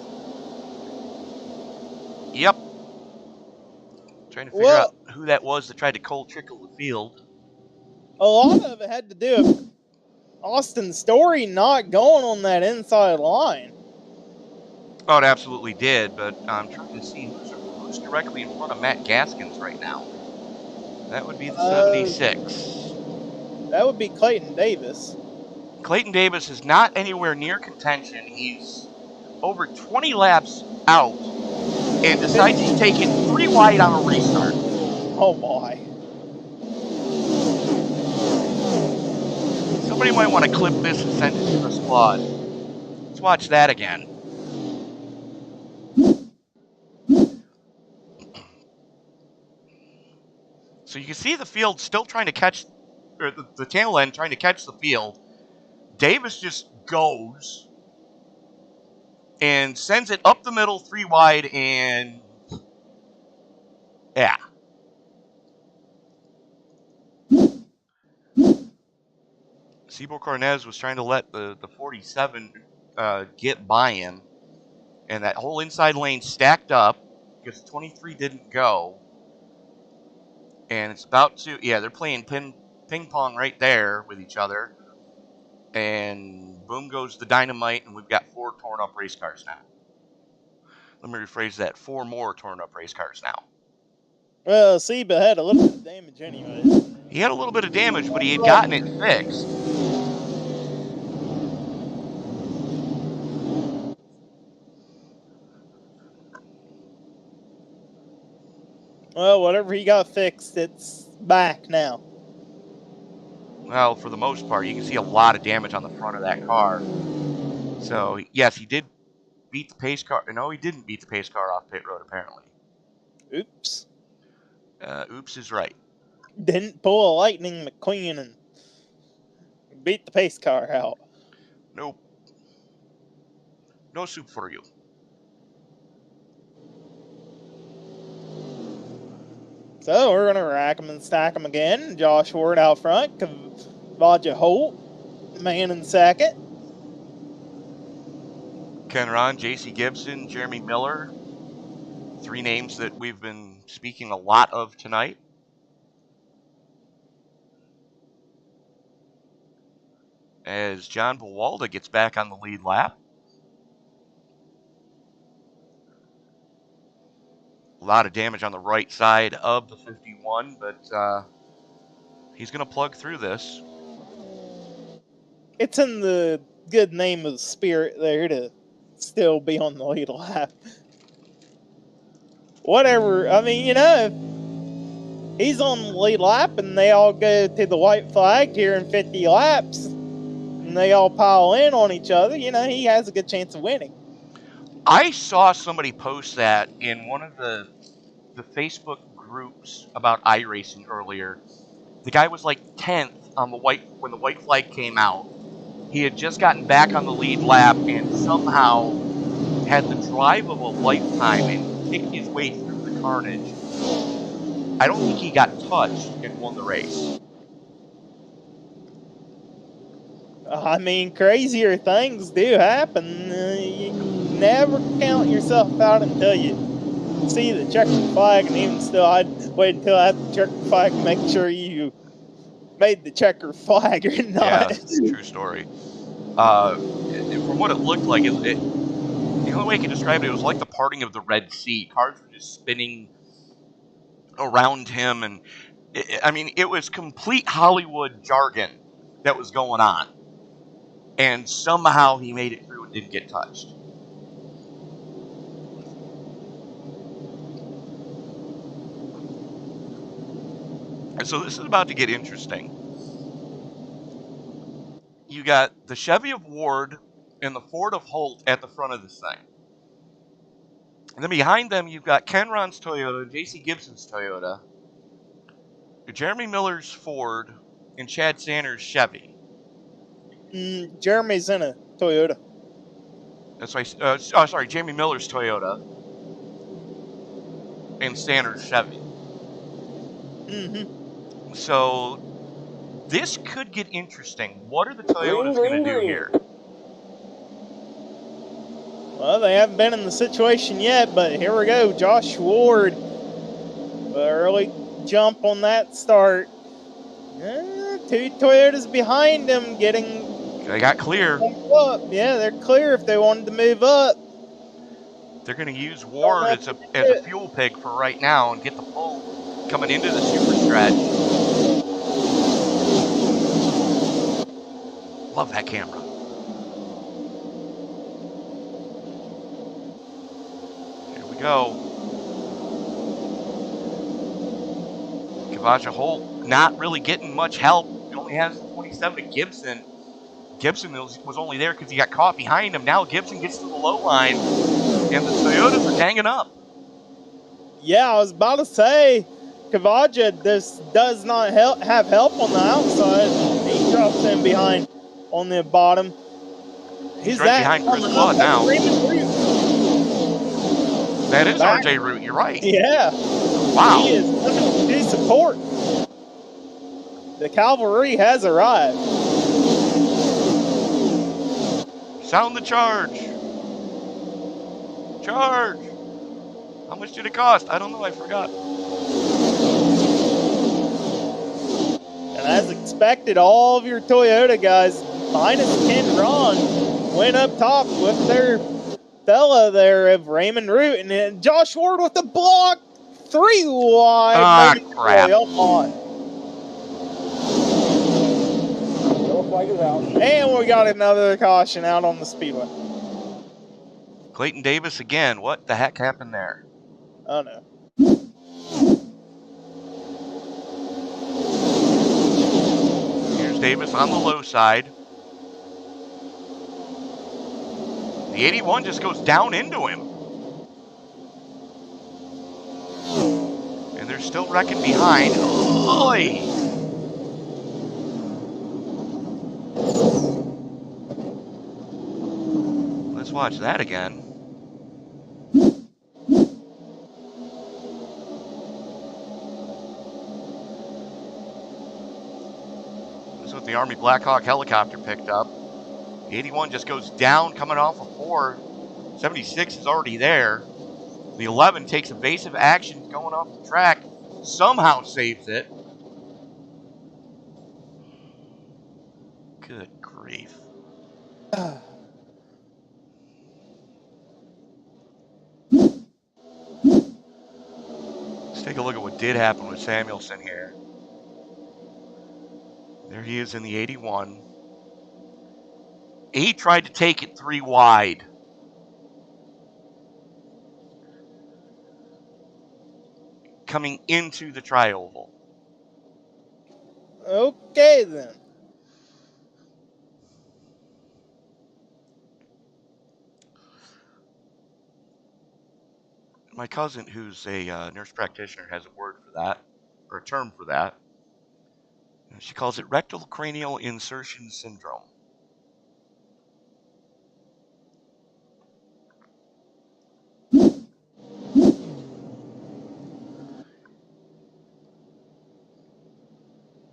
Yep. Trying to figure out who that was that tried to cold trickle the field. A lot of it had to do with Austin Story not going on that inside line. Oh, it absolutely did, but I'm trying to see who's directly in front of Matt Gaskins right now. That would be the 76. That would be Clayton Davis. Clayton Davis is not anywhere near contention. He's over 20 laps out and decides he's taking 3 wide on a restart. Oh, boy. Somebody might want to clip this and send it to the squad. Let's watch that again. So you can see the field still trying to catch, or the tail end trying to catch the field. Davis just goes and sends it up the middle 3 wide, and yeah. Cibo Carnage was trying to let the 47 get by him, and that whole inside lane stacked up because 23 didn't go. And it's about to, yeah, they're playing ping pong right there with each other. And boom goes the dynamite, and we've got 4 torn up race cars now. Let me rephrase that. 4 more torn up race cars now. Well, Seba had a little bit of damage anyway. He had a little bit of damage, but he had gotten it fixed. Well, whatever he got fixed, it's back now. Well, for the most part, you can see a lot of damage on the front of that car. So, yes, he did beat the pace car. No, he didn't beat the pace car off pit road, apparently. Oops. Oops is right. Didn't pull a Lightning McQueen and beat the pace car out. Nope. No soup for you. So we're going to rack them and stack them again. Josh Ward out front. Kavaja Holt, man in second. Ken Ron, J.C. Gibson, Jeremy Miller. 3 names that we've been speaking a lot of tonight. As John Buwalda gets back on the lead lap. A lot of damage on the right side of the 51, but he's going to plug through this. It's in the good name of the spirit there to still be on the lead lap. Whatever, I mean, you know, if he's on the lead lap and they all go to the white flag here in 50 laps and they all pile in on each other, you know, he has a good chance of winning. I saw somebody post that in one of the Facebook groups about iRacing earlier. The guy was like 10th on the when the white flag came out. He had just gotten back on the lead lap and somehow had the drive of a lifetime and kicked his way through the carnage. I don't think he got touched and won the race. I mean, crazier things do happen. You never count yourself out until you see the checkered flag, and even still, I'd wait until after the checkered flag to make sure you made the checkered flag or not. Yeah, that's a true story. From what it looked like, the only way I can describe it was like the parting of the Red Sea. Cars were just spinning around him, and I mean, it was complete Hollywood jargon that was going on. And somehow he made it through and didn't get touched. And so this is about to get interesting. You got the Chevy of Ward and the Ford of Holt at the front of this thing. And then behind them, you've got Ken Ron's Toyota, J.C. Gibson's Toyota, Jeremy Miller's Ford, and Chad Sanders' Chevy. Jeremy's in a Toyota. That's why. Sorry, Jamie Miller's Toyota and Sanders' Chevy. Mm-hmm. So this could get interesting. What are the Toyotas going to do here? Well, they haven't been in the situation yet, but here we go. Josh Ward, early jump on that start. 2 Toyotas behind him getting. They got clear. Up. Yeah, they're clear if they wanted to move up. They're going to use Ward as a fuel pig for right now and get the pull coming into the super stretch. Love that camera. Here we go. Kavaja Holt not really getting much help. He only has 27 to Gibson. Gibson was only there because he got caught behind him. Now Gibson gets to the low line, and the Toyotas are ganging up. Yeah, I was about to say, Kavaja does not have help on the outside. He drops in behind on the bottom. He's right behind Chris Claude now. That is RJ Root, you're right. Yeah. Wow. He is looking to support. The cavalry has arrived. Sound the charge. Charge. How much did it cost? I don't know. I forgot. And as expected, all of your Toyota guys, minus Ken Ron, went up top with their fella there of Raymond Root. And then Josh Ward with the block. 3 wide. Ah, maybe crap. Come on. Yellow flag is out. And we got another caution out on the Speedway. Clayton Davis again. What the heck happened there? Oh, no. Here's Davis on the low side. The 81 just goes down into him. And they're still wrecking behind. Oy! Let's watch that again. This is what the Army Blackhawk helicopter picked up. The 81 just goes down coming off of 4. 76 is already there. The 11 takes evasive action going off the track. Somehow saves it. Good grief. Let's take a look at what did happen with Samuelson here. There he is in the 81. He tried to take it 3 wide. Coming into the tri-oval. Okay, then. My cousin, who's a nurse practitioner, has a word for that, or a term for that. She calls it rectal cranial insertion syndrome.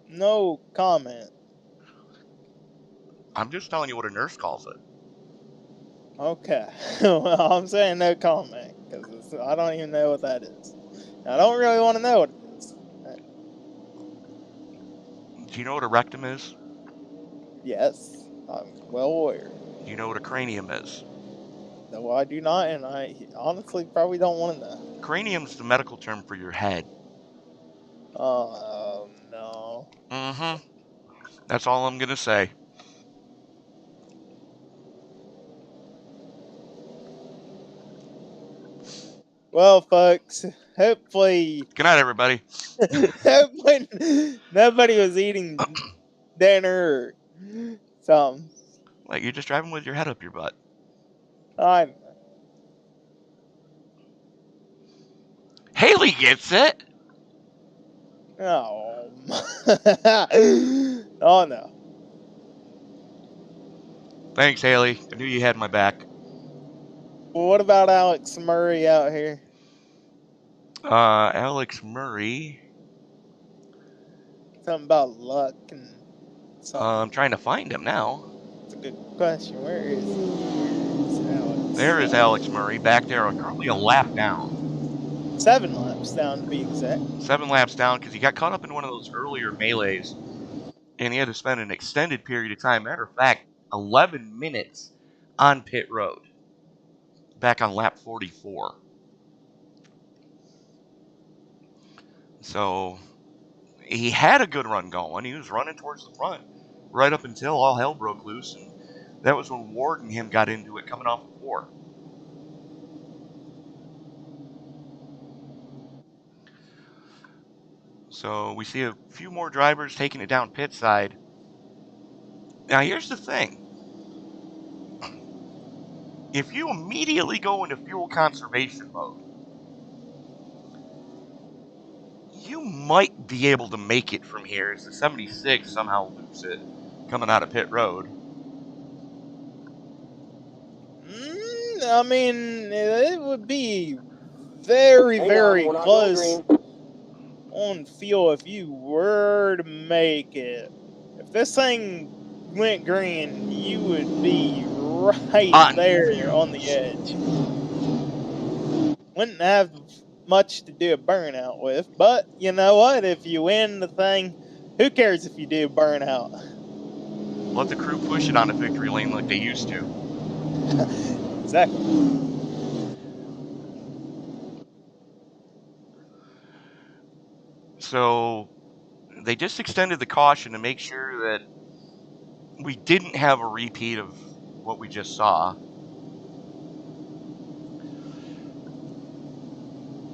No comment. I'm just telling you what a nurse calls it. Okay. Well, I'm saying no comment because I don't even know what that is. I don't really want to know what it is. Do you know what a rectum is? Yes, I'm well aware. Do you know what a cranium is? No, I do not, and I honestly probably don't want to know. Cranium's the medical term for your head. Oh, no. Mm-hmm. That's all I'm going to say. Well, folks, hopefully... Good night, everybody. hopefully nobody was eating dinner or something. Like, you're just driving with your head up your butt. I'm... Haley gets it. Oh. Oh, no. Thanks, Haley. I knew you had my back. Well, what about Alex Murray out here? Alex Murray. Something about luck and something. I'm trying to find him now. That's a good question. Where is Alex? There is Alex Murray back there, currently a lap down. 7 laps down, to be exact. 7 laps down because he got caught up in one of those earlier melees, and he had to spend an extended period of time. Matter of fact, 11 minutes on pit road. Back on lap 44. So he had a good run going. He was running towards the front right up until all hell broke loose. And that was when Ward and him got into it coming off the 4. So we see a few more drivers taking it down pit side. Now here's the thing. If you immediately go into fuel conservation mode, you might be able to make it from here as the 76 somehow loops it coming out of pit road. I mean, it would be very, very close on fuel if you were to make it. If this thing went green, you would be right there on the edge. Wouldn't have much to do a burnout with, but you know what? If you win the thing, who cares if you do a burnout? Let the crew push it on the victory lane like they used to. Exactly. So they just extended the caution to make sure that we didn't have a repeat of what we just saw.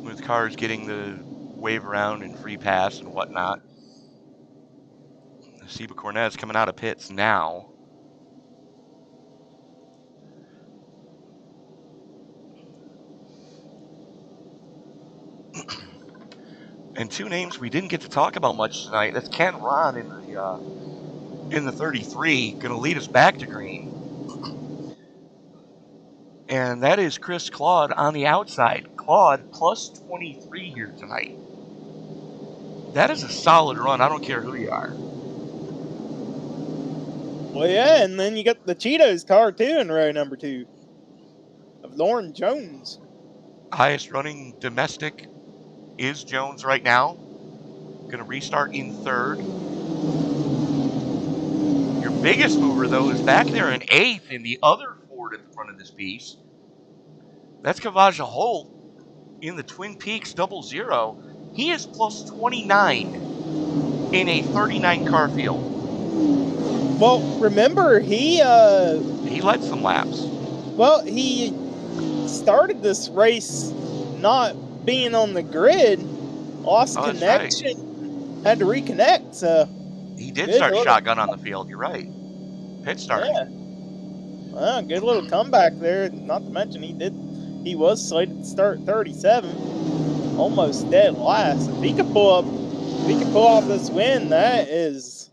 With cars getting the wave around and free pass and whatnot. Seba Cornez coming out of pits now. And two names we didn't get to talk about much tonight. That's Ken Ron in the 33, going to lead us back to green. And that is Chris Claude on the outside. Claude plus 23 here tonight. That is a solid run. I don't care who you are. Well, yeah, and then you got the Cheetos car, too, in row number 2 of Lauren Jones. Highest running domestic is Jones right now. Going to restart in 3rd. Your biggest mover, though, is back there in 8th in the other Ford at the front of this piece. That's Kavaja Holt in the Twin Peaks 00. He is plus 29 in a 39 car field. Well, remember, he led some laps. Well, he started this race not being on the grid, lost connection, right. had to reconnect. So he did start shotgun on the field. You're right. Pit starting. Yeah. Well, good little comeback there. Not to mention he was slated to start 37, almost dead last. If he could pull off this win, that is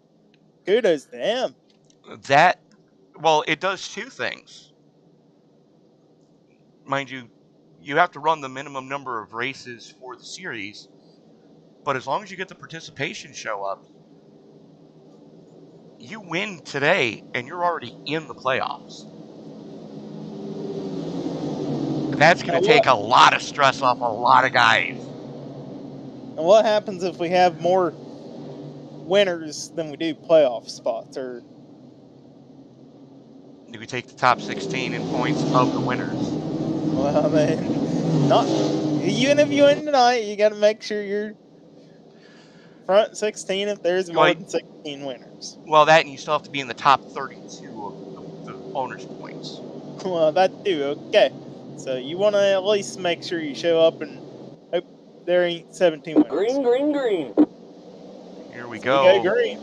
kudos to him. Well, it does two things. Mind you, you have to run the minimum number of races for the series, but as long as you get the participation show up, you win today and you're already in the playoffs. That's going to take a lot of stress off a lot of guys. And what happens if we have more winners than we do playoff spots? Or do we take the top 16 in points of the winners? Well, then, even if you win tonight, you got to make sure you're front 16 if there's more than 16 winners. Well, that, and you still have to be in the top 32 of the owners' points. Well, that too. Okay. So you want to at least make sure you show up and hope there ain't 17 winners. Green, green, green. Here we go. We go green.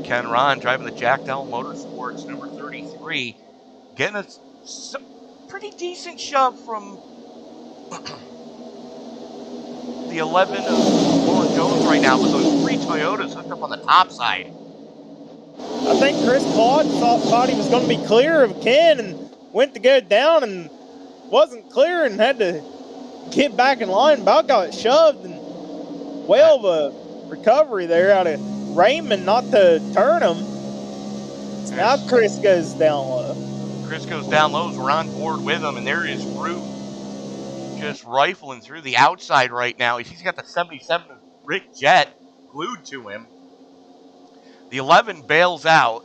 Ken Ron driving the Jack Dell Motorsports number 33, getting a pretty decent shove from the 11 of Lauren Jones right now, with those 3 Toyotas hooked up on the top side. I think Chris Claude thought he was going to be clear of Ken and went to go down and wasn't clear and had to get back in line. About got shoved and well of a recovery there out of Raymond not to turn him. So now Chris goes down low. Chris goes down low. We're on board with him, and there is Root just rifling through the outside right now. He's got the 77 of Rick Jett glued to him. The 11 bails out.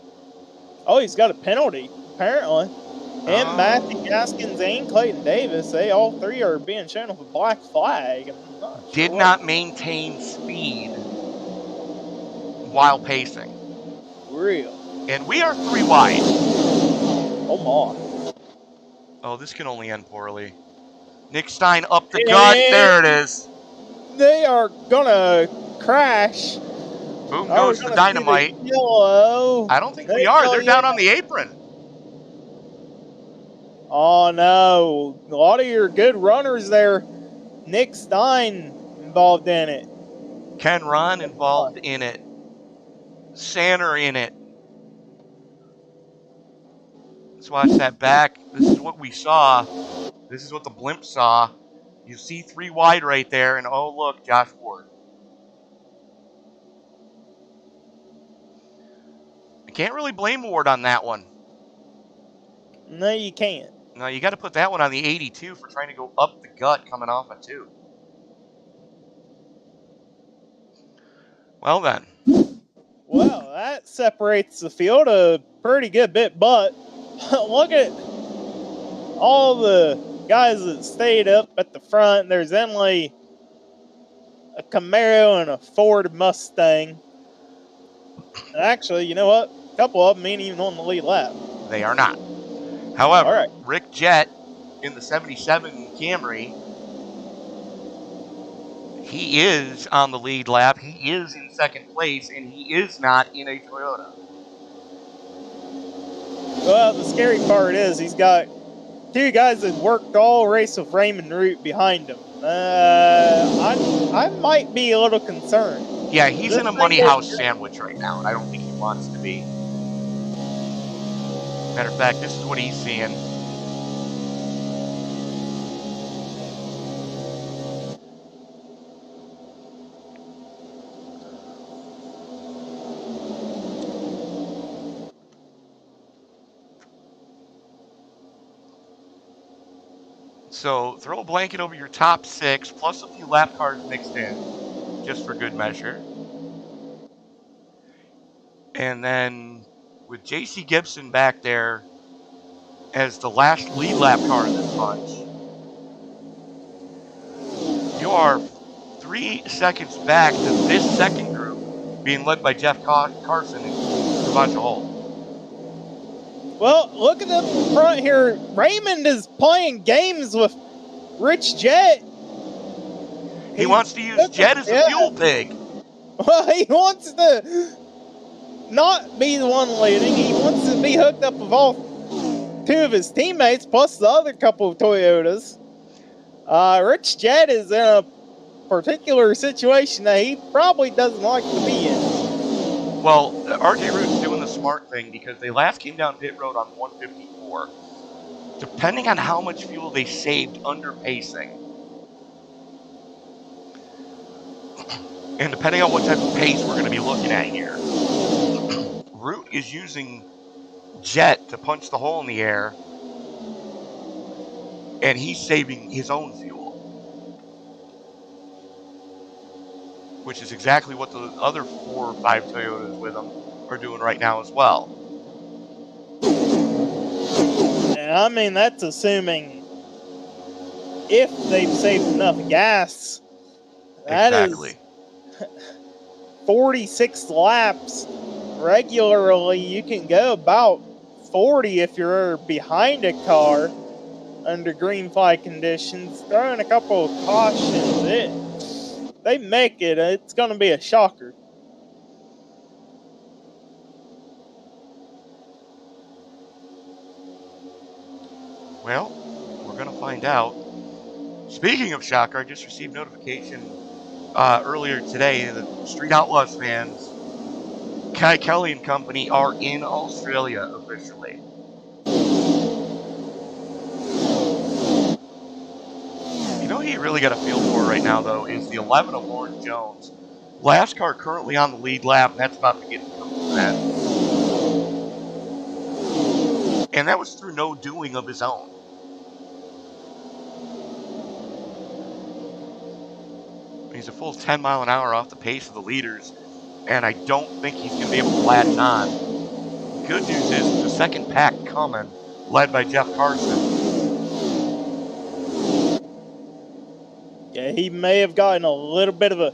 Oh, he's got a penalty, apparently. Him, Matthew Gaskins, and Clayton Davis, they all three are being shown with a black flag. Did not maintain speed while pacing. Real. And we are 3 wide. Oh, my. Oh, this can only end poorly. Nick Stein up the gut. There it is. They are going to crash. Boom goes the dynamite. Yellow. I don't think we are. They're down on the apron. Oh, no. A lot of your good runners there. Nick Stein involved in it. Ken Ron involved in it. Sanner in it. Let's watch that back. This is what we saw. This is what the blimp saw. You see 3 wide right there, and oh, look, Josh Ward. You can't really blame Ward on that one. No, you can't. No, you got to put that one on the 82 for trying to go up the gut coming off a 2. Well then. Well, that separates the field a pretty good bit, but look at all the guys that stayed up at the front. There's only a Camaro and a Ford Mustang. And actually, you know what? A couple of them ain't even on the lead lap. They are not. However, All right. Rick Jett in the 77 Camry, he is on the lead lap. He is in second place, and he is not in a Toyota. Well, the scary part is he's got 2 guys that worked all race with Raymond Root behind him. I might be a little concerned. Yeah, he's in a money house sandwich right now, and I don't think he wants to be. Matter of fact, this is what he's seeing. So throw a blanket over your top 6, plus a few lap cars mixed in, just for good measure. And then with JC Gibson back there as the last lead lap car in this bunch, you are 3 seconds back to this second group being led by Jeff Carson and Cavacho Holt. Well, look at the front here. Raymond is playing games with Rich Jett. He wants to use Jett as a fuel pig. Well, he wants to not be the one leading. He wants to be hooked up with all 2 of his teammates, plus the other couple of Toyotas. Rich Jett is in a particular situation that he probably doesn't like to be in. Well, RJ Root's doing the smart thing because they last came down pit road on 154. Depending on how much fuel they saved under pacing, and depending on what type of pace we're going to be looking at here, Root is using Jett to punch the hole in the air, and he's saving his own fuel, which is exactly what the other 4 or 5 Toyotas with him are doing right now as well. I mean, that's assuming if they've saved enough gas. That Exactly. is 46 laps. Regularly, you can go about 40 if you're behind a car under green flag conditions. Throwing a couple of cautions, they make it. It's going to be a shocker. Well, we're going to find out. Speaking of shocker, I just received notification earlier today that Street Outlaws fans, Kai Kelly and company, are in Australia officially. You know who you really got a feel for right now, though, is the 11 of Lauren Jones. Last car currently on the lead lap, and that's about to get that. And that was through no doing of his own. He's a full 10 mile an hour off the pace of the leaders, and I don't think he's going to be able to latch on. Good news is the second pack coming, led by Jeff Carson. Yeah, he may have gotten a little bit of a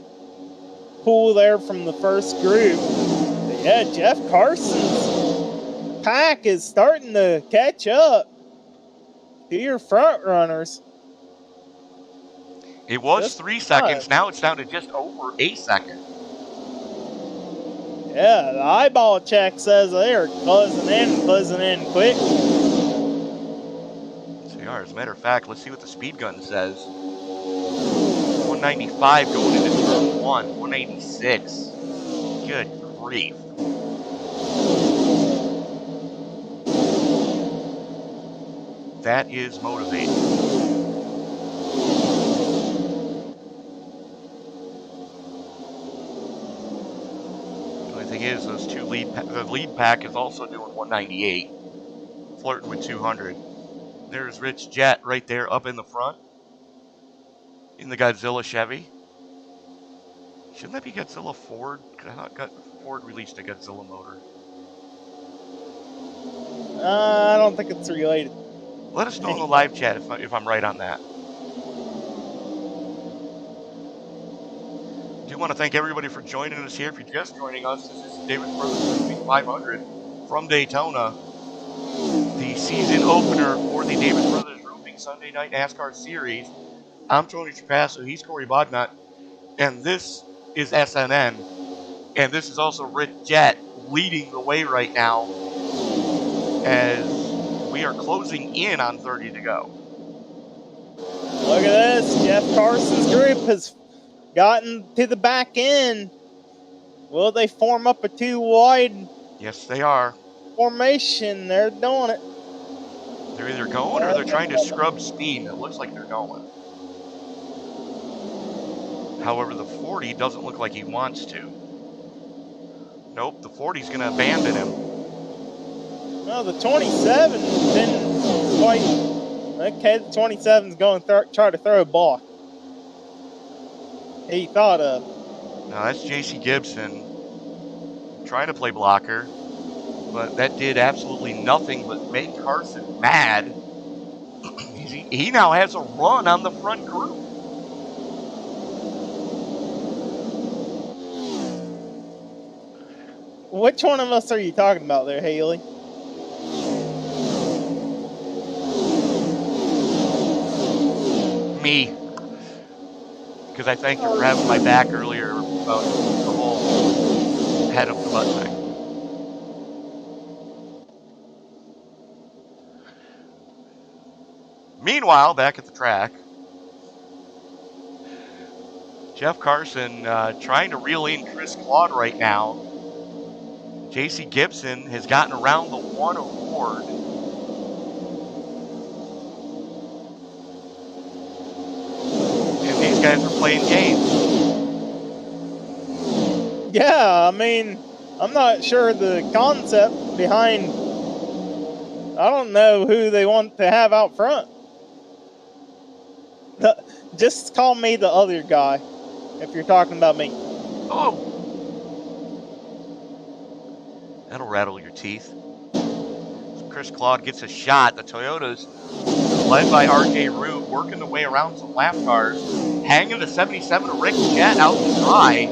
pull there from the first group. But yeah, Jeff Carson's pack is starting to catch up to your front runners. It was 3 seconds. Now it's down to just over a second. Yeah, the eyeball check says they are closing in quick. They are. As a matter of fact, let's see what the speed gun says. 195 going into turn 1. 186. Good grief. That is motivating. thing is, those two the lead pack is also doing 198, flirting with 200. There's Rich Jet right there up in the front in the Godzilla Chevy. Shouldn't that be Godzilla Ford? Because I thought Ford released a Godzilla motor. I don't think it's related. Let us know in the live chat if I'm right on that. Do want to thank everybody for joining us here. If you're just joining us, this is Davis Brothers Racing 500 from Daytona, the season opener for the Davis Brothers Roofing Sunday Night NASCAR Series. I'm Tony Trapasso, he's Corey Bodnut, and this is SNN, and this is also Rich Jet leading the way right now as we are closing in on 30 to go. Look at this. Jeff Carson's group has gotten to the back end. Will they form up a two wide? Yes, they are. Formation? They're doing it. They're either going or they're trying to scrub speed. It looks like they're going. However, the 40 doesn't look like he wants to. Nope, the 40's going to abandon him. No, the 27 didn't quite. Okay, the 27's going to try to throw a block. He thought of. Now that's JC Gibson trying to play blocker, but that did absolutely nothing but make Carson mad. He now has a run on the front group. Which one of us are you talking about there, Haley? Me. Because I thanked her for having my back earlier about the whole head of the Mustang. Meanwhile, back at the track, Jeff Carson trying to reel in Chris Claude right now. JC Gibson has gotten around the one award. And these guys are playing games. Yeah, I mean, I'm not sure the concept behind. I don't know who they want to have out front. Just call me the other guy if you're talking about me. Oh! That'll rattle your teeth. So Chris Claude gets a shot. The Toyotas, led by RJ Root, working their way around some lap cars. Hanging the 77 of Rick Jet out to dry.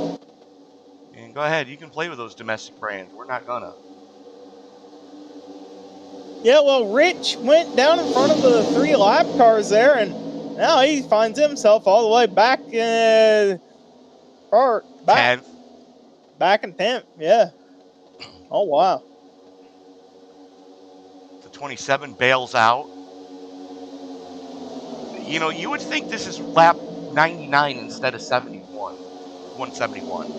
And go ahead, you can play with those domestic brands. We're not gonna. Yeah, well, Rich went down in front of the 3 lap cars there, and now he finds himself all the way back in 10th. Back in 10th, yeah. Oh, wow. The 27 bails out. You know, you would think this is lap 99 instead of 171.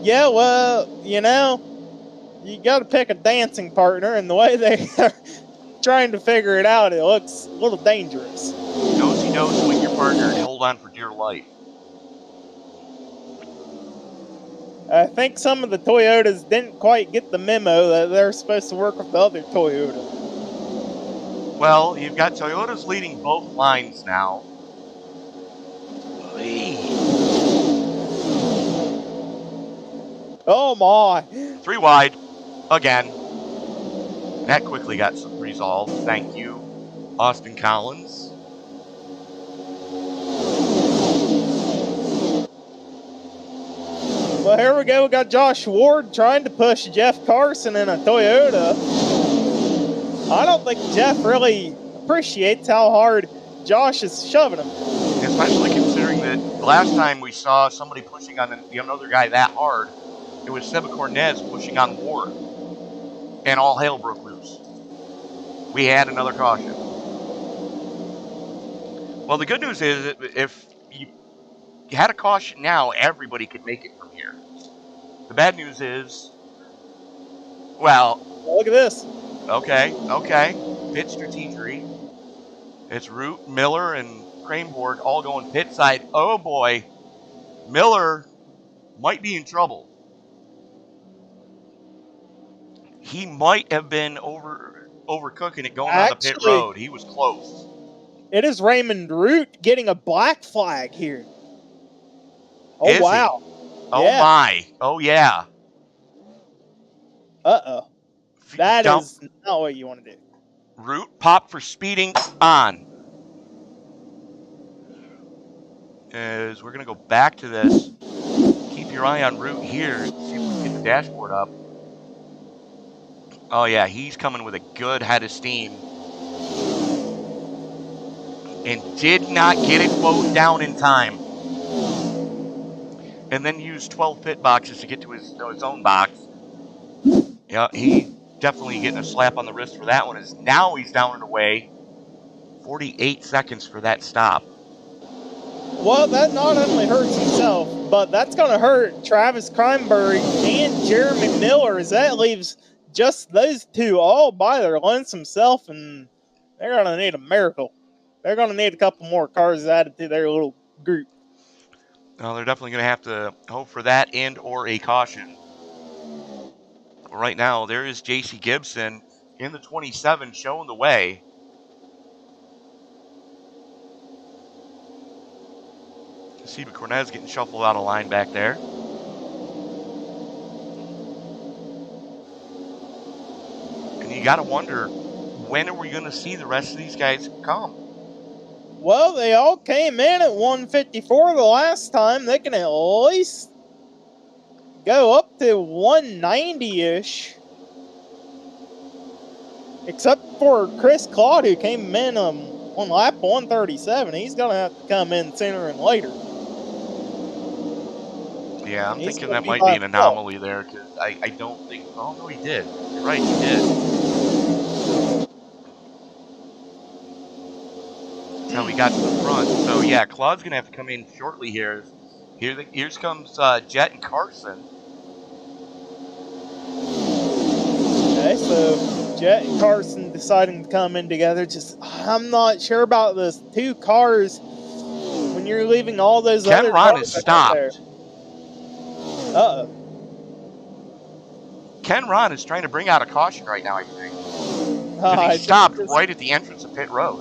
Yeah, well, you know, you got to pick a dancing partner, and the way they are trying to figure it out, it looks a little dangerous. Nosy with your partner and hold on for dear life. I think some of the Toyotas didn't quite get the memo that they're supposed to work with the other Toyota. Well, you've got Toyotas leading both lines now. Oh my! 3 wide again. That quickly got resolved. Thank you, Austin Collins. Well, here we go. We got Josh Ward trying to push Jeff Carson in a Toyota. I don't think Jeff really appreciates how hard Josh is shoving him. Especially considering that the last time we saw somebody pushing on another guy that hard, it was Seba Cornez pushing on Ward. And all hell broke loose. We had another caution. Well, the good news is if you had a caution now, everybody could make it from here. The bad news is, well... Look at this. Okay. Pit strategery. It's Root, Miller, and Craneboard all going pit side. Oh, boy. Miller might be in trouble. he might have been overcooking it going on the pit road. He was close. It is Raymond Root getting a black flag here. Oh, Is wow. He? Oh, my. Oh, yeah. Uh-oh. That is not what you want to do. Root pop for speeding on. As we're going to go back to this. Keep your eye on Root here. See if we can get the dashboard up. Oh, yeah. He's coming with a good head of steam. And did not get it slowed down in time. And then used 12 pit boxes to get to his own box. Yeah, he definitely getting a slap on the wrist for that one. As now he's down and away. 48 seconds for that stop. Well, that not only hurts himself, but that's going to hurt Travis Kreinberg and Jeremy Miller, as that leaves just those two all by their lonesome self, and they're going to need a miracle. They're going to need a couple more cars added to their little group. Well, they're definitely going to have to hope for that and or a caution. Right now, there is J.C. Gibson in the 27 showing the way. See, but Cornez getting shuffled out of line back there. And you got to wonder, when are we going to see the rest of these guys come? Well, they all came in at 154 the last time. They can at least go up to 190-ish. Except for Chris Claude, who came in on lap 137. He's going to have to come in sooner than later. Yeah, I'm thinking that might be an anomaly there, because I don't think... Oh, no, he did. You're right, he did. That's how we got to the front. So, yeah, Claude's going to have to come in shortly here. Here comes Jet and Carson. Okay, so Jet and Carson deciding to come in together. I'm not sure about the two cars when you're leaving all those other cars. Ken Ron is stopped. Uh-oh. Ken Ron is trying to bring out a caution right now, I think. He stopped right at the entrance of pit road.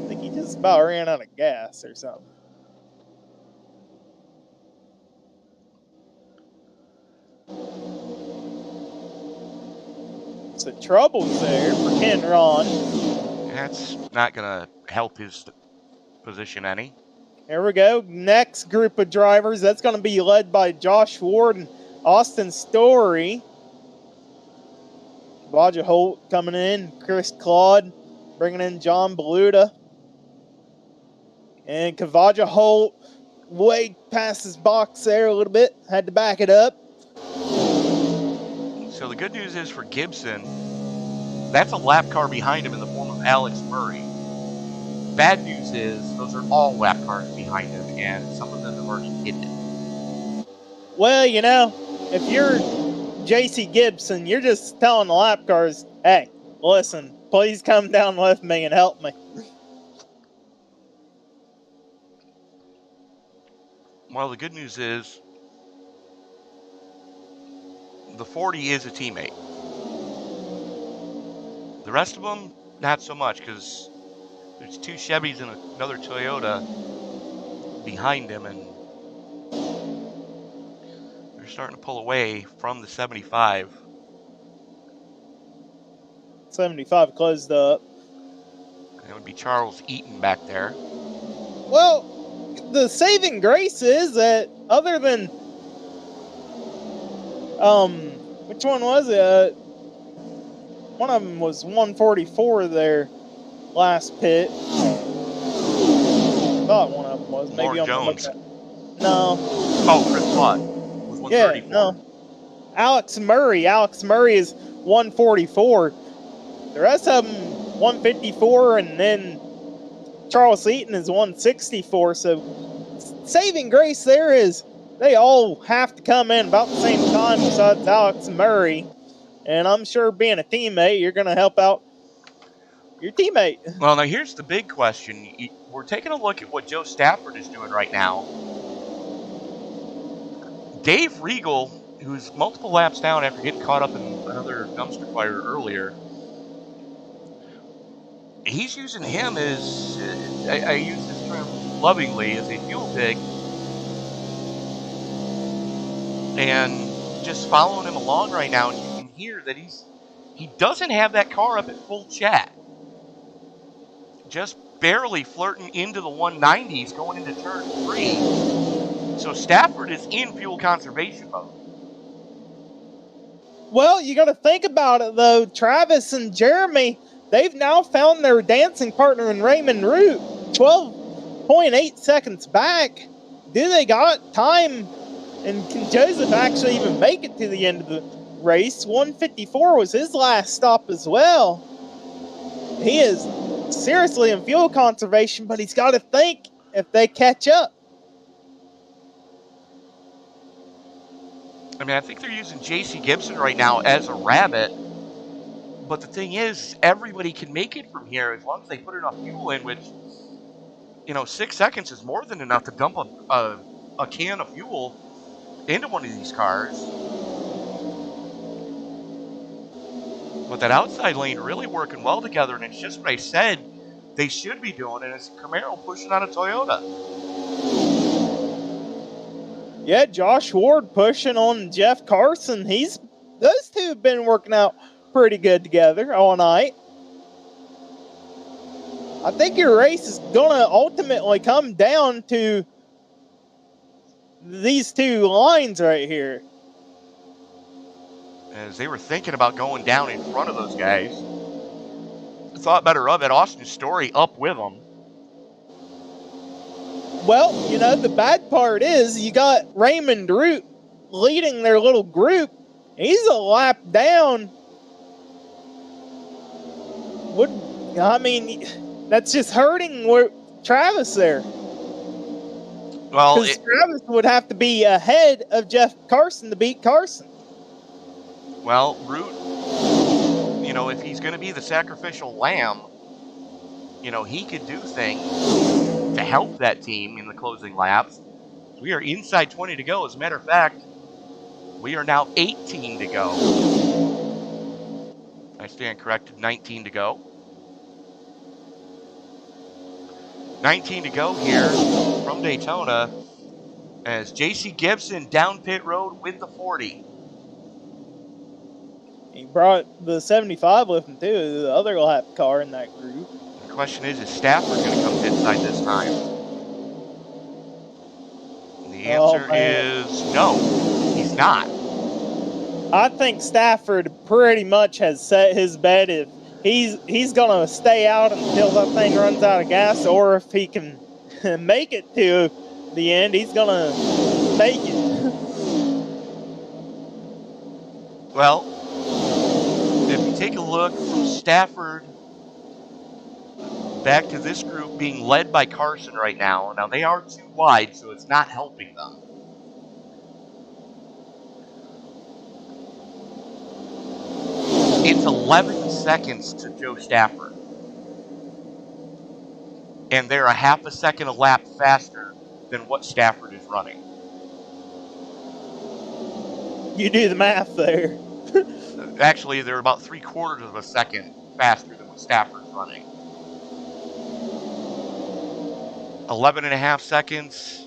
I think he just about ran out of gas or something. So trouble's there for Ken Ron. That's not going to help his position any. Here we go. Next group of drivers. That's going to be led by Josh Ward and Austin Story. Baja Holt coming in. Chris Claude bringing in John Beluda. And Kavaja Holt way past his box there a little bit. Had to back it up. So the good news is for Gibson, that's a lap car behind him in the form of Alex Murray. Bad news is those are all lap cars behind him, and some of them have already hit it. Well, you know, if you're J.C. Gibson, you're just telling the lap cars, hey, listen, please come down with me and help me. Well, the good news is the 40 is a teammate. The rest of them, not so much, because there's two Chevys and another Toyota behind him, and they're starting to pull away from the 75. 75 closed up. And it would be Charles Eaton back there. Well, the saving grace is that other than which one was it? One of them was 144 there last pit. I thought one of them was. Maybe Lauren Jones. No. Oh, Chris Plott was 134. Yeah, no. Alex Murray is 144. The rest of them 154, and then Charles Eaton is 164. So saving grace there is they all have to come in about the same time besides Alex Murray. And I'm sure being a teammate, you're going to help out your teammate. Well, now here's the big question. We're taking a look at what Joe Stafford is doing right now. Dave Regal who's multiple laps down after getting caught up in another dumpster fire earlier. He's using him as, I use this term lovingly, as a fuel pig, and just following him along right now. And you can hear that he doesn't have that car up at full chat. Just barely flirting into the 190s going into turn 3. So Stafford is in fuel conservation mode. Well, you got to think about it, though. Travis and Jeremy, they've now found their dancing partner in Raymond Root, 12.8 seconds back. Do they got time? And can Joseph actually even make it to the end of the race? 154 was his last stop as well. He is seriously in fuel conservation, but he's got to think if they catch up. I mean, I think they're using J.C. Gibson right now as a rabbit. But the thing is, everybody can make it from here as long as they put enough fuel in, which, 6 seconds is more than enough to dump a can of fuel into one of these cars. But that outside lane really working well together, and it's just what I said they should be doing, and it's Camaro pushing on a Toyota. Yeah, Josh Ward pushing on Jeff Carson. Those two have been working out pretty good together all night. I think your race is going to ultimately come down to these two lines right here. As they were thinking about going down in front of those guys, thought better of it. Austin Story up with them. Well, the bad part is you got Raymond Root leading their little group. He's a lap down. That's just hurting Travis there. Well, Because Travis would have to be ahead of Jeff Carson to beat Carson. Well, Root, if he's going to be the sacrificial lamb, he could do things to help that team in the closing laps. We are inside 20 to go. As a matter of fact, we are now 18 to go. I stand corrected, 19 to go. 19 to go here from Daytona as J.C. Gibson down pit road with the 40. He brought the 75 with him, too, the other lap car in that group. The question is Stafford going to come pit side this time? And the answer is no, he's not. I think Stafford pretty much has set his bet. If he's going to stay out until that thing runs out of gas, or if he can make it to the end, he's going to make it. Well, if you take a look from Stafford back to this group being led by Carson right now. Now, they are too wide, so it's not helping them. It's 11 seconds to Joe Stafford. And they're a half a second a lap faster than what Stafford is running. You do the math there. Actually, they're about 3/4 of a second faster than what Stafford's running. 11.5 seconds.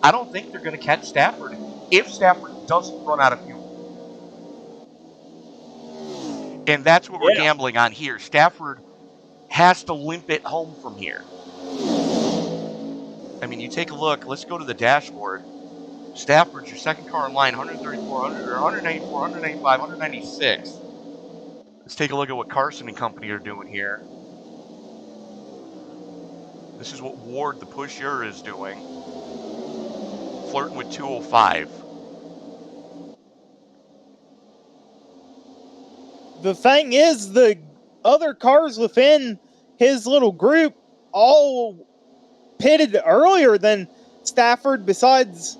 I don't think they're going to catch Stafford if Stafford doesn't run out of fuel. And that's what we're gambling on here. Stafford has to limp it home from here. I mean, you take a look. Let's go to the dashboard. Stafford's your second car in line, 134, 194, 195, 196. Let's take a look at what Carson and company are doing here. This is what Ward, the pusher, is doing. Flirting with 205. The thing is, the other cars within his little group all pitted earlier than Stafford, besides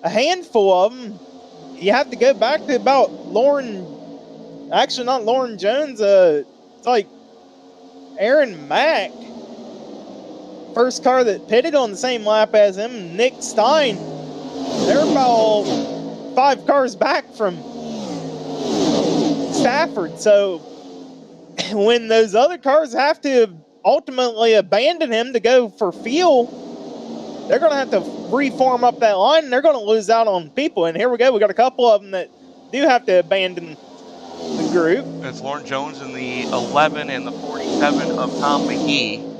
a handful of them. You have to go back to about not Lauren Jones, it's like Aaron Mack first car that pitted on the same lap as him, Nick Stein, they're about 5 cars back from Stafford. So when those other cars have to ultimately abandon him to go for fuel, they're going to have to reform up that line, and they're going to lose out on people. And here we go. We got a couple of them that do have to abandon the group. It's Lauren Jones in the 11 and the 47 of Tom McGee.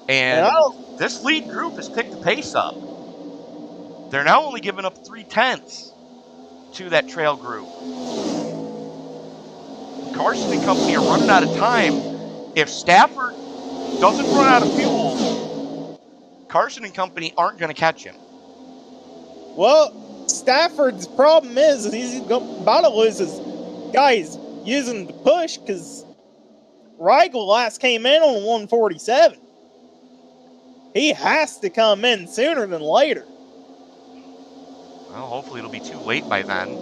And this lead group has picked the pace up. They're now only giving up 3/10 to that trail group. Carson and company are running out of time. If Stafford doesn't run out of fuel, Carson and company aren't going to catch him. Well, Stafford's problem is he's about to lose his guys using the push because Rigel last came in on 147. He has to come in sooner than later. Well, hopefully it'll be too late by then.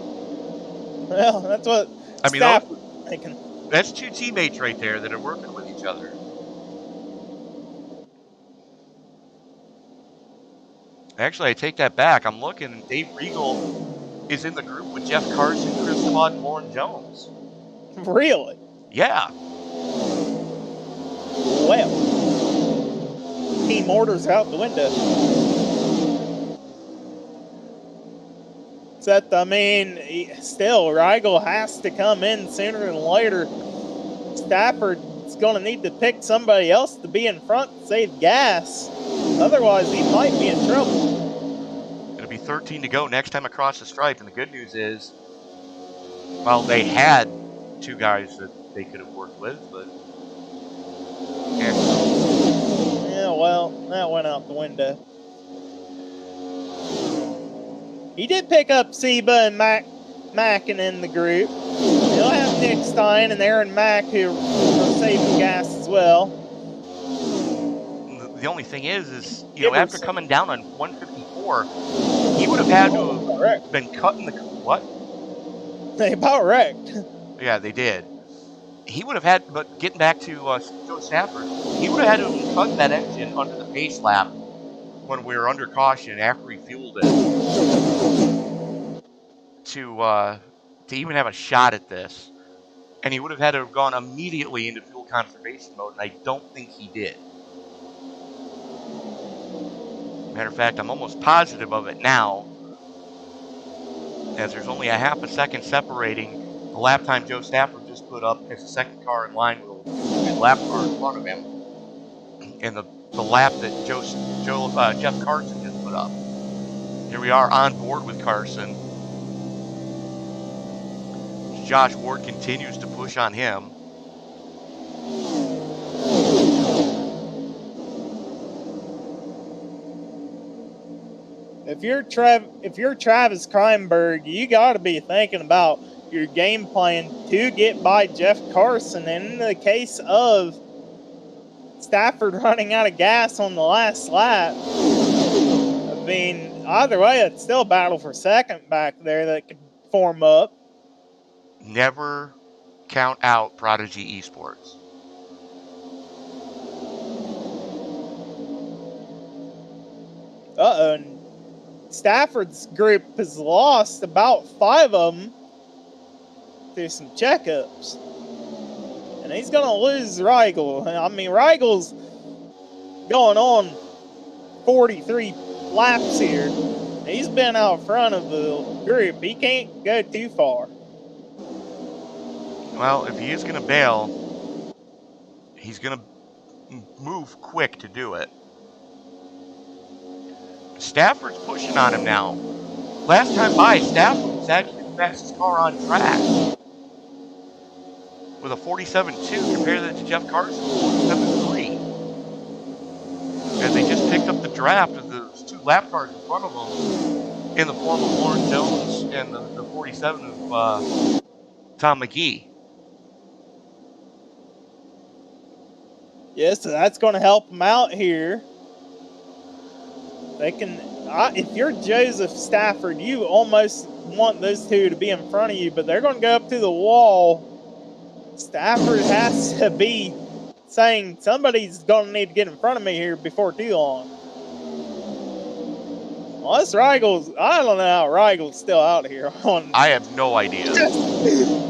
Well, that's what Stafford's thinking. That's 2 teammates right there that are working with each other. Actually, I take that back. I'm looking, and Dave Regal is in the group with Jeff Carson, Chris Claude, and Lauren Jones. Really? Yeah. Well, team orders out the window. Except, I mean, still, Rigel has to come in sooner than later. Stafford's going to need to pick somebody else to be in front to save gas. Otherwise, he might be in trouble. It'll be 13 to go next time across the stripe. And the good news is, well, they had 2 guys that they could have worked with, but... Yeah, well, that went out the window. He did pick up Seba and Mackin in the group. He'll have Nick Stein and Aaron Mack who are saving gas as well. The only thing is you know, after coming down on 154, he would have had to have been cutting the... What? They about wrecked. Yeah, they did. He would have had... But getting back to Joe Stafford, he would have had to have cut that engine under the pace lap when we were under caution after we fueled it to even have a shot at this. And he would have had to have gone immediately into fuel conservation mode, and I don't think he did. Matter of fact, I'm almost positive of it now, as there's only a half a second separating the lap time Joe Stafford just put up as the second car in line with a lap car in front of him, and the lap that Jeff Carson just put up. Here we are on board with Carson. Josh Ward continues to push on him. If you're Travis Kreinberg, you got to be thinking about your game plan to get by Jeff Carson. And in the case of Stafford running out of gas on the last lap, I mean, either way, it's still a battle for second back there that could form up. Never count out Prodigy Esports. And Stafford's group has lost about 5 of them through some checkups. And he's going to lose Rigel. I mean, Rigel's going on 43 laps here. He's been out front of the group. He can't go too far. Well, if he is going to bail, he's going to move quick to do it. Stafford's pushing on him now. Last time by, Stafford was actually the fastest car on track with a 47.2. Compare that to Jeff Carson's 47.3. And they just picked up the draft of those 2 lap cars in front of them in the form of Lauren Jones and the 47 of Tom McGee. Yeah, so that's going to help them out here. They can, if you're Joseph Stafford, you almost want those 2 to be in front of you, but they're going to go up to the wall. Stafford has to be saying somebody's going to need to get in front of me here before too long. Well, this Rigel's, I don't know how Rigel's still out here. I have no idea.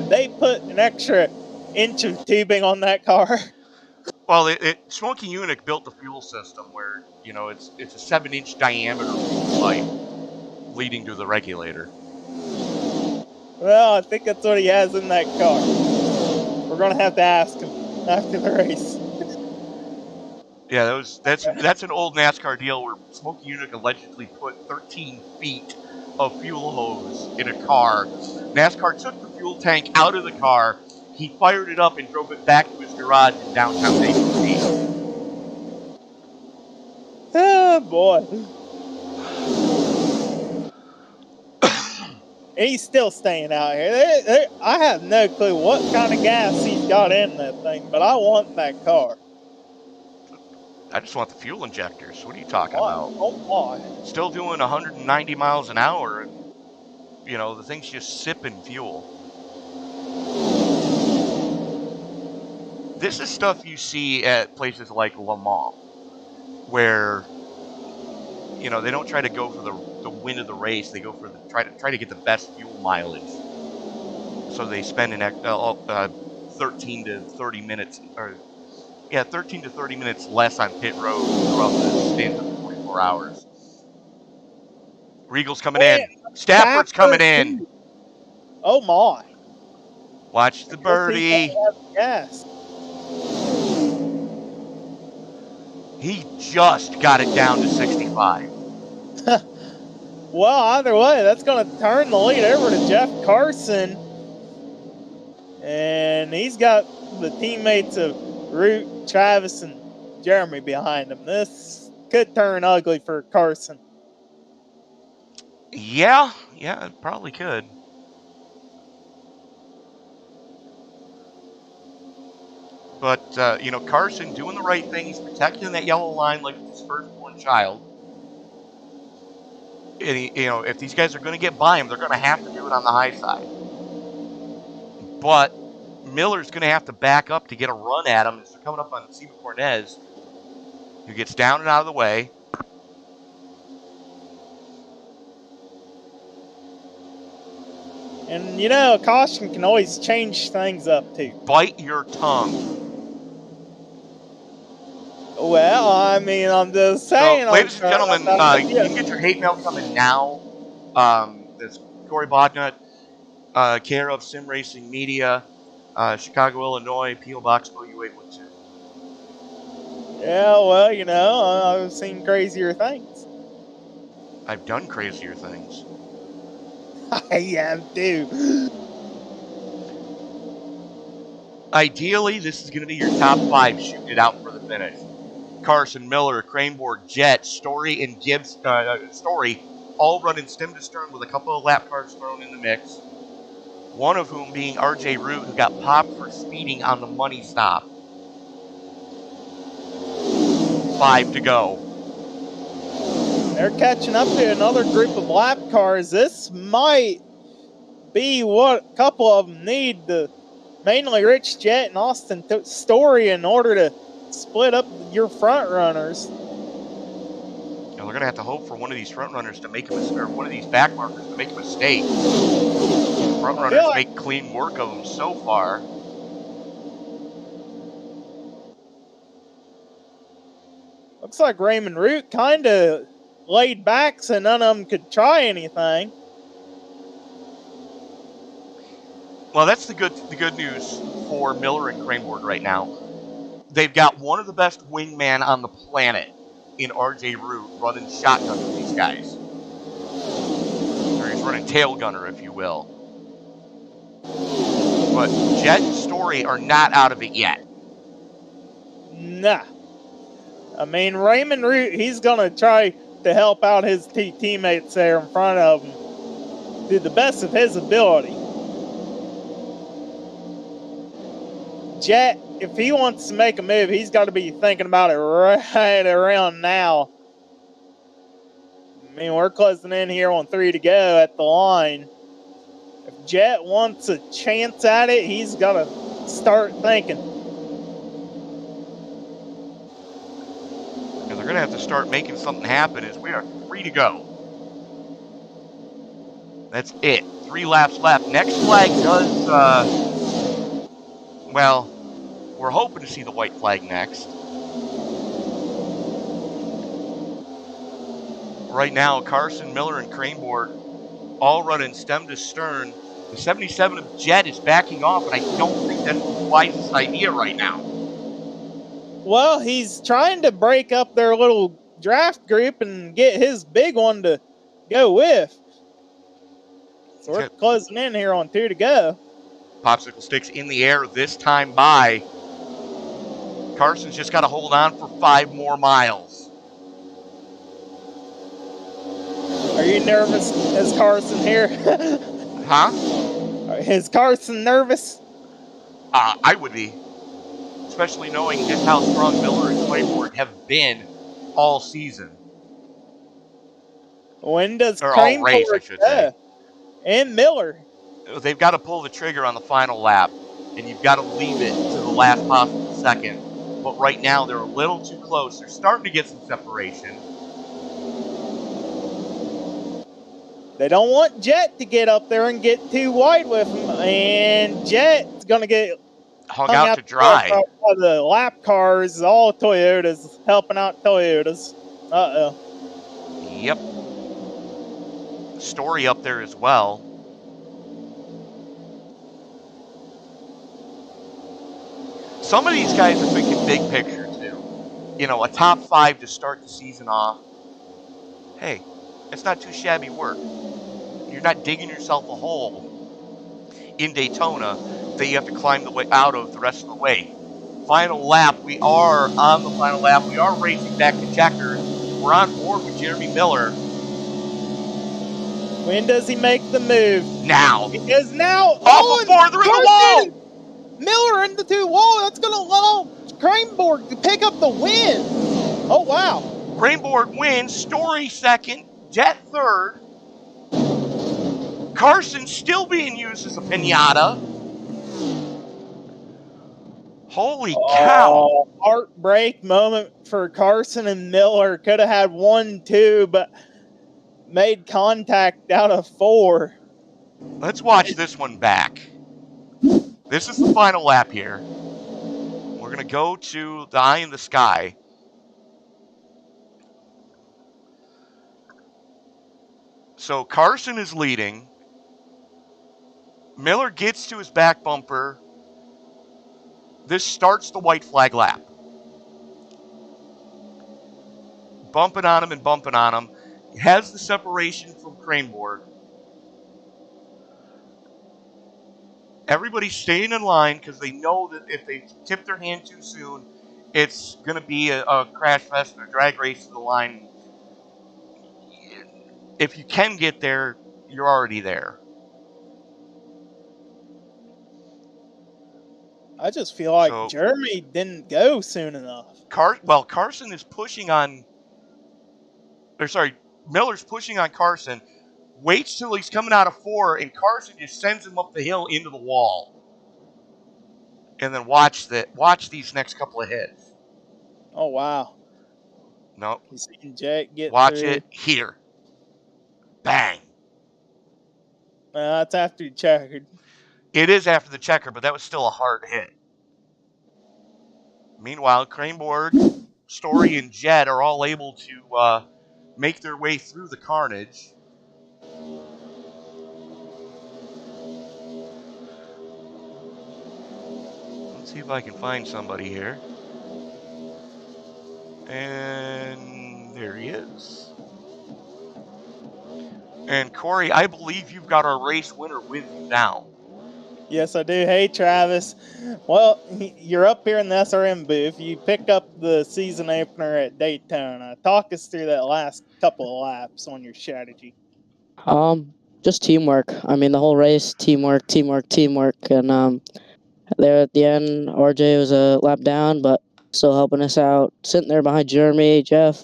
They put an extra inch of tubing on that car. Well, Smoky Eunuch built the fuel system where, you know, it's a 7-inch diameter pipe leading to the regulator. Well, I think that's what he has in that car. We're going to have to ask him after the race. Yeah, that's an old NASCAR deal where Smoky Eunuch allegedly put 13 feet of fuel hose in a car. NASCAR took the fuel tank out of the car. He fired it up and drove it back to his garage in downtown Daytona. Oh, boy. He's still staying out here. I have no clue what kind of gas he's got in that thing, but I want that car. I just want the fuel injectors. What are you talking about? Oh, boy. Still doing 190 miles an hour, and, you know, the thing's just sipping fuel. This is stuff you see at places like Le Mans, where, you know, they don't try to go for the win of the race. They go for try to get the best fuel mileage. So they spend 13 to 30 minutes, 13 to 30 minutes less on pit road throughout the stint of 24 hours. Regal's coming in. Stafford's coming in. Oh my! Watch the birdie. Yes. He just got it down to 65. Well, either way, that's going to turn the lead over to Jeff Carson. And he's got the teammates of Root, Travis, and Jeremy behind him. This could turn ugly for Carson. Yeah, it probably could. But, you know, Carson doing the right thing. He's protecting that yellow line like his firstborn child. And you know, if these guys are going to get by him, they're going to have to do it on the high side. But Miller's going to have to back up to get a run at him as they're coming up on Stephen Cornez, who gets down and out of the way. And, you know, caution can always change things up, too. Bite your tongue. Well, I mean, I'm just saying. So, ladies and gentlemen, you can get your hate mail coming now. There's Corey Bodnut, care of Sim Racing Media, Chicago, Illinois, P.O. Box OU812. Yeah, well, you know, I've seen crazier things. I've done crazier things. I have too. Ideally, this is going to be your top 5 shooting it out for the finish. Carson, Miller, Craneboard, Jet, Story, and Gibbs. Story all running stem to stern with a couple of lap cars thrown in the mix. One of whom being RJ Root, who got popped for speeding on the money stop. 5 to go. They're catching up to another group of lap cars. This might be what a couple of them need, mainly Rich, Jet, and Austin Story, in order to split up your front runners. And we're going to have to hope for one of these front runners to make a mistake, or one of these back markers to make a mistake. Front runners make clean work of them so far. Looks like Raymond Root kind of laid back so none of them could try anything. Well, that's the good news for Miller and Craneboard right now. They've got one of the best wingman on the planet in RJ Root running shotgun with these guys. Or he's running tail gunner, if you will. But Jet and Story are not out of it yet. Nah. I mean, Raymond Root, he's going to try to help out his teammates there in front of him to the best of his ability. Jet, if he wants to make a move, he's got to be thinking about it right around now. I mean, we're closing in here on 3 to go at the line. If Jet wants a chance at it, he's got to start thinking. going to have to start making something happen as we are 3 to go. That's it. 3 laps left. Next flag does, well, we're hoping to see the white flag next. Right now, Carson, Miller, and Craneboard all running stem to stern. The 77 of Jet is backing off, and I don't think that's the wisest idea right now. Well, he's trying to break up their little draft group and get his big one to go with. So we're closing in here on 2 to go. Popsicle sticks in the air this time by. Carson's just got to hold on for 5 more miles. Are you nervous as Carson here? Huh? Is Carson nervous? I would be. Especially knowing just how strong Miller and Craneboard have been all season. When does Or all race, I should say. And Miller. They've got to pull the trigger on the final lap, and you've got to leave it to the last possible second. But right now, they're a little too close. They're starting to get some separation. They don't want Jet to get up there and get too wide with him, and Jet's going to get hung out to dry. The lap cars, all Toyotas, helping out Toyotas. Uh-oh. Yep. Story up there as well. Some of these guys are thinking big picture, too. You know, a top 5 to start the season off. Hey, it's not too shabby work. You're not digging yourself a hole in Daytona that you have to climb the way out of the rest of the way. Final lap. We are on the final lap. We are racing back to checkers. We're on board with Jeremy Miller. When does he make the move? Now. Because now. Oh, before they're in the wall. Miller into the wall. That's going to allow Craneboard to pick up the win. Oh, wow. Craneboard wins. Story second. Jet third. Carson still being used as a pinata. Holy cow. Heartbreak moment for Carson and Miller. Could have had 1-2, but made contact out of 4. Let's watch this one back. This is the final lap here. We're going to go to the eye in the sky. So Carson is leading. Miller gets to his back bumper. This starts the white flag lap. Bumping on him and bumping on him. Has the separation from Craneboard. Everybody's staying in line because they know that if they tip their hand too soon, it's going to be a crash fest and a drag race to the line. If you can get there, you're already there. I just feel like Jeremy didn't go soon enough. Carson is pushing on... Miller's pushing on Carson. Waits till he's coming out of 4, and Carson just sends him up the hill into the wall. And then watch these next couple of hits. Oh, wow. Nope. You see Jet get Watch through. it here. Bang. That's after you checkered. It is after the checker, but that was still a hard hit. Meanwhile, Craneboard, Story, and Jet are all able to make their way through the carnage. Let's see if I can find somebody here. And there he is. And Corey, I believe you've got our race winner with you now. Yes, I do. Hey, Travis. Well, you're up here in the SRM booth. You pick up the season opener at Daytona. Talk us through that last couple of laps on your strategy. Just teamwork. I mean, the whole race, teamwork. And there at the end, RJ was a lap down, but still helping us out. Sitting there behind Jeremy, Jeff.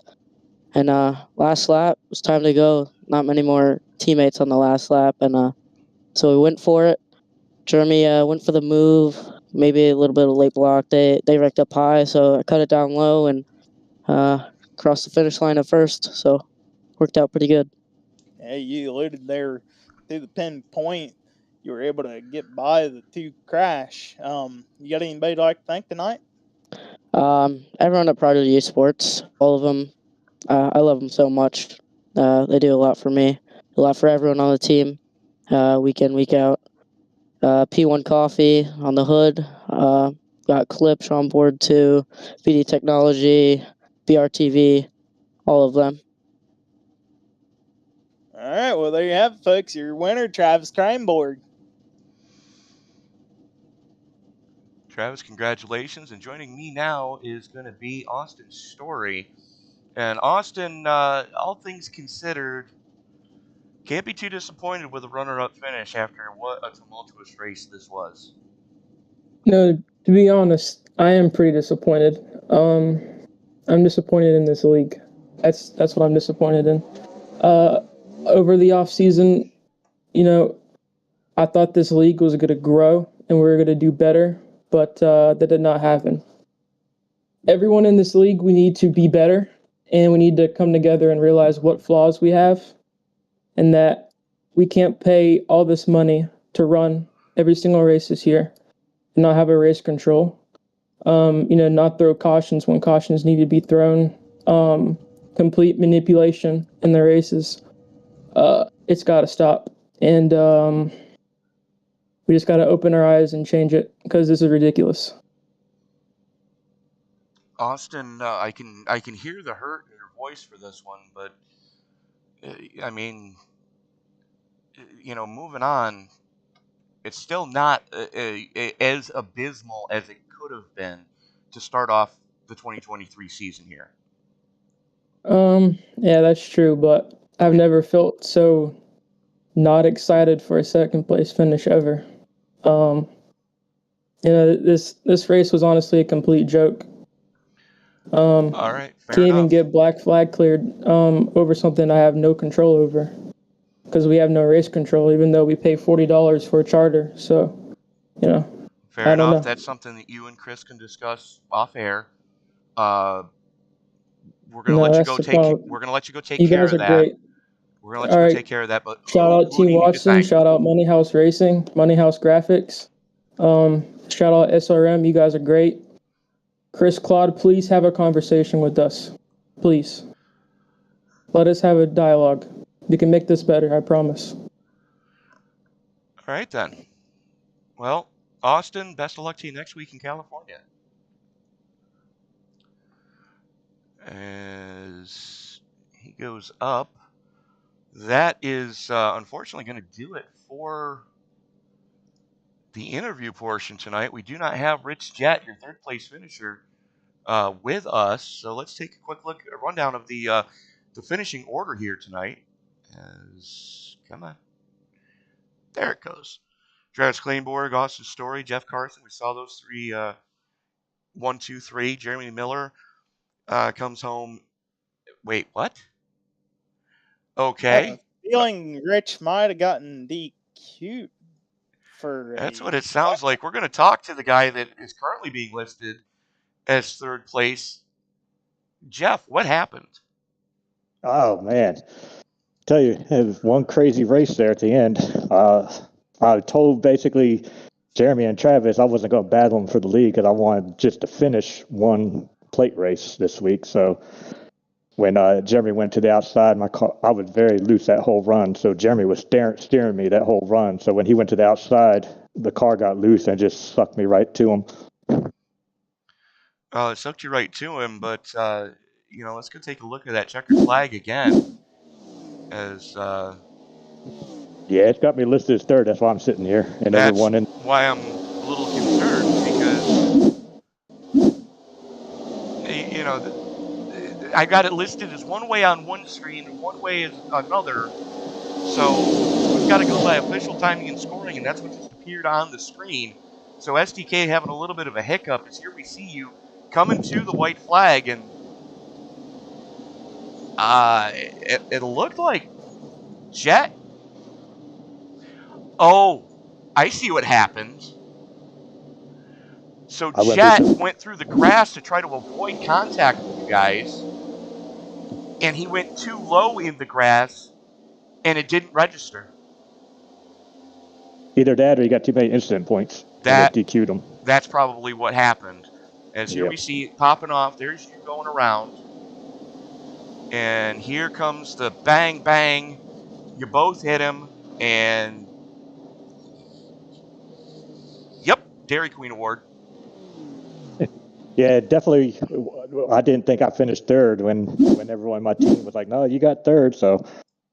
And last lap, it was time to go. Not many more teammates on the last lap. And so we went for it. Jeremy went for the move, maybe a little bit of late block. They wrecked up high, so I cut it down low and crossed the finish line at first, so worked out pretty good. Hey, you alluded there to the pinpoint. You were able to get by the 2 crash. You got anybody to like to thank tonight? Everyone at Prodigy Sports, all of them, I love them so much. They do a lot for me, a lot for everyone on the team, week in, week out. P1 Coffee on the hood, got Clips on board too, BD Technology, BRTV, all of them. All right, well, there you have it, folks. Your winner, Travis Cranborg. Travis, congratulations. And joining me now is going to be Austin Story. And Austin, all things considered, can't be too disappointed with a runner-up finish after what a tumultuous race this was. No, to be honest, I am pretty disappointed. I'm disappointed in this league. That's what I'm disappointed in. Over the off season, I thought this league was going to grow and we were going to do better, but that did not happen. Everyone in this league, we need to be better, and we need to come together and realize what flaws we have, and that we can't pay all this money to run every single race this year and not have a race control. Not throw cautions when cautions need to be thrown. Complete manipulation in the races. It's got to stop. And we just got to open our eyes and change it, because this is ridiculous. Austin, I can hear the hurt in your voice for this one, but I mean, moving on, it's still not as abysmal as it could have been to start off the 2023 season here. Yeah, that's true, but I've never felt so not excited for a second place finish ever. This race was honestly a complete joke. All right, fair can't enough. even get black flag cleared over something I have no control over, because we have no race control, even though we pay $40 for a charter. So, Fair enough. That's something that you and Chris can discuss off air. We're gonna let you go take. We're gonna let you go take care of that. You guys are great. We're gonna let you go take care of that. But shout out Team Watson. Shout out Money House Racing. Money House Graphics. Shout out SRM. You guys are great. Chris, Claude, please have a conversation with us. Please. Let us have a dialogue. We can make this better, I promise. All right, then. Well, Austin, best of luck to you next week in California. As he goes up, that is unfortunately going to do it for the interview portion tonight. We do not have Rich Jett, your third place finisher, with us. So let's take a quick look, a rundown of the finishing order here tonight. Come on. There it goes. Travis Kleinborg, Austin Story, Jeff Carson. We saw those three, 1, 2, 3. Jeremy Miller comes home. Wait, what? Okay. I have a feeling Rich might have gotten DQ'd for. That's what it sounds like. We're going to talk to the guy that is currently being listed as third place. Jeff, what happened? Oh, man. Tell you, it was one crazy race there at the end. I told basically Jeremy and Travis I wasn't going to battle them for the lead because I wanted just to finish one plate race this week. So when Jeremy went to the outside, my car, I was very loose that whole run. So Jeremy was steering me that whole run. So when he went to the outside, the car got loose and just sucked me right to him. It sucked you right to him, but let's go take a look at that checkered flag again. Yeah, it's got me listed as third. That's why I'm sitting here. And that's everyone in. Why I'm a little concerned, because I got it listed as one way on one screen and one way as another. So we've got to go by official timing and scoring, and that's what just appeared on the screen. So SDK having a little bit of a hiccup is here we see you coming to the white flag, and it looked like Jett. Oh, I see what happened. So Jett went through the grass to try to avoid contact with you guys. and he went too low in the grass, and it didn't register. Either that or he got too many incident points and it DQ'd him. That's probably what happened. As here we see it popping off. There's you going around. And here comes the bang, bang. You both hit him. And, yep, Dairy Queen Award. Yeah, definitely. I didn't think I finished third when everyone on my team was like, no, you got third. So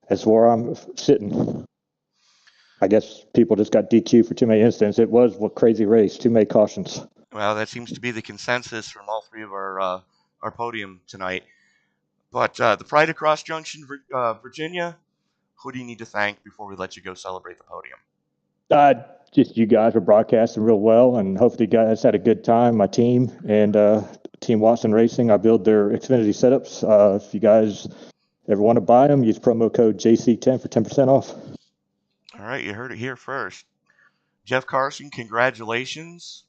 that's where I'm sitting. I guess people just got DQ'd for too many incidents. It was a crazy race, too many cautions. Well, that seems to be the consensus from all three of our podium tonight. But the Pride of Cross Junction, Virginia, who do you need to thank before we let you go celebrate the podium? Just you guys were broadcasting real well, and hopefully you guys had a good time. My team and Team Watson Racing, I build their Xfinity setups. If you guys ever want to buy them, use promo code JC10 for 10% off. All right, you heard it here first. Jeff Carson, congratulations.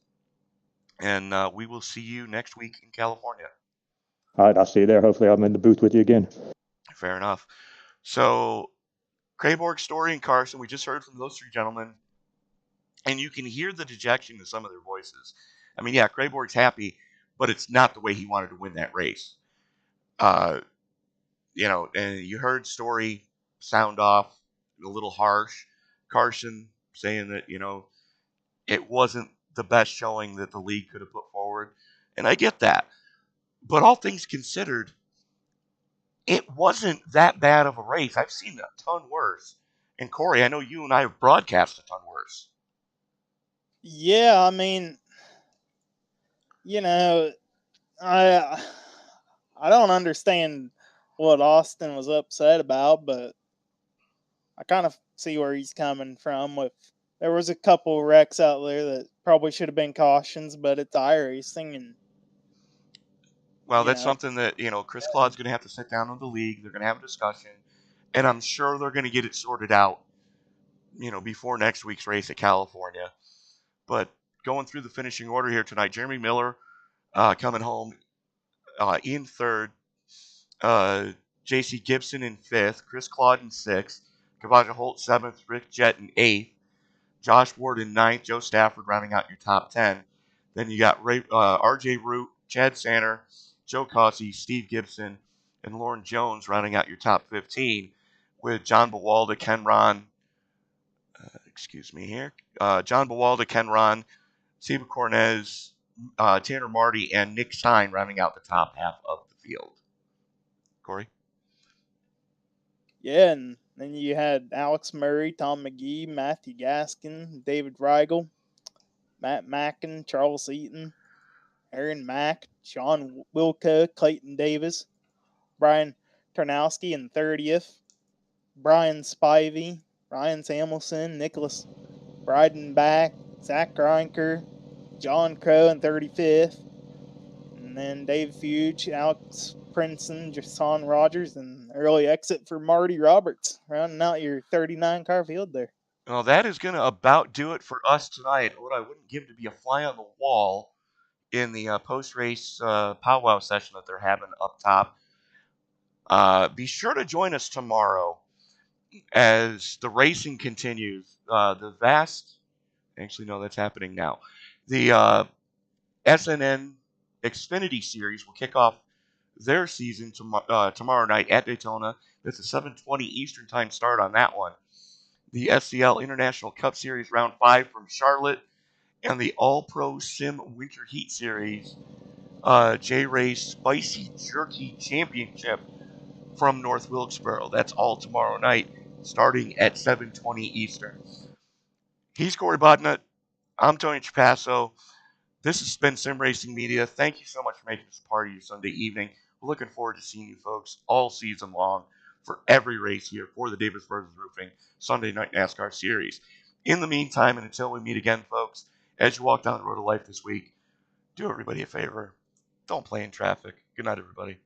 And we will see you next week in California. All right, I'll see you there. Hopefully I'm in the booth with you again. Fair enough. So, Crayborg, Story, and Carson, we just heard from those three gentlemen. And you can hear the dejection in some of their voices. I mean, yeah, Crayborg's happy, but it's not the way he wanted to win that race. And you heard Story sound off a little harsh. Carson saying that, it wasn't the best showing that the league could have put forward. And I get that. But all things considered, it wasn't that bad of a race. I've seen a ton worse. And Corey, I know you and I have broadcast a ton worse. Yeah, I mean, I don't understand what Austin was upset about, but I kind of see where he's coming from. There was a couple wrecks out there that probably should have been cautions, but it's iRacing, and well, that's something that Chris Claude's going to have to sit down with the league. They're going to have a discussion, and I'm sure they're going to get it sorted out, before next week's race at California. But going through the finishing order here tonight, Jeremy Miller coming home in third, J.C. Gibson in fifth, Chris Claude in sixth, Kavaja Holt seventh, Rick Jett in eighth, Josh Ward in ninth, Joe Stafford rounding out your top 10. Then you got R.J. Root, Chad Sanner, Joe Cossey, Steve Gibson, and Lauren Jones rounding out your top 15, with John Bawalda, Ken Ron, John Bawalda, Ken Ron, Steve Cornez, Tanner Marty, and Nick Stein rounding out the top half of the field. Corey? Yeah, and then you had Alex Murray, Tom McGee, Matthew Gaskin, David Reigel, Matt Mackin, Charles Eaton, Aaron Mack, Sean Wilco, Clayton Davis, Brian Tarnowski in 30th, Brian Spivey, Ryan Samuelson, Nicholas Breidenbach, Zach Reinker, John Crow in 35th, and then Dave Fuge, Alex Princeton, Jason Rogers, and early exit for Marty Roberts, rounding out your 39-car field there. Well, that is going to about do it for us tonight. What I wouldn't give to be a fly on the wall in the post-race powwow session that they're having up top. Be sure to join us tomorrow as the racing continues. Actually, no, that's happening now. The SNN Xfinity Series will kick off their season tomorrow night at Daytona. It's a 7:20 Eastern Time start on that one. The SCL International Cup Series Round 5 from Charlotte, and the All-Pro Sim Winter Heat Series J-Race Spicy Jerky Championship from North Wilkesboro. That's all tomorrow night, starting at 7:20 Eastern. He's Corey Bodnut. I'm Tony Trapasso. This has been Sim Racing Media. Thank you so much for making this a part of your Sunday evening. We're looking forward to seeing you folks all season long for every race here for the Davis Brothers Roofing Sunday Night NASCAR Series. In the meantime, and until we meet again, folks, as you walk down the road of life this week, do everybody a favor. Don't play in traffic. Good night, everybody.